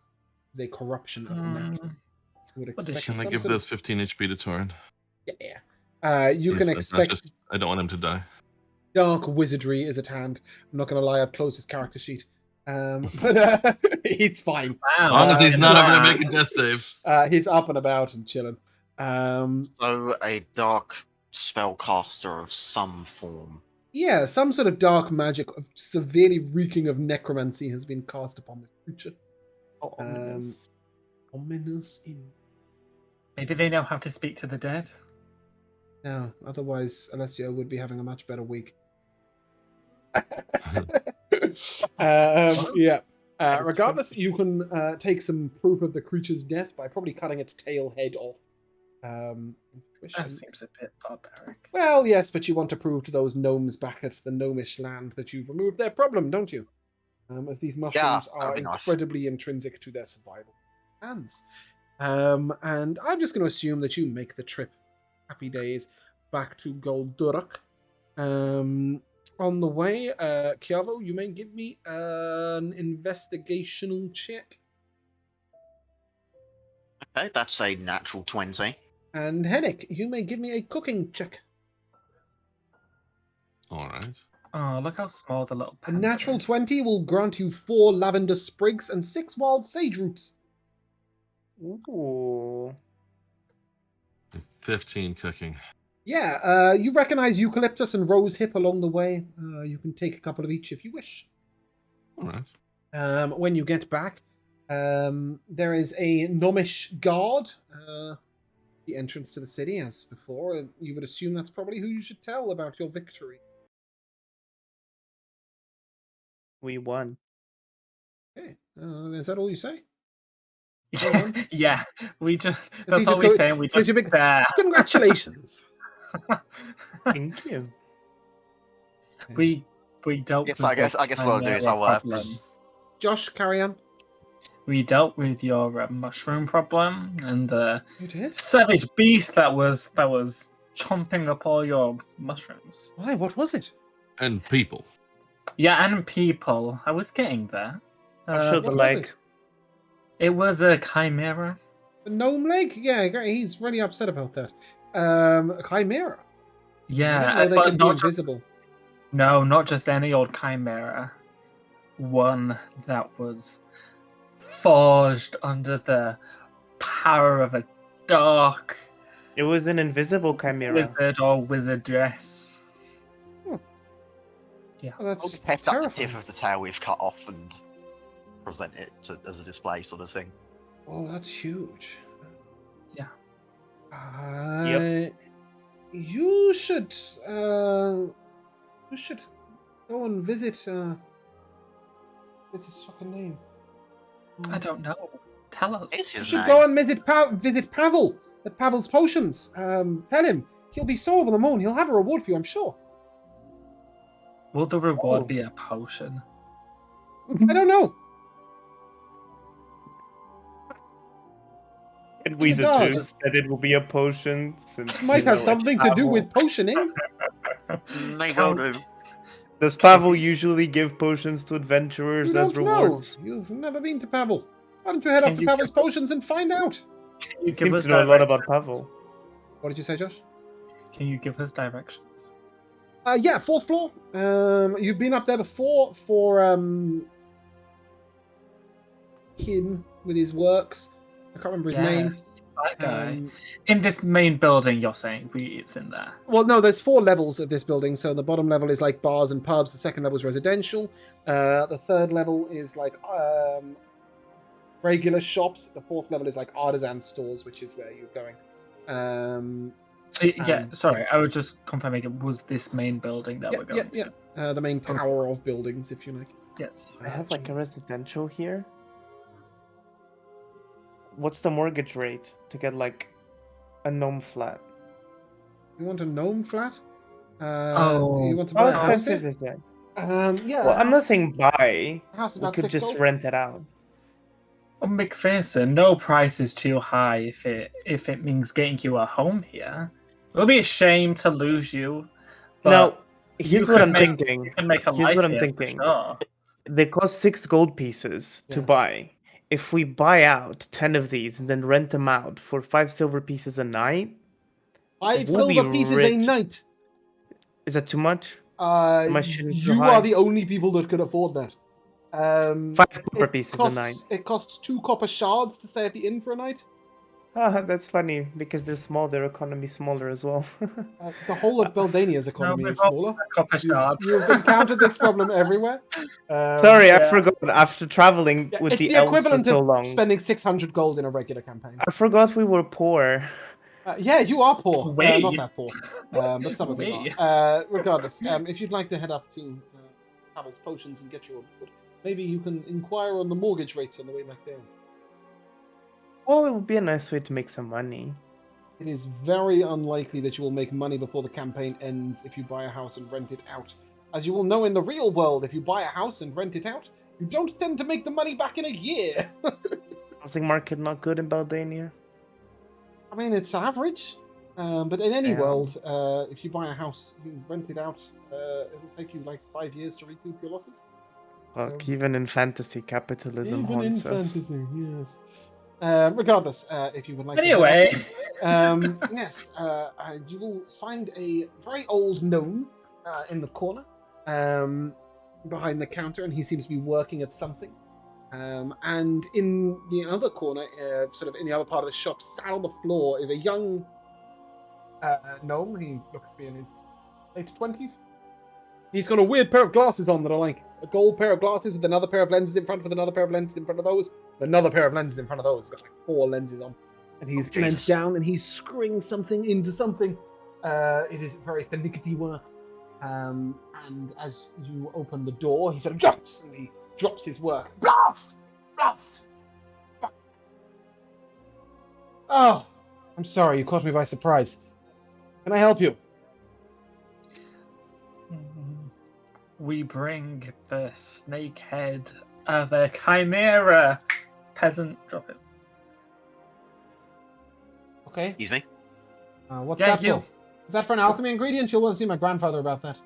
It's a corruption of the natural. You would expect Can I some give sort of- those 15 HP to Torrin? Yeah. You Please, can that's not expect just- I don't want him to die. dark wizardry is at hand. I'm not going to lie, I've closed his character sheet. But he's fine. Wow. As long as he's not over there making death saves. He's up and about and chilling. So a dark spellcaster of some form. Yeah, some sort of dark magic of severely reeking of necromancy has been cast upon this creature. Oh, ominous. Ominous in. Maybe they know how to speak to the dead. No, otherwise Alessio would be having a much better week. Yeah. Regardless, you can take some proof of the creature's death by probably cutting its tail head off. That seems a bit barbaric. Well, yes, but you want to prove to those gnomes back at the gnomish land that you've removed their problem, don't you? As these mushrooms are that'd be nice. incredibly intrinsic to their survival hands. And I'm just going to assume that you make the trip. Happy days back to Goldurak. On the way, Chiavo, you may give me an investigational check. Okay, that's a natural 20. And Henrik, you may give me a cooking check. All right. Oh, look how small the little A panda natural is. 20 will grant you 4 lavender sprigs and 6 wild sage roots. Ooh. 15 cooking. Yeah, you recognize eucalyptus and rose hip along the way. You can take a couple of each if you wish. All right. When you get back, There is a gnomish guard. The entrance to the city, as before. You would assume that's probably who you should tell about your victory. We won. Okay. Is that all you say? Yeah, we just Does he that's just all we go- say. We gives just you a big congratulations. Thank you. we dealt Yes, with I guess the what I'll do is chimera I'll problem. Josh, carry on. We dealt with your mushroom problem and the You did? savage beast that was chomping up all your mushrooms. Why? What was it? And people. Yeah, and people. I was getting there. I'll show the what was leg. it? It was a chimera. The gnome leg? Yeah, great. He's really upset about that. A chimera. I Yeah, didn't know they but could be not just, invisible. no, not just any old chimera. One that was forged under the power of a dark It was an invisible chimera. wizard or wizardress. Well, I'll that's heft up the terrifying. tip of the tail we've cut off and present it as a display sort of thing. Oh, that's huge. Yeah. You should go and visit what's his fucking name? I don't know. Tell us. It's You his should name. go and visit Pavel at Pavel's Potions. Tell him he'll be so over the moon. He'll have a reward for you, I'm sure. Will the reward Oh. be a potion? I don't know. And we To God. deduced that it will be a potion. Since, It might have something to do with potioning. May well do. Does Pavel usually give potions to You adventurers as don't know. rewards? You've never been to Pavel. Why don't you head Can up to you Pavel's give- Potions and find out? Can you You give seem us to know a lot about directions? Pavel. What did you say, Josh? Can you give us directions? Yeah, 4th floor. You've been up there before for him with his works. I can't remember his name. Yes, that guy. Um, In this main building, you're saying it's in there. well, no, there's 4 levels of this building. So the bottom level is like bars and pubs. The second level is residential. The third level is like regular shops. The 4th level is like artisan stores, which is where you're going. Sorry, I was just confirming it was this main building that we're going to. The main tower of buildings, if you like. Yes. I have like a residential here. What's the mortgage rate to get like a gnome flat? You want a gnome flat? Oh. You want to How buy a house expensive here? is that? Yeah. Well, I'm not house- saying buy. house We about could 6 just gold. rent it out. Oh, McPherson, no price is too high if it means getting you a home here. It would be a shame to lose you. But Now, you here's what could I'm make- thinking. you can make a Here's life what I'm here thinking. for sure. They cost 6 gold pieces to Yeah. buy. If we buy out 10 of these and then rent them out for 5 silver pieces a night, 5 we'll be silver pieces a rich. night. is that too much? Am I shooting too You high? are the only people that could afford that. 5 copper pieces a night. It costs 2 copper shards to stay at the inn for a night. Ah, that's funny because they're small. Their economy smaller as well. The whole of Beldania's economy we've is got smaller. Copper shards. You've encountered this problem everywhere. Sorry, I yeah. forgot. After traveling Yeah, with it's the the elves for equivalent so of long, spending 600 gold in a regular campaign. I forgot we were poor. Yeah, you are poor. We. Not that poor, but some of you We. are. Regardless, if you'd like to head up to Pavel's Potions and get your reward, maybe you can inquire on the mortgage rates on the way back down. Oh, it would be a nice way to make some money. It is very unlikely that you will make money before the campaign ends if you buy a house and rent it out. As you will know in the real world, if you buy a house and rent it out, you don't tend to make the money back in a year. Housing market not good in Beldania. I mean, it's average. But in any Yeah. world, if you buy a house, you rent it out, it'll take you like 5 years to recoup your losses. Fuck, even in fantasy, capitalism Even in haunts us. fantasy, yes. Regardless, if you would like Anyway, to yes, you will find a very old gnome in the corner behind the counter, and he seems to be working at something. And in the other corner, sort of in the other part of the shop, sat on the floor, is a young gnome. He looks to be in his late 20s. He's got a weird pair of glasses on that are like a gold pair of glasses with another pair of lenses in front, with another pair of lenses in front of those, another pair of lenses in front of those. He's got like 4 lenses on. And he's leant Jesus. down and he's screwing something into something. It is very finicky work. And as you open the door, he sort of jumps and he drops his work. Blast! Blast! Oh, I'm sorry, you caught me by surprise. Can I help you? We bring the snake head of a chimera. Peasant, drop it. Okay. Excuse me. What's Yeah, that you. for? Is that for an alchemy ingredient? You'll want to see my grandfather about that.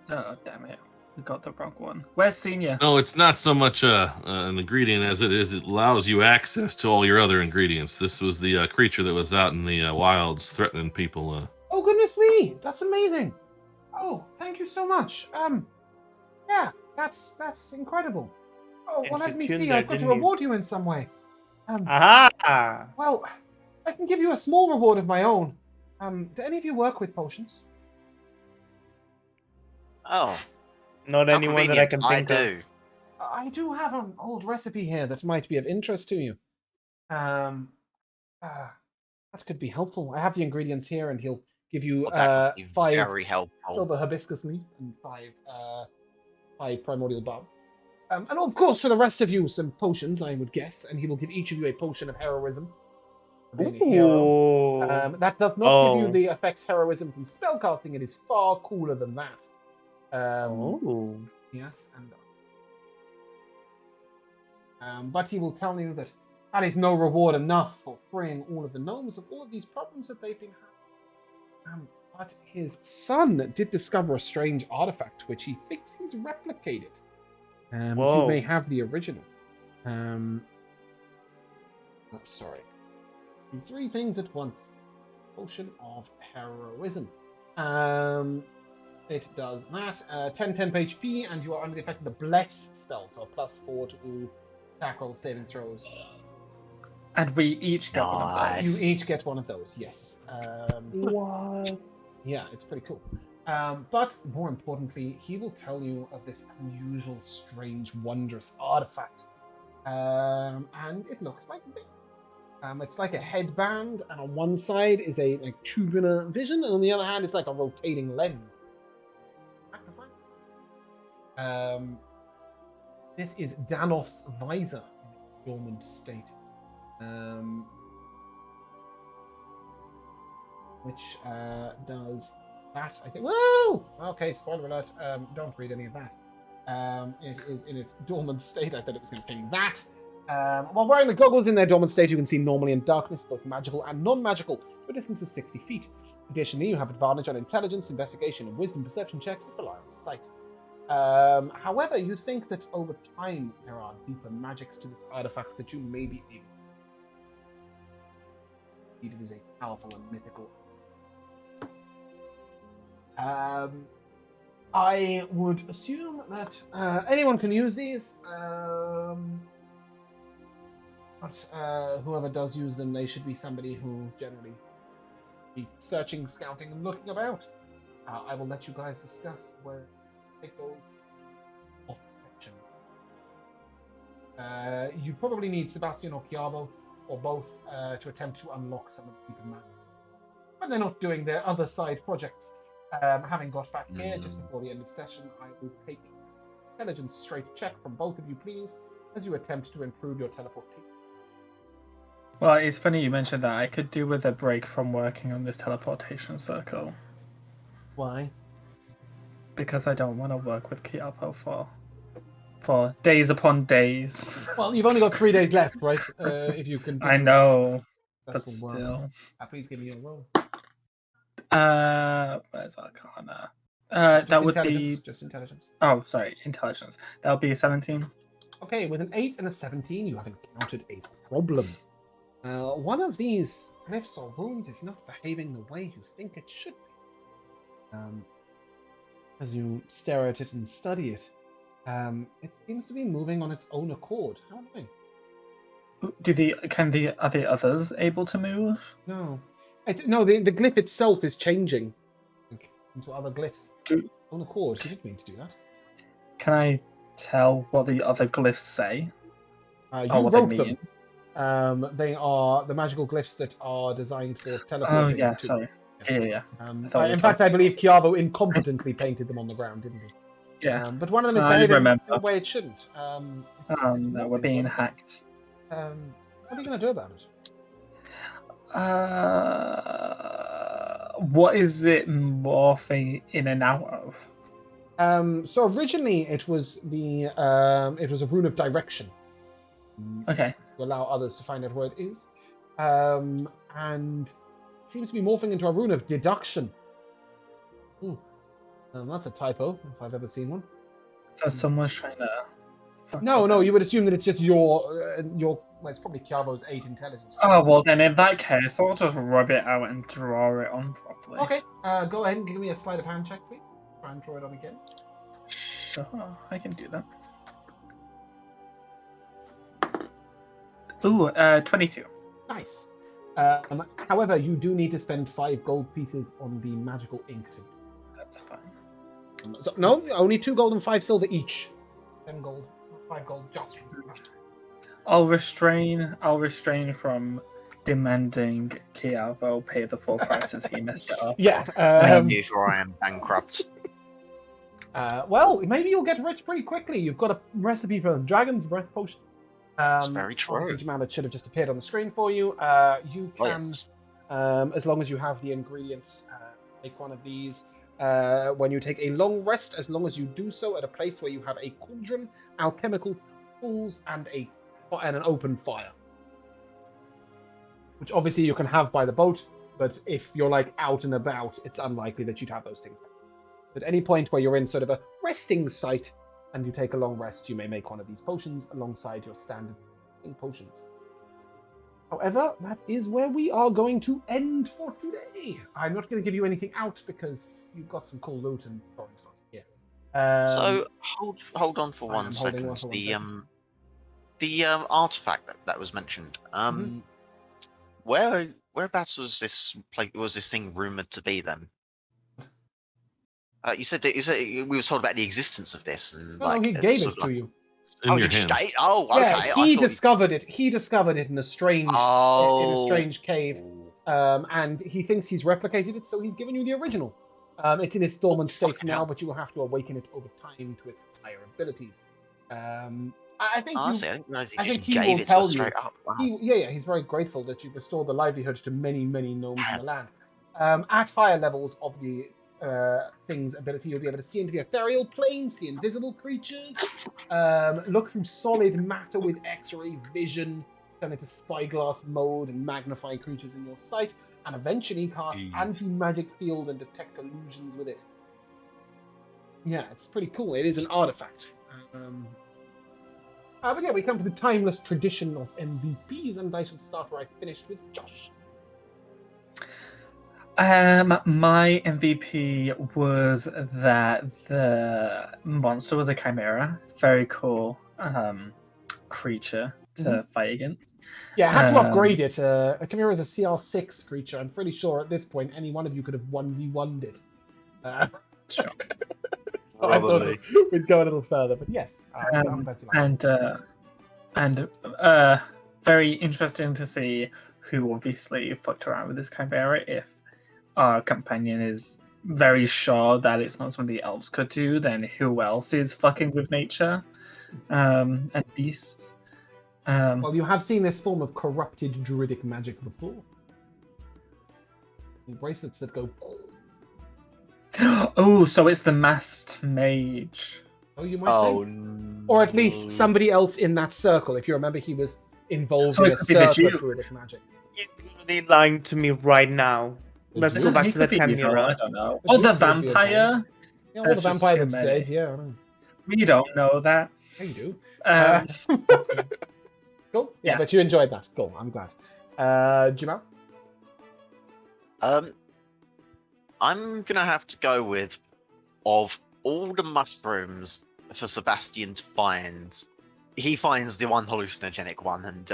Oh, damn it. We got the wrong one. Where's Senior? No, it's not so much an ingredient as it allows you access to all your other ingredients. This was the creature that was out in the wilds threatening people. Oh, goodness me! That's amazing! Oh, thank you so much. Yeah, that's incredible. Oh, well, let me see. I've got to reward you in some way. Aha! Well, I can give you a small reward of my own. Do any of you work with potions? Oh, Not how anyone that I convenient. can I think of. do. I do have an old recipe here that might be of interest to you. That could be helpful. I have the ingredients here, and he'll give you Well, that would be 5 very helpful. silver hibiscus leaf and 5 primordial bulb. And of course, for the rest of you, some potions, I would guess, and he will give each of you a potion of heroism. for being a hero. Ooh. That does not give you Oh. the effects heroism from spellcasting. It is far cooler than that. Oh. Yes, but he will tell you that that is no reward enough for freeing all of the gnomes of all of these problems that they've been having. But his son did discover a strange artifact which he thinks he's replicated. But you Whoa. may have the original. Sorry. Do 3 things at once. Potion of heroism. It does that. 10 HP, and you are under the effect of the Bless spell, so a +4 to all attack roll saving throws. And we each get one of Nice. those. You each get one of those, yes. What? Yeah, it's pretty cool. But more importantly, he will tell you of this unusual, strange, wondrous artifact. And it looks like this. It's like a headband, and on one side is a like tubular vision, and on the other hand is like a rotating lens. This is Danoff's visor in a dormant state. Which does that, I think. Whoa! Okay, spoiler alert. Don't read any of that. It is in its dormant state. I thought it was going to ping that. While wearing the goggles in their dormant state, you can see normally in darkness, both magical and non-magical, to a distance of 60 feet. Additionally, you have advantage on intelligence, investigation, and wisdom perception checks that rely on sight. However, you think that over time there are deeper magics to this artifact that you may be able. It is a powerful and mythical. I would assume that anyone can use these. But whoever does use them, they should be somebody who generally be searching, scouting, and looking about. I will let you guys discuss where to take those off protection. You probably need Sebastian or Chiavo, or both, to attempt to unlock some of the deeper magic. But they're not doing their other side projects. Having got back here just before the end of session, I will take intelligence straight check from both of you, please, as you attempt to improve your teleportation. Well, it's funny you mentioned that. I could do with a break from working on this teleportation circle. Why? Because I don't want to work with Chiavo for days upon days. Well, you've only got 3 days left, right? If you can. I know, but successful work. still. Please give me your roll. Where's Arcana? Just That would be. intelligence, just intelligence. Oh, sorry, intelligence. That would be 17. Okay, with an 8 and a 17, you have encountered a problem. One of these glyphs or runes is not behaving the way you think it should be. As you stare at it and study it, it seems to be moving on its own accord. How annoying. Are the others able to move? No. The glyph itself is changing into other glyphs. On accord. You didn't mean to do that. Can I tell what the other glyphs say? You Oh, what they wrote mean? them. They are the magical glyphs that are designed for Oh teleporting. yeah, to... sorry. Yes. Yeah. In thought you fact, I talked believe Chiavo incompetently painted them on the ground, didn't he? Yeah. But one of them is I behaving remember. in a way it shouldn't. It's No, not we're being enjoyable. hacked. What are you going to do about it? What is it morphing in and out of? So originally it was a rune of direction. Okay. To allow others to find out where it is. And it seems to be morphing into a rune of deduction. That's a typo, if I've ever seen one. So someone's trying to. No, you would assume that it's just your. Well, it's probably Chiavo's 8 intelligence. Oh well, then in that case, I'll just rub it out and draw it on properly. Okay, go ahead and give me a sleight of hand check, please. Try and draw it on again. Sure, I can do that. Ooh, 22. Nice. However, you do need to spend 5 gold pieces on the magical ink to. That's fine. So, no, only 2 gold and 5 silver each. 10 gold, 5 gold just from silver. I'll restrain from demanding Chiavo pay the full price since he messed it up. Yeah. Before I am bankrupt. Well, maybe you'll get rich pretty quickly. You've got a recipe for a dragon's breath potion. That's very true. Obviously, Jamal, it should have just appeared on the screen for you. You can, as long as you have the ingredients, make one of these. When you take a long rest, as long as you do so at a place where you have a cauldron, alchemical tools, and an open fire. Which obviously you can have by the boat, but if you're like out and about, it's unlikely that you'd have those things. At any point where you're in sort of a resting site and you take a long rest, you may make one of these potions alongside your standard potions. However, that is where we are going to end for today. I'm not going to give you anything out because you've got some cool loot and stuff here. So hold on for 1 second. The artifact that was mentioned. Whereabouts was this thing rumored to be then? You said we were told about the existence of this, and no, he gave it to you. In your hand. Yeah, he discovered it. He discovered it in a strange, cave, and he thinks he's replicated it, so he's given you the original. It's in its dormant state now, but you will have to awaken it over time to its higher abilities. I think I didn't realize I he think just he gave will it tell to us you. straight up. Wow. He's very grateful that you've restored the livelihood to many, many gnomes in the land. At higher levels of the thing's ability, you'll be able to see into the ethereal plane, see invisible creatures, look through solid matter with X-ray vision, turn into spyglass mode and magnify creatures in your sight, and eventually cast anti-magic field and detect illusions with it. Yeah, it's pretty cool. It is an artifact. But yeah, we come to the timeless tradition of MVPs, and I shall start where I finished with Josh. My MVP was that the monster was a chimera. It's a very cool creature to fight against. Yeah, I had to upgrade it. A chimera is a CR6 creature. I'm pretty sure at this point any one of you could have 1v1'd it. Sure. So I thought we'd go a little further, but yes. I'm glad you like it. And very interesting to see who obviously fucked around with this chimera. If our companion is very sure that it's not something the elves could do, then who else is fucking with nature and beasts? Well, you have seen this form of corrupted druidic magic before. Bracelets that go... Oh, so it's the masked mage. Oh, you might think. Or at least somebody else in that circle. If you remember, he was involved in a circle of druidic magic. You're literally lying to me right now. Let's go back to the chimera. I don't know. Oh, the vampire? Yeah, well, the vampire that's dead, yeah. I know. We don't know that. Yeah, you do. Cool. Yeah, but you enjoyed that. Cool, I'm glad. Jamal? I'm gonna have to go with, of all the mushrooms for Sebastian to find, he finds the one hallucinogenic one and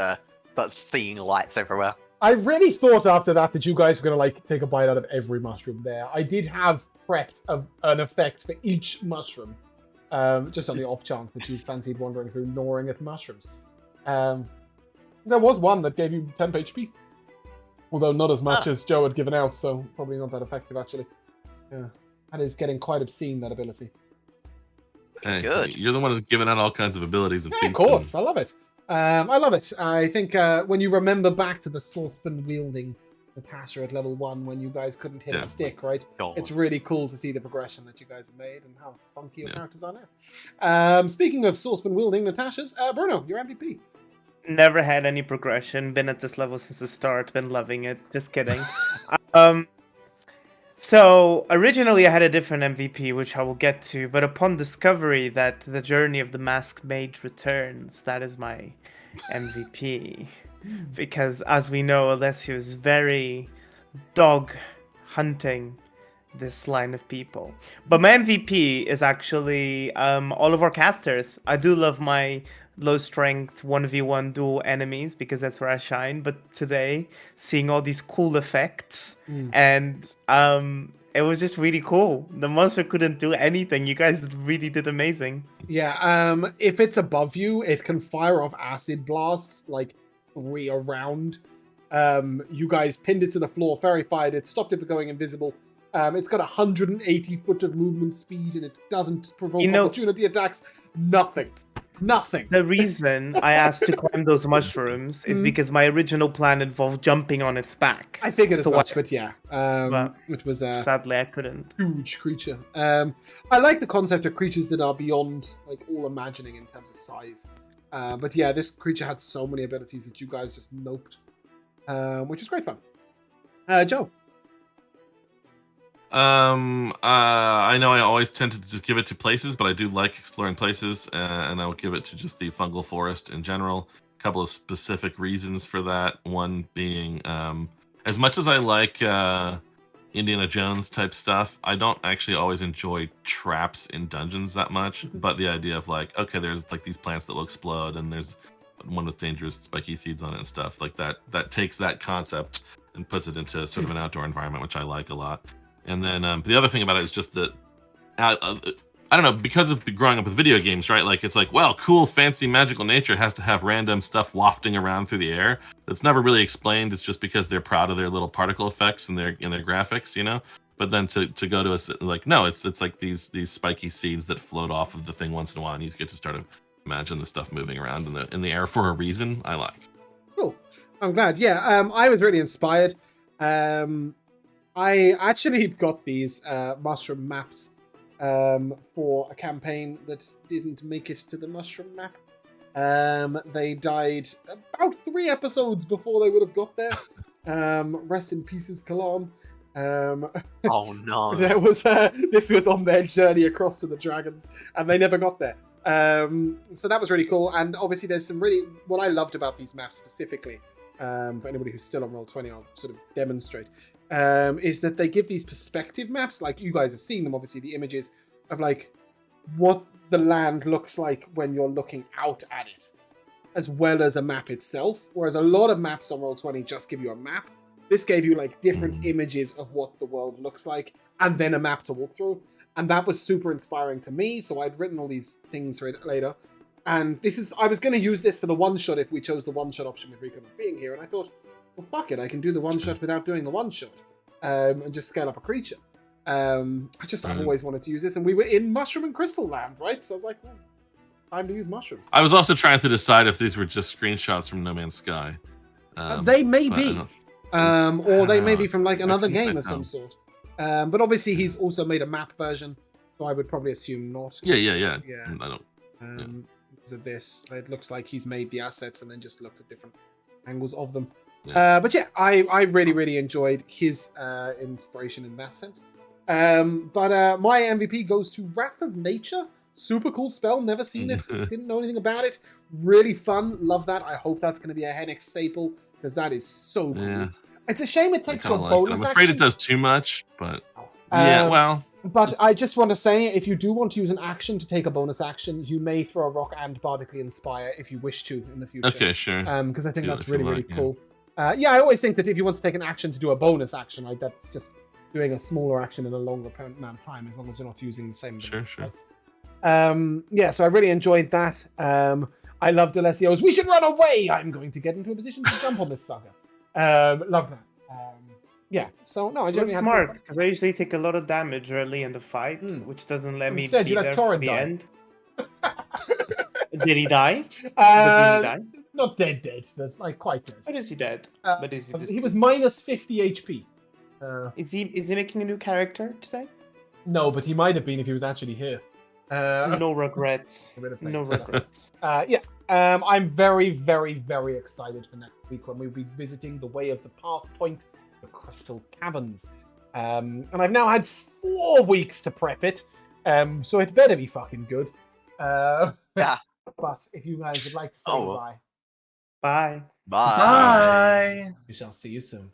starts seeing lights everywhere. I really thought after that you guys were gonna like take a bite out of every mushroom there. I did have prepped an effect for each mushroom, just on the off chance that you fancied wandering through gnawing at mushrooms. There was one that gave you temp HP. Although not as much as Joe had given out, so probably not that effective, actually. Yeah. That is getting quite obscene, that ability. Hey, Good. you're the one who's giving out all kinds of abilities and Yeah, feats. of course. I love it. I love it. I think when you remember back to the saucepan wielding Natasha at level 1 when you guys couldn't hit a Yeah. stick, right? God. It's really cool to see the progression that you guys have made and how funky your characters are now. Speaking of saucepan wielding Natasha's, Bruno, your MVP. Never had any progression. Been at this level since the start. Been loving it. Just kidding. So originally I had a different MVP, which I will get to. But upon discovery that the journey of the masked mage returns, that is my MVP. Because as we know, Alessio is very dog hunting this line of people. But my MVP is actually all of our casters. I do love my low strength 1v1 dual enemies because that's where I shine. But today, seeing all these cool effects and it was just really cool. The monster couldn't do anything. You guys really did amazing. Yeah, if it's above you, it can fire off acid blasts, like 3 around. You guys pinned it to the floor, fairy fired it, stopped it from going invisible. It's got 180 foot of movement speed, and it doesn't provoke opportunity attacks. Nothing. The reason I asked to climb those mushrooms is because my original plan involved jumping on its back. I figured as So much, but yeah. But it was a sadly I couldn't. huge creature. I like the concept of creatures that are beyond like all imagining in terms of size. But yeah, this creature had so many abilities that you guys just noped, which is great fun. Joe. I know I always tend to just give it to places, but I do like exploring places, and I will give it to just the fungal forest in general. A couple of specific reasons for that. One being, as much as I like Indiana Jones type stuff, I don't actually always enjoy traps in dungeons that much. But the idea of like, okay, there's like these plants that will explode, and there's one with dangerous spiky seeds on it and stuff like that. That takes that concept and puts it into sort of an outdoor environment, which I like a lot. And then the other thing about it is just that, I don't know, because of growing up with video games, right? Like, it's like, well, cool, fancy, magical nature has to have random stuff wafting around through the air. That's never really explained. It's just because they're proud of their little particle effects and their graphics, you know? But then to go to a, like, no, it's like these spiky seeds that float off of the thing once in a while, and you get to start to imagine the stuff moving around in the air for a reason. I like. Cool. I'm glad. Yeah, I was really inspired. I actually got these mushroom maps for a campaign that didn't make it to the mushroom map. They died about 3 episodes before they would have got there. Rest in pieces, Kalam. Oh no. There was this was on their journey across to the dragons, and they never got there. So that was really cool. And obviously, there's some really what I loved about these maps specifically. For anybody who's still on Roll20, I'll sort of demonstrate. Is that they give these perspective maps, like you guys have seen them, obviously, the images of like what the land looks like when you're looking out at it, as well as a map itself. Whereas a lot of maps on Roll20 just give you a map. This gave you like different images of what the world looks like, and then a map to walk through. And that was super inspiring to me. So I'd written all these things for it later. And I was going to use this for the one-shot if we chose the one-shot option with Rico being here. And I thought, well, fuck it, I can do the one-shot without doing the one-shot. And just scale up a creature. I've always wanted to use this. And we were in Mushroom and Crystal Land, right? So I was like, well, time to use mushrooms. I was also trying to decide if these were just screenshots from No Man's Sky. They may be. Or they may be from like another game of some sort. But obviously he's also made a map version. So I would probably assume not. Yeah. I don't. Because of this, it looks like he's made the assets and then just looked at different angles of them. Yeah. But yeah, I really enjoyed his inspiration in that sense. But my MVP goes to Wrath of Nature. Super cool spell, never seen it, didn't know anything about it. Really fun, love that. I hope that's going to be a Hennick staple, because that is so cool. Yeah. It's a shame it takes your bonus action. I'm afraid it does too much, but yeah, well. But I just want to say, if you do want to use an action to take a bonus action, you may throw a rock and bardically inspire if you wish to in the future. Okay, sure. Because I think that's really cool. Yeah, I always think that if you want to take an action to do a bonus action, right, that's just doing a smaller action in a longer amount of time, as long as you're not using the same. Sure. Yeah, so I really enjoyed that. I love Delessio's. We should run away. I'm going to get into a position to jump on this fucker. Love that. Yeah. So no, I That's generally had smart, because I usually take a lot of damage early in the fight, which doesn't let me Instead, be you let there for Torrent the die. end. Did he die? But did he die? Not dead, but like quite dead. But is he dead? But is he He was minus 50 HP. Is he making a new character today? No, but he might have been if he was actually here. No regrets. No regrets. I'm very, very, very excited for next week when we'll be visiting the Way of the Path Point, the Crystal Caverns. And I've now had 4 weeks to prep it, so it better be fucking good. Yeah. But if you guys would like to say Oh, well. goodbye, Bye. Bye. Bye. we shall see you soon.